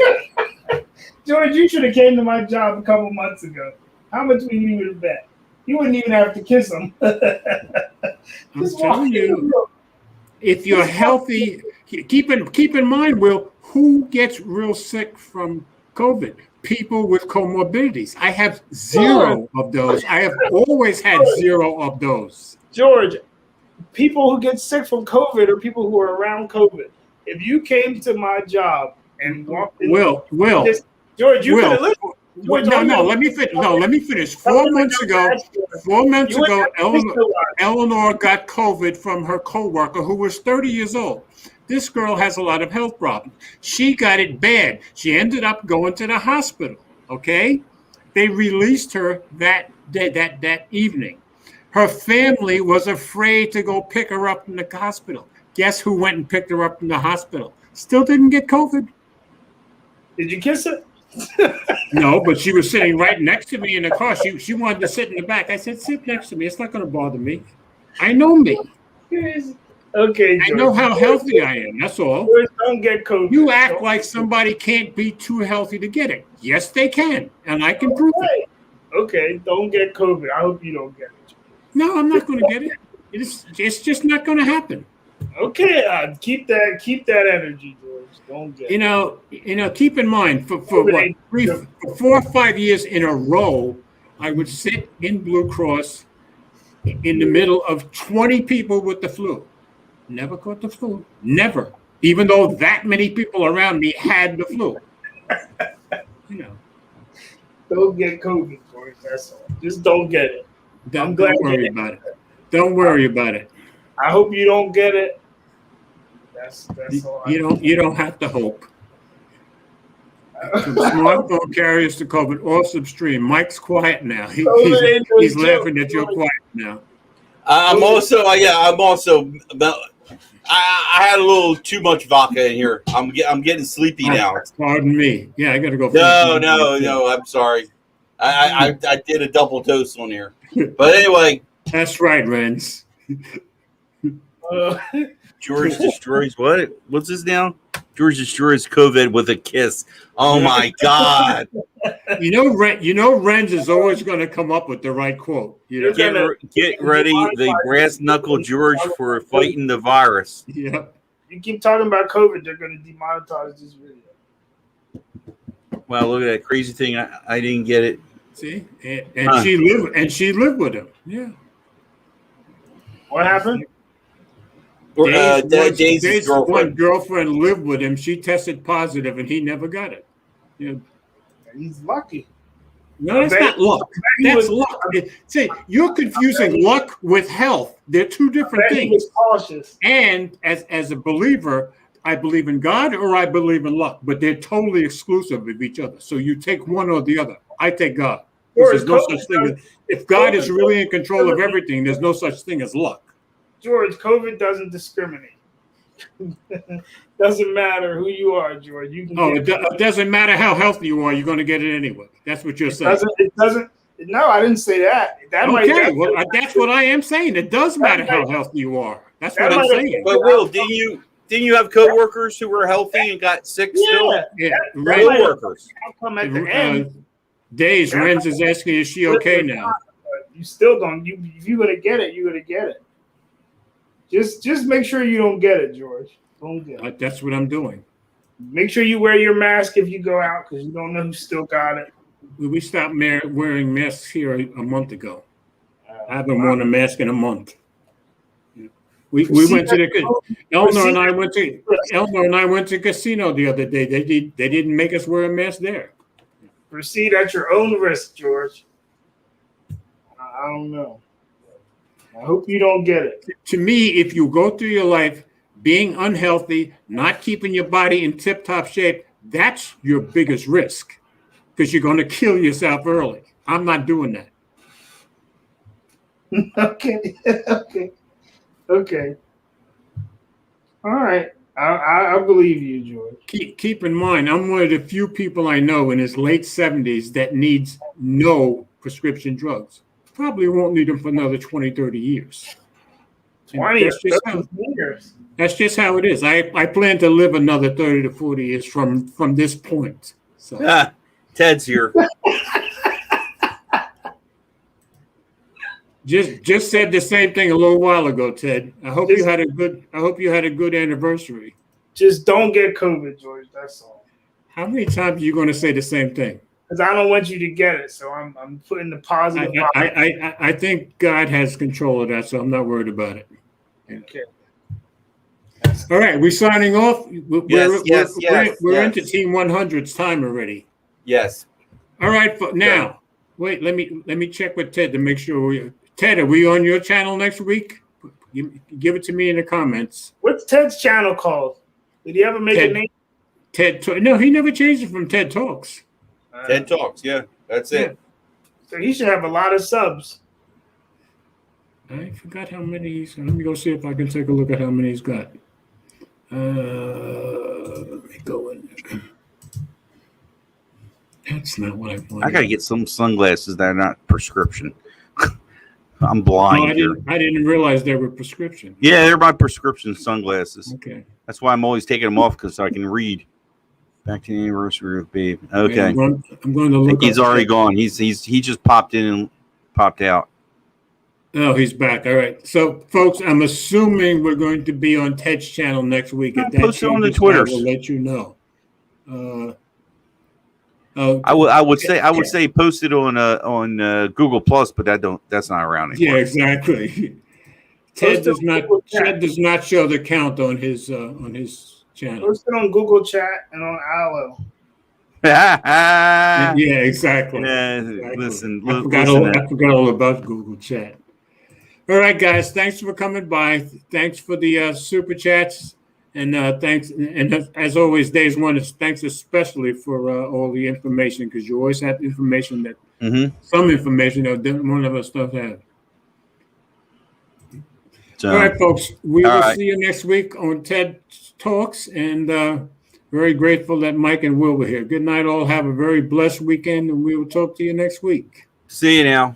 George, you should have came to my job a couple months ago. How much would you have bet? You wouldn't even have to kiss him. I'm Just telling walk you, in. if you're healthy, keep in mind, Will, who gets real sick from COVID? People with comorbidities. I have 0 of those. I have always had 0 of those. George, people who get sick from COVID are people who are around COVID. If you came to my job and walked in, Will, George, you could have Will. listened. George, Let me finish. No, let me finish. 4 months ago, Eleanor got COVID from her coworker who was 30 years old. This girl has a lot of health problems. She got it bad. She ended up going to the hospital. Okay, they released her that day, that evening. Her family was afraid to go pick her up from the hospital. Guess who went and picked her up from the hospital? Still didn't get COVID. Did you kiss her? No, but she was sitting right next to me in the car. She wanted to sit in the back. I said, sit next to me. It's not going to bother me. I know me. Okay, George. I know how healthy I am. That's all. George, don't get COVID. You act like somebody can't be too healthy to get it. Yes, they can. And I can prove it. Okay, don't get COVID. I hope you don't get it. No, I'm not going to get it. It's just not going to happen. Okay, keep that energy, George. Don't get it. Keep in mind, for 4 or 5 years in a row, I would sit in Blue Cross in the middle of 20 people with the flu. Never caught the flu. Never. Even though that many people around me had the flu. Don't get COVID, George. That's all. Just don't get it. Don't worry about it. Don't worry about it. I hope you don't get it. That's all. You don't have to hope. From smartphone carriers to COVID, awesome stream. Mike's quiet now. He's laughing that you're quiet now. I had a little too much vodka in here. I'm getting sleepy now. Pardon me. Yeah, I got to go. No. I'm sorry. I did a double dose on here. But anyway, that's right, Renz. George destroys what? What's this now? George destroys COVID with a kiss. Oh my God! Renz is always going to come up with the right quote. Get ready, the brass knuckle George for fighting the virus. Yeah. You keep talking about COVID, they're going to demonetize this video. Wow, look at that crazy thing! I didn't get it. See, and she lived with him. Yeah. What happened? Daisy's one girlfriend lived with him. She tested positive, and he never got it. He's lucky. No, that's not luck. That's luck. See, you're confusing luck with health. They're two different things. He was cautious. And as a believer, I believe in God or I believe in luck, but they're totally exclusive of each other. So you take one or the other. I take God. There's no such thing if God is really in control of everything, there's no such thing as luck. George, COVID doesn't discriminate. Doesn't matter who you are, George. You can. Oh, get it doesn't matter how healthy you are, you're going to get it anyway. That's what you're saying. It doesn't. No, I didn't say that. That might. Okay, well, that's what I am saying. It does matter how healthy you are. That's what I'm saying. But Will, didn't you have coworkers who were healthy and got sick still? Yeah, Coworkers. Come at the end. Days, Renz is asking, is she okay now? You still don't. If you're gonna get it, you're gonna get it. Just make sure you don't get it, George. Don't get it. That's what I'm doing. Make sure you wear your mask if you go out because you don't know who still got it. We stopped wearing masks here a month ago. I haven't worn a mask in a month. We went to the Eleanor and I went to casino the other day. They didn't make us wear a mask there. Proceed at your own risk, George. I don't know. I hope you don't get it. To me, if you go through your life being unhealthy, not keeping your body in tip-top shape, that's your biggest risk because you're going to kill yourself early. I'm not doing that. Okay. All right. I believe you, George. Keep in mind, I'm one of the few people I know in his late 70s that needs no prescription drugs. Probably won't need them for another 20, 30 years. 20 years. That's just how it is. I plan to live another 30 to 40 years from this point. So Ted's here. Just said the same thing a little while ago, Ted. I hope you had a good anniversary. Just don't get COVID, George. That's all. How many times are you going to say the same thing? Because I don't want you to get it, so I'm putting the positive. I think God has control of that, so I'm not worried about it. Okay. All right, we're signing off. We're into yes. Team 100's time already. Yes. All right, now wait. Let me check with Ted to make sure. Ted, are we on your channel next week? Give it to me in the comments. What's Ted's channel called? Did he ever make a name? No, he never changed it from Ted Talks. Ted Talks. Yeah, that's it. So he should have a lot of subs. I forgot how many he's got. Let me go see if I can take a look at how many he's got. Let me go in there. That's not what I wanted. I gotta get some sunglasses that are not prescription. I'm blind. No, I didn't realize they were prescription. Yeah, they're my prescription sunglasses. Okay. That's why I'm always taking them off because I can read. Back to the anniversary of Babe. Okay. I'm going to look. He's already gone. He just popped in and popped out. Oh, he's back. All right. So, folks, I'm assuming we're going to be on Ted's channel next week. If that Post it on the changes, Twitters. I will let you know. I would say post it on Google Plus, but that's not around anymore. Yeah, exactly. Ted does not show the count on his channel. Post it on Google Chat and on Allo. Yeah, exactly. Exactly. Listen, I forgot all about Google Chat. All right, guys. Thanks for coming by. Thanks for the super chats, and thanks. And as always, Days One, thanks especially for all the information because you always have information that some information that one of us don't have. So, all right, folks. We will right. see you next week on TED Talks, and very grateful that Mike and Will were here. Good night, all. Have a very blessed weekend, and we will talk to you next week. See you now.